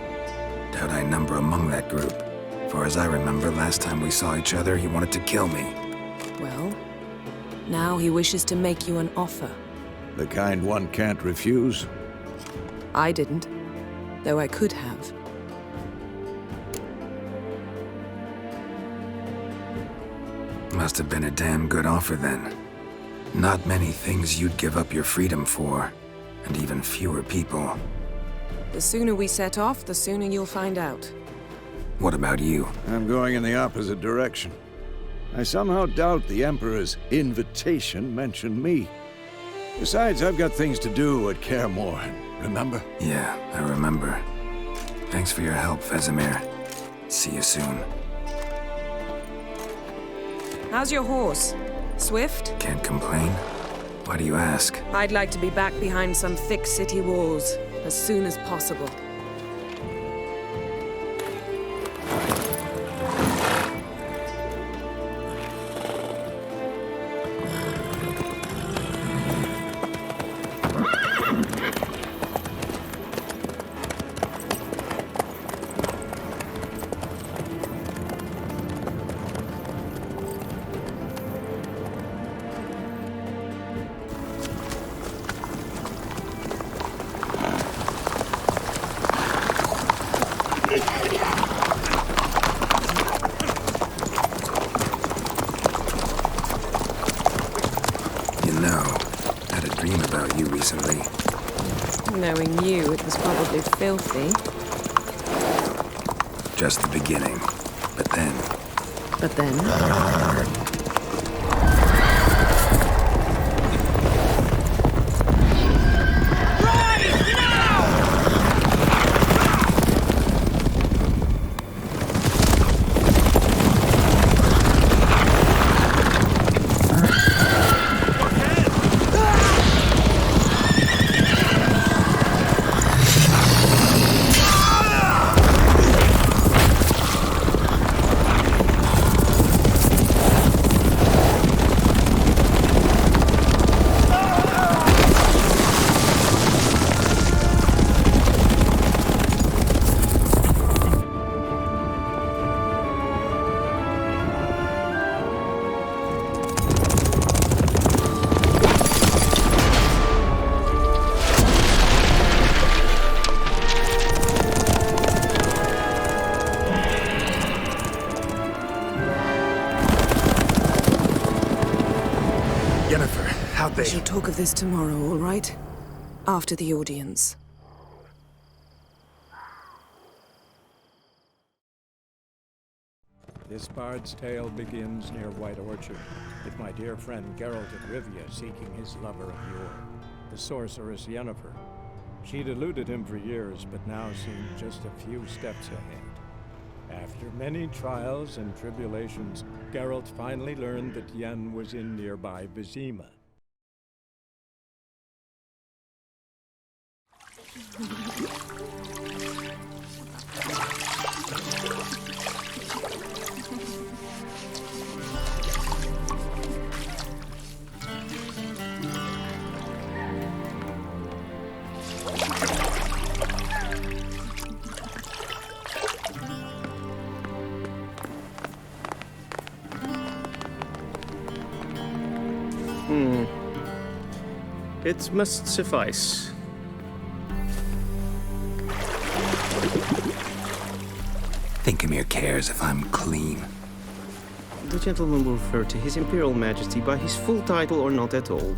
S2: Doubt I number among that group. For as I remember, last time we saw each other, he wanted to kill me.
S8: Well, now he wishes to make you an offer.
S6: The kind one can't refuse?
S8: I didn't, though I could have.
S2: Must have been a damn good offer then. Not many things you'd give up your freedom for, and even fewer people.
S8: The sooner we set off, the sooner you'll find out.
S2: What about you?
S6: I'm going in the opposite direction. I somehow doubt the Emperor's invitation mentioned me. Besides, I've got things to do at Kaer Morhen, remember?
S2: Yeah, I remember. Thanks for your help, Vesemir. See you soon.
S8: How's your horse? Swift?
S2: Can't complain. Why do you ask?
S8: I'd like to be back behind some thick city walls as soon as possible. Knowing you, it was probably filthy.
S2: Just the beginning. But then...
S8: But then? We shall talk of this tomorrow, all right? After the audience.
S5: This bard's tale begins near White Orchard, with my dear friend Geralt of Rivia seeking his lover of yore, the sorceress Yennefer. She'd eluded him for years, but now seemed just a few steps ahead. After many trials and tribulations, Geralt finally learned that Yen was in nearby Vizima.
S7: It must suffice.
S2: Thinkamere cares if I'm clean.
S7: The gentleman will refer to His Imperial Majesty by his full title or not at all.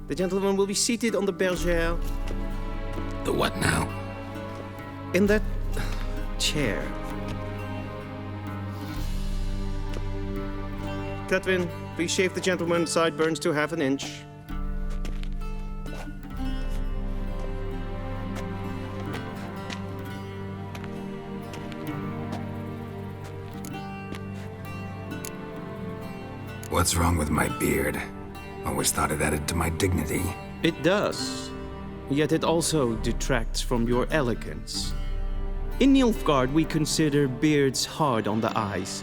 S7: The gentleman will be seated on the bergère.
S2: The what now?
S7: In that chair. Catwin, please shave the gentleman's sideburns to half an inch.
S2: What's wrong with my beard? Always thought it added to my dignity.
S7: It does. Yet it also detracts from your elegance. In Nilfgaard, we consider beards hard on the eyes.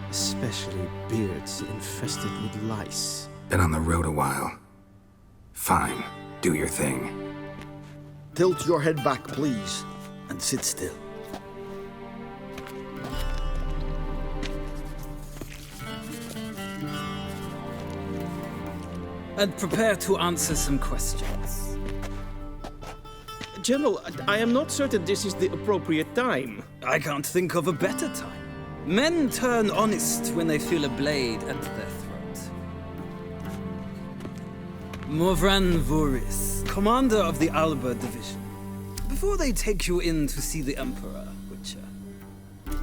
S7: Especially beards infested with lice.
S2: Been on the road a while. Fine, do your thing.
S10: Tilt your head back, please, and sit still.
S23: And prepare to answer some questions.
S7: General, I am not certain this is the appropriate time.
S23: I can't think of a better time. Men turn honest when they feel a blade at their throat. Morvran Voris, commander of the Alba Division. Before they take you in to see the Emperor, Witcher,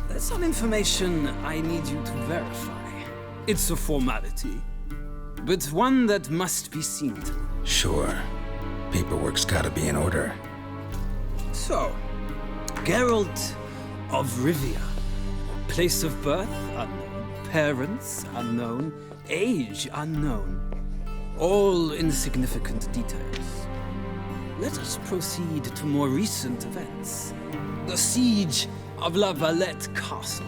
S23: there's some information I need you to verify. It's a formality, but one that must be seen to.
S2: Sure. Paperwork's gotta be in order.
S23: So, Geralt of Rivia, Place of birth unknown. Parents unknown. Age unknown. All insignificant details. Let us proceed to more recent events. The siege of La Valette Castle.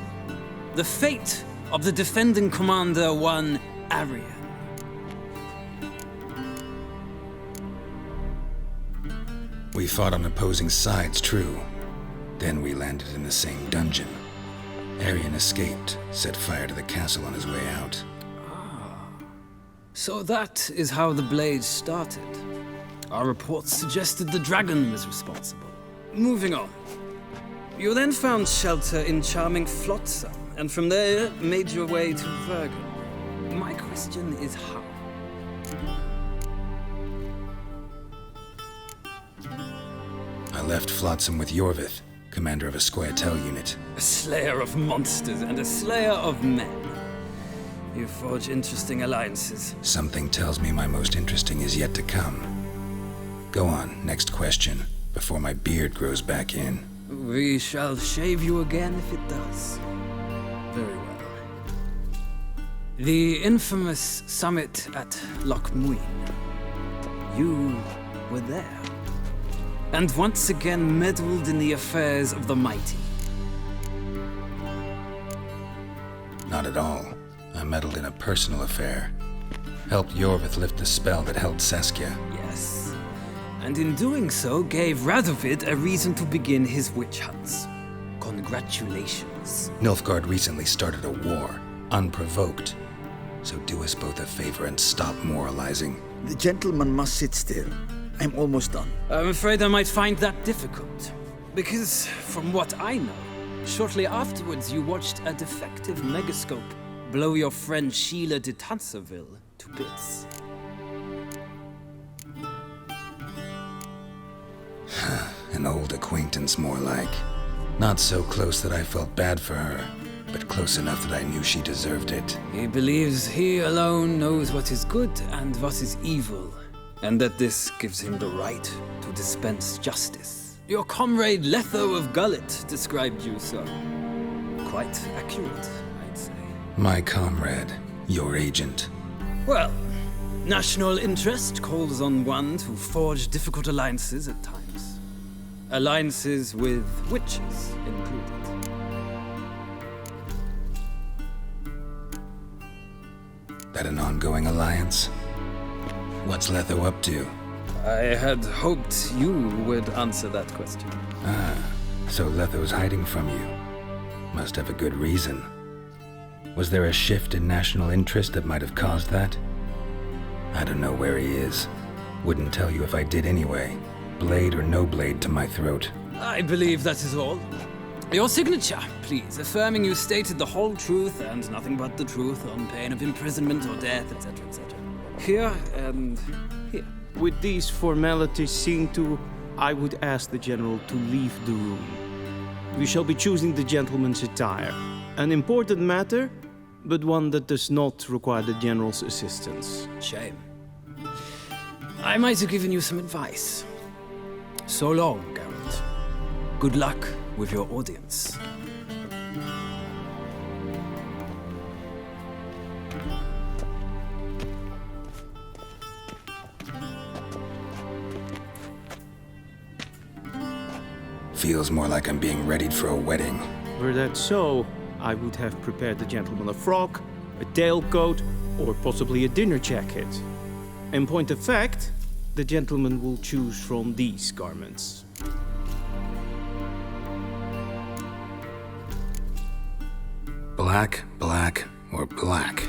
S23: The fate of the defending commander, one Arian.
S2: We fought on opposing sides, true. Then we landed in the same dungeon. Arian escaped, set fire to the castle on his way out.
S23: So that is how the blaze started. Our reports suggested the dragon was responsible. Moving on. You then found shelter in charming Flotsam, and from there made your way to Vergen. My question is how?
S2: I left Flotsam with Yorvith, commander of a Squaretel unit.
S23: A slayer of monsters and a slayer of men. You forge interesting alliances.
S2: Something tells me my most interesting is yet to come. Go on, next question, before my beard grows back in.
S23: We shall shave you again if it does. Very well. The infamous summit at Loch Muin. You were there. And once again meddled in the affairs of the mighty.
S2: Not at all. I meddled in a personal affair. Helped Yorvith lift the spell that held Saskia.
S23: Yes. And in doing so, gave Radovid a reason to begin his witch hunts. Congratulations.
S2: Nilfgaard recently started a war, unprovoked. So do us both a favor and stop moralizing.
S10: The gentleman must sit still. I'm almost done.
S23: I'm afraid I might find that difficult. Because, from what I know, shortly afterwards you watched a defective megascope blow your friend Sheila de Tanserville to bits.
S2: An old acquaintance, more like. Not so close that I felt bad for her, but close enough that I knew she deserved it.
S23: He believes he alone knows what is good and what is evil, and that this gives him the right to dispense justice. Your comrade Letho of Gullet described you so. Quite accurate, I'd say.
S2: My comrade, your agent.
S23: Well, national interest calls on one to forge difficult alliances at times. Alliances with witches included.
S2: That an ongoing alliance? What's Letho up to?
S23: I had hoped you would answer that question.
S2: Ah, so Letho's hiding from you. Must have a good reason. Was there a shift in national interest that might have caused that? I don't know where he is. Wouldn't tell you if I did anyway. Blade or no blade to my throat.
S23: I believe that is all. Your signature, please, affirming you stated the whole truth and nothing but the truth on pain of imprisonment or death, etc., etc. Here and here.
S7: With these formalities seen to, I would ask the general to leave the room. We shall be choosing the gentleman's attire. An important matter, but one that does not require the general's assistance.
S23: Shame. I might have given you some advice. So long, Geralt. Good luck with your audience.
S2: Feels more like I'm being readied for a wedding.
S7: Were that so, I would have prepared the gentleman a frock, a tailcoat, or possibly a dinner jacket. In point of fact, the gentleman will choose from these garments.
S2: Black, black, or black?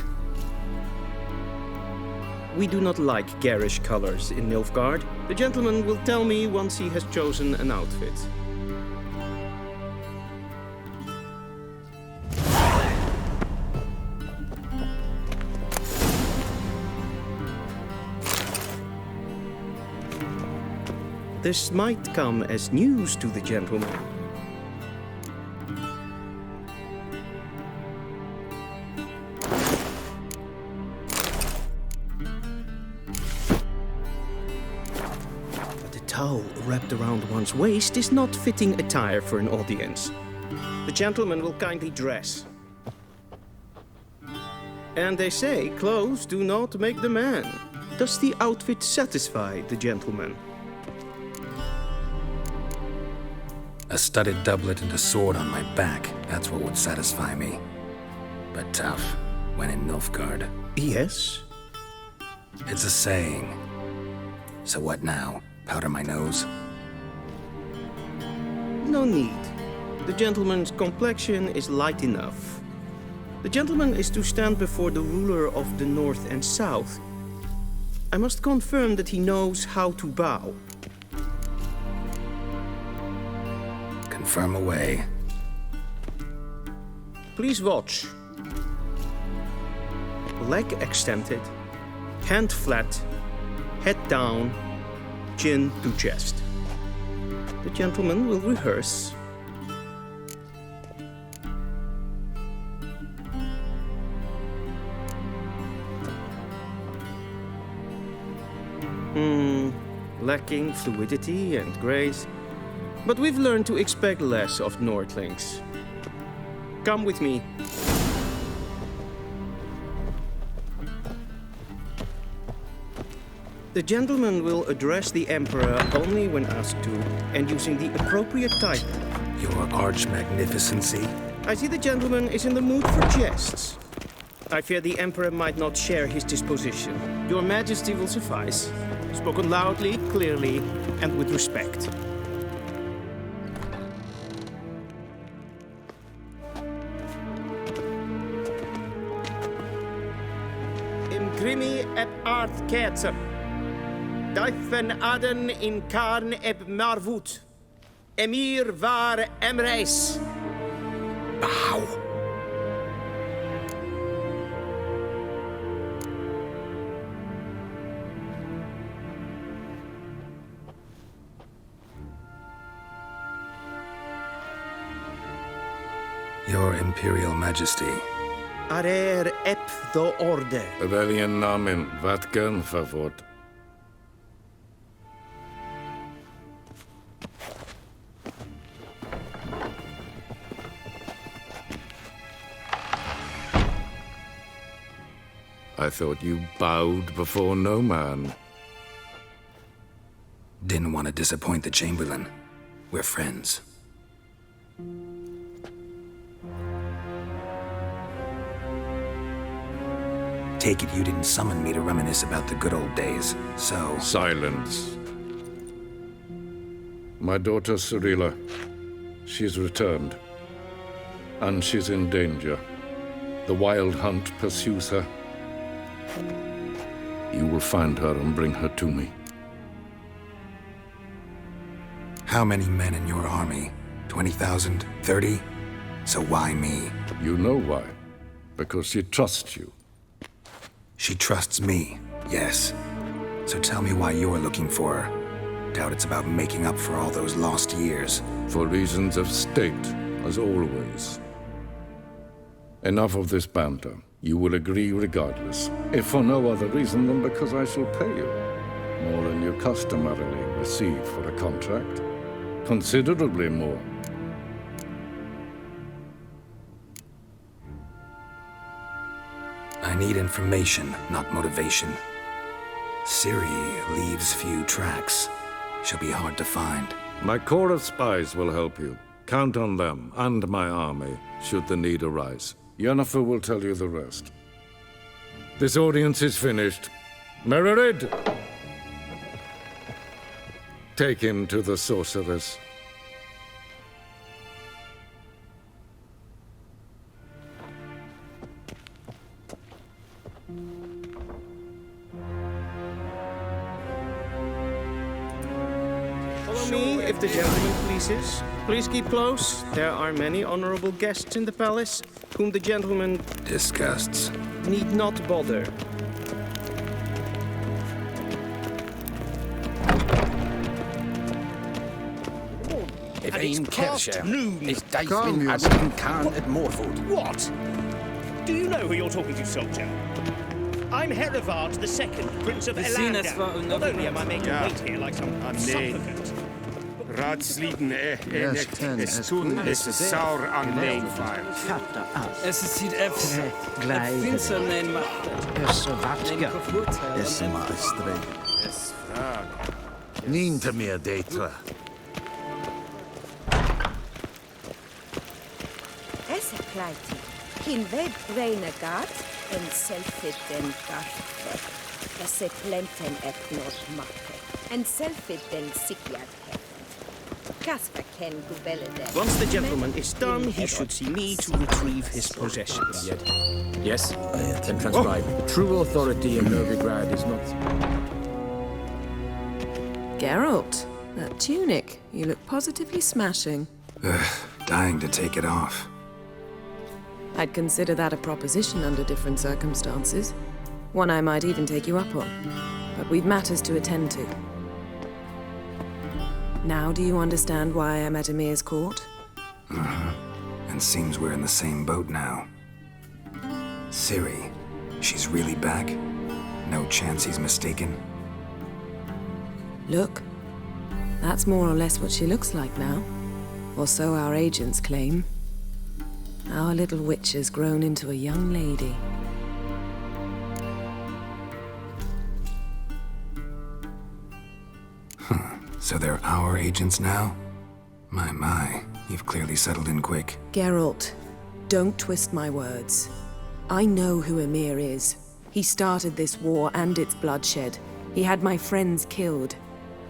S7: We do not like garish colors in Nilfgaard. The gentleman will tell me once he has chosen an outfit. This might come as news to the gentleman. But the towel wrapped around one's waist is not fitting attire for an audience.
S11: The gentleman will kindly dress. And they say clothes do not make the man. Does the outfit satisfy the gentleman?
S2: A studded doublet and a sword on my back, that's what would satisfy me. But tough, when in Nilfgaard.
S11: Yes?
S2: It's a saying. So what now? Powder my nose?
S11: No need. The gentleman's complexion is light enough. The gentleman is to stand before the ruler of the North and South. I must confirm that he knows how to bow.
S2: Confirm away.
S11: Please watch. Leg extended, hand flat, head down, chin to chest. The gentleman will rehearse. Lacking fluidity and grace. But we've learned to expect less of Nordlings. Come with me. The gentleman will address the Emperor only when asked to, and using the appropriate title.
S2: Your Arch-Magnificency?
S11: I see the gentleman is in the mood for jests. I fear the Emperor might not share his disposition. Your Majesty will suffice. Spoken loudly, clearly, and with respect. Imgrimi eb art ketzer. Duifen aden in karn eb marvoet. Emir var emreis.
S2: Bow. Your Imperial Majesty.
S11: Arer ep do orde.
S13: Weljen namen, wat kan favort? I thought you bowed before no man.
S2: Didn't want to disappoint the Chamberlain. We're friends. Take it you didn't summon me to reminisce about the good old days, so...
S13: Silence. My daughter Cirilla, she's returned. And she's in danger. The Wild Hunt pursues her. You will find her and bring her to me.
S2: How many men in your army? 20,000? 30? So why me?
S13: You know why. Because she trusts you.
S2: She trusts me, yes. So tell me why you're looking for her. Doubt it's about making up for all those lost years.
S13: For reasons of state, as always. Enough of this banter. You will agree regardless, if for no other reason than because I shall pay you. More than you customarily receive for a contract. Considerably more.
S2: I need information, not motivation. Ciri leaves few tracks. She'll be hard to find.
S13: My corps of spies will help you. Count on them, and my army, should the need arise. Yennefer will tell you the rest. This audience is finished. Mererid! Take him to the sorceress.
S11: Follow me, if the gentleman pleases. Please keep close. There are many honorable guests in the palace, whom the gentleman...
S2: disgusts.
S11: ...need not bother.
S4: If Aim Kershire is Daithmin Adwin Khan at Morford.
S16: What? Do you know who you're talking to, soldier? I'm Herivard II, Prince of Elandar. Not only am I made to wait here like some supplicant, but
S14: Ratsliden es tun es saur an leenvaart.
S23: Es ziet even. Finster neem macht.
S10: Vatka. Es maestre.
S14: Es vraag.
S6: Niente meer detra.
S12: Es kleiti. Hin web reine gat en selfit den garfe. Es plenten eknot makke. En selfit den sikjad heft. Kasper ken gubelle den.
S11: Once the gentleman is done, he should see me to retrieve his possessions.
S21: Yes? Then transcribe. True authority in Novigrad is not...
S17: Geralt, that tunic. You look positively smashing.
S2: Dying to take it off.
S17: I'd consider that a proposition under different circumstances. One I might even take you up on. But we've matters to attend to. Now do you understand why I'm at Emir's court?
S2: And seems we're in the same boat now. Ciri, she's really back? No chance he's mistaken?
S17: Look, that's more or less what she looks like now. Or so our agents claim. Our little witch has grown into a young lady.
S2: So they're our agents now? My, you've clearly settled in quick.
S17: Geralt, don't twist my words. I know who Emir is. He started this war and its bloodshed. He had my friends killed.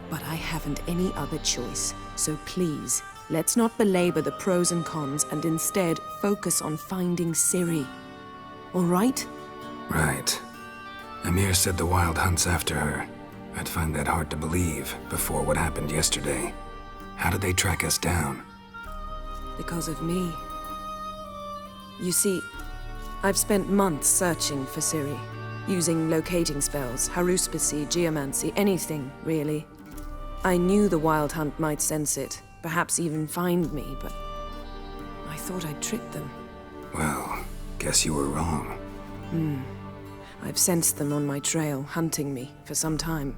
S17: But I haven't any other choice. So please, let's not belabor the pros and cons and instead focus on finding Ciri. All right?
S2: Right. Emir said the Wild Hunt's after her. I'd find that hard to believe before what happened yesterday. How did they track us down?
S17: Because of me. You see, I've spent months searching for Ciri, using locating spells, haruspicy, geomancy, anything, really. I knew the Wild Hunt might sense it, perhaps even find me, but I thought I'd tricked them.
S2: Well, guess you were wrong.
S17: I've sensed them on my trail, hunting me, for some time.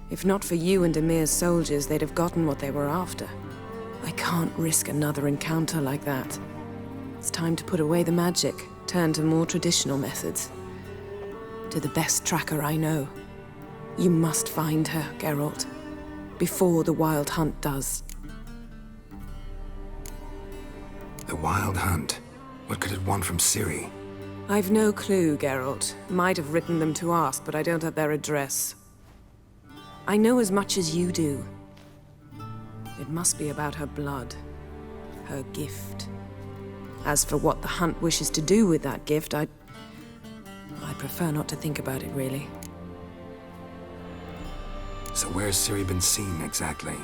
S17: If not for you and Emir's soldiers, they'd have gotten what they were after. I can't risk another encounter like that. It's time to put away the magic, turn to more traditional methods. To the best tracker I know. You must find her, Geralt. Before the Wild Hunt does.
S2: The Wild Hunt? What could it want from Ciri?
S17: I've no clue, Geralt. Might have written them to ask, but I don't have their address. I know as much as you do. It must be about her blood. Her gift. As for what the Hunt wishes to do with that gift, I'd prefer not to think about it, really.
S2: So where's Ciri been seen, exactly?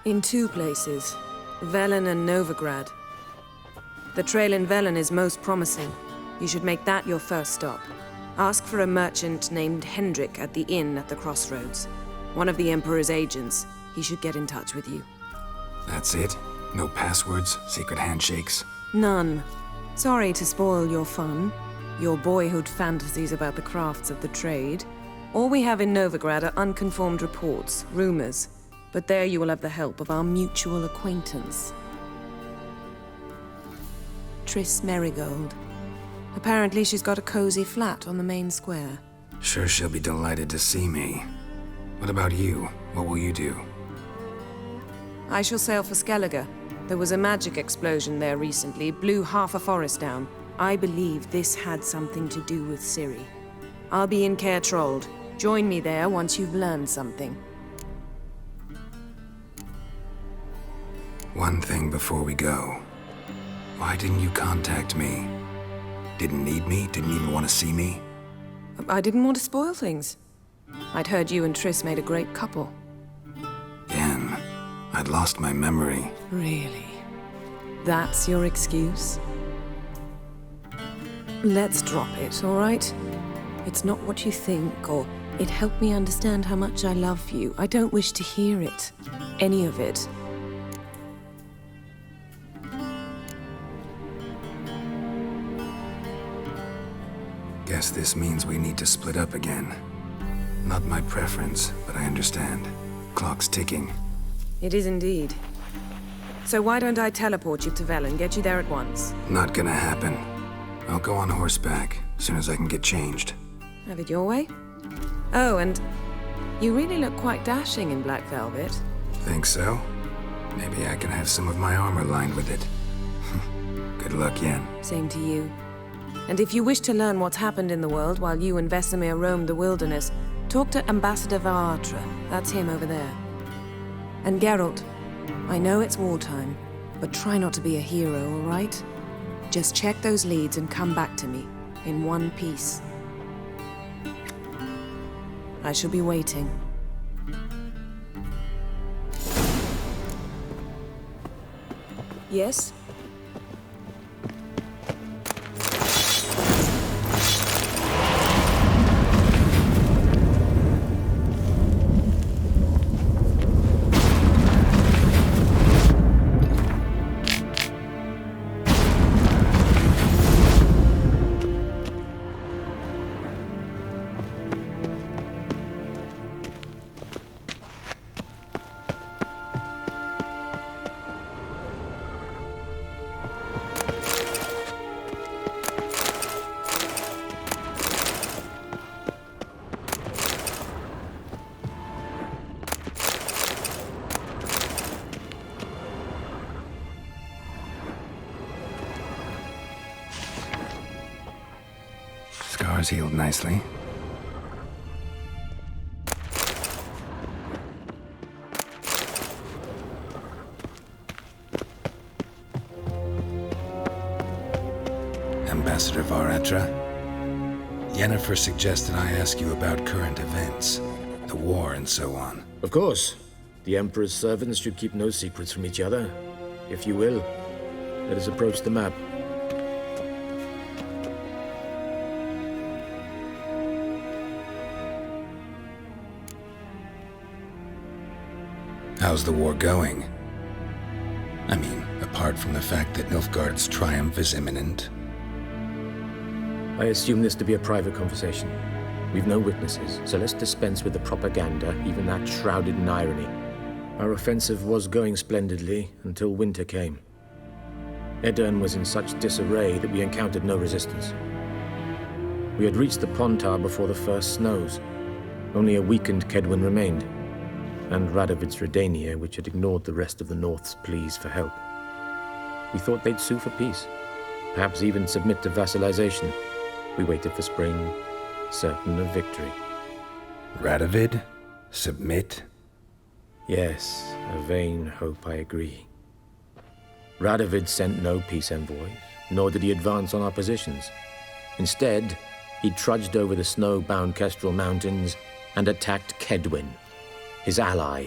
S17: In two places. Velen and Novigrad. The trail in Velen is most promising. You should make that your first stop. Ask for a merchant named Hendrik at the inn at the crossroads. One of the Emperor's agents. He should get in touch with you.
S2: That's it? No passwords, secret handshakes?
S17: None. Sorry to spoil your fun. Your boyhood fantasies about the crafts of the trade. All we have in Novigrad are unconfirmed reports, rumors. But there you will have the help of our mutual acquaintance. Triss Merigold. Apparently she's got a cozy flat on the main square.
S2: Sure she'll be delighted to see me. What about you? What will you do?
S17: I shall sail for Skellige. There was a magic explosion there recently, blew half a forest down. I believe this had something to do with Ciri. I'll be in Kaer Morhen. Join me there once you've learned something.
S2: One thing before we go. Why didn't you contact me? Didn't need me? Didn't even want to see me?
S17: I didn't want to spoil things. I'd heard you and Triss made a great couple.
S2: Again, I'd lost my memory.
S17: Really? That's your excuse? Let's drop it, all right? It's not what you think, or it helped me understand how much I love you. I don't wish to hear it. Any of it.
S2: Guess this means we need to split up again. Not my preference, but I understand. Clock's ticking.
S17: It is indeed. So why don't I teleport you to Velen, get you there at once?
S2: Not gonna happen. I'll go on horseback, as soon as I can get changed.
S17: Have it your way? Oh, and you really look quite dashing in black velvet.
S2: Think so? Maybe I can have some of my armor lined with it. Good luck, Yen.
S17: Same to you. And if you wish to learn what's happened in the world while you and Vesemir roamed the wilderness, talk to Ambassador Varatra. That's him over there. And Geralt, I know it's wartime, but try not to be a hero, all right? Just check those leads and come back to me, in one piece. I shall be waiting. Yes?
S2: Scars healed nicely. Ambassador Varatra, Yennefer suggested I ask you about current events, the war and so on.
S21: Of course. The Emperor's servants should keep no secrets from each other. If you will, let us approach the map.
S2: How's the war going? I mean, apart from the fact that Nilfgaard's triumph is imminent.
S21: I assume this to be a private conversation. We've no witnesses, so let's dispense with the propaganda, even that shrouded in irony. Our offensive was going splendidly until winter came. Edirn was in such disarray that we encountered no resistance. We had reached the Pontar before the first snows. Only a weakened Kedwen remained, and Radovid's Redania, which had ignored the rest of the North's pleas for help. We thought they'd sue for peace, perhaps even submit to vassalization. We waited for spring, certain of victory.
S2: Radovid? Submit?
S21: Yes, a vain hope, I agree. Radovid sent no peace envoys, nor did he advance on our positions. Instead, he trudged over the snow-bound Kestrel Mountains and attacked Kedwen, his ally.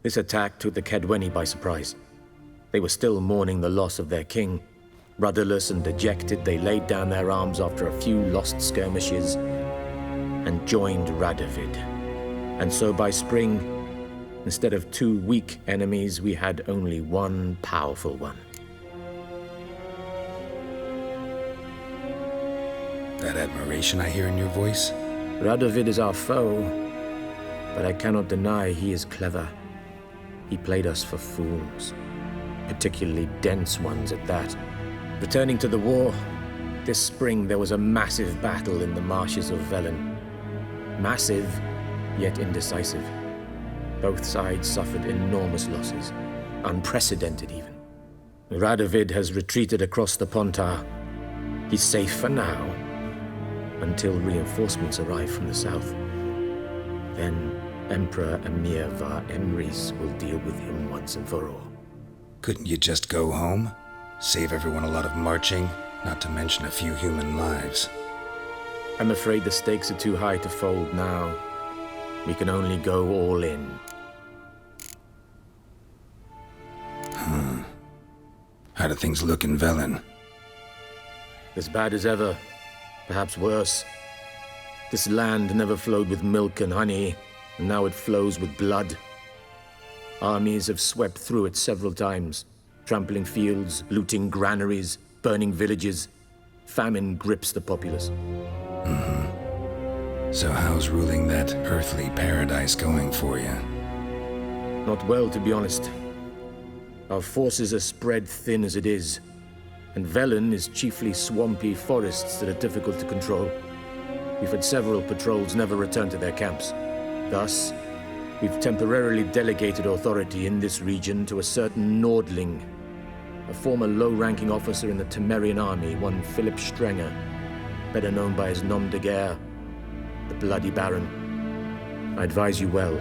S21: This attack took the Kedweni by surprise. They were still mourning the loss of their king. Rudderless and dejected, they laid down their arms after a few lost skirmishes and joined Radovid. And so by spring, instead of two weak enemies, we had only one powerful one.
S2: That admiration I hear in your voice?
S21: Radovid is our foe, but I cannot deny he is clever. He played us for fools, particularly dense ones at that. Returning to the war, this spring there was a massive battle in the marshes of Velen. Massive, yet indecisive. Both sides suffered enormous losses, unprecedented even. Radovid has retreated across the Pontar. He's safe for now, until reinforcements arrive from the south. Then Emperor Emir var Emrys will deal with him once and for all.
S2: Couldn't you just go home? Save everyone a lot of marching, not to mention a few human lives.
S21: I'm afraid the stakes are too high to fold now. We can only go all in.
S2: How do things look in Velen?
S21: As bad as ever, perhaps worse. This land never flowed with milk and honey, and now it flows with blood. Armies have swept through it several times, trampling fields, looting granaries, burning villages. Famine grips the populace.
S2: So how's ruling that earthly paradise going for you?
S21: Not well, to be honest. Our forces are spread thin as it is, and Velen is chiefly swampy forests that are difficult to control. We've had several patrols never return to their camps. Thus, we've temporarily delegated authority in this region to a certain Nordling, a former low-ranking officer in the Temerian army, one Philip Strenger, better known by his nom de guerre, the Bloody Baron. I advise you well,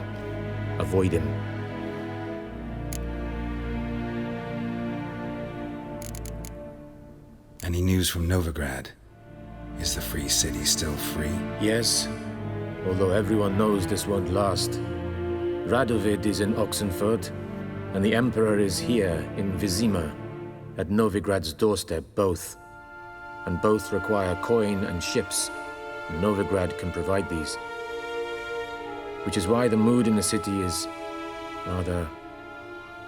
S21: avoid him.
S2: Any news from Novigrad? Is the Free City still free?
S21: Yes, although everyone knows this won't last. Radovid is in Oxenfurt, and the Emperor is here in Vizima, at Novigrad's doorstep, both. And both require coin and ships, and Novigrad can provide these. Which is why the mood in the city is rather,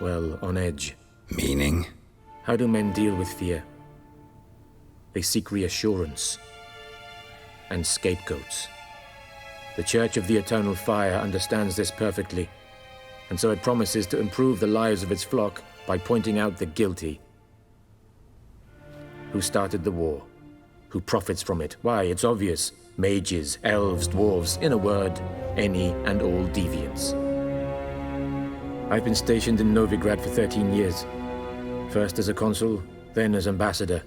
S21: well, on edge.
S2: Meaning?
S21: How do men deal with fear? They seek reassurance and scapegoats. The Church of the Eternal Fire understands this perfectly, and so it promises to improve the lives of its flock by pointing out the guilty. Who started the war? Who profits from it? Why, it's obvious. Mages, elves, dwarves, in a word, any and all deviants. I've been stationed in Novigrad for 13 years. First as a consul, then as ambassador.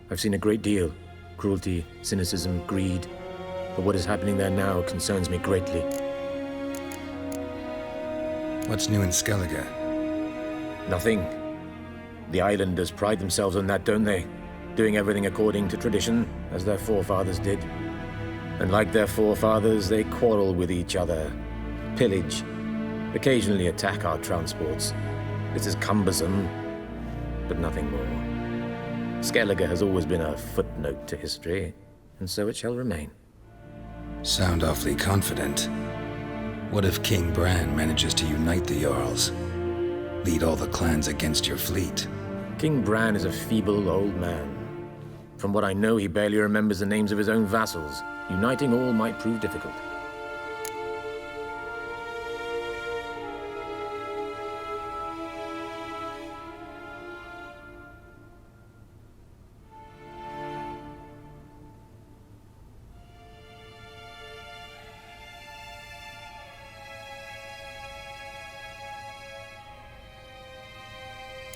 S21: I've seen a great deal. Cruelty, cynicism, greed. But what is happening there now concerns me greatly.
S2: What's new in Skellige?
S21: Nothing. The islanders pride themselves on that, don't they? Doing everything according to tradition, as their forefathers did. And like their forefathers, they quarrel with each other, pillage, occasionally attack our transports. This is cumbersome, but nothing more. Skellige has always been a footnote to history, and so it shall remain.
S2: Sound awfully confident. What if King Bran manages to unite the Jarls? Lead all the clans against your fleet?
S21: King Bran is a feeble old man. From what I know, he barely remembers the names of his own vassals. Uniting all might prove difficult.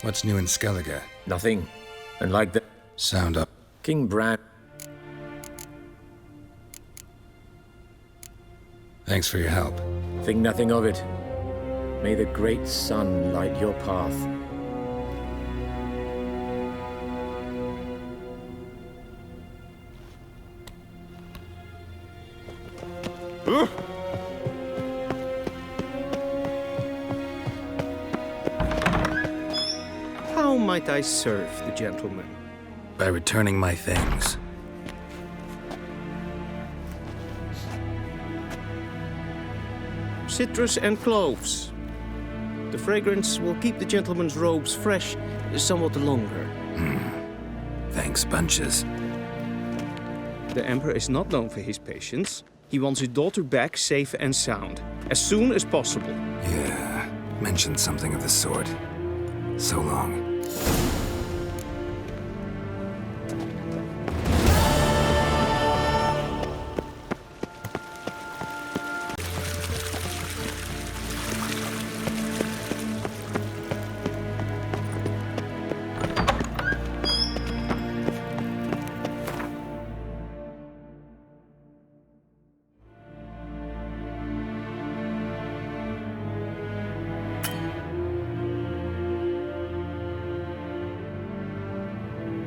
S2: What's new in Skellige?
S21: Nothing. And like the...
S2: Sound up.
S21: King Bran...
S2: Thanks for your help.
S21: Think nothing of it. May the great sun light your path.
S11: How might I serve the gentleman?
S2: By returning my things.
S11: Citrus and cloves. The fragrance will keep the gentleman's robes fresh somewhat longer.
S2: Thanks, bunches.
S11: The Emperor is not known for his patience. He wants his daughter back safe and sound, as soon as possible.
S2: Yeah, mentioned something of the sort. So long.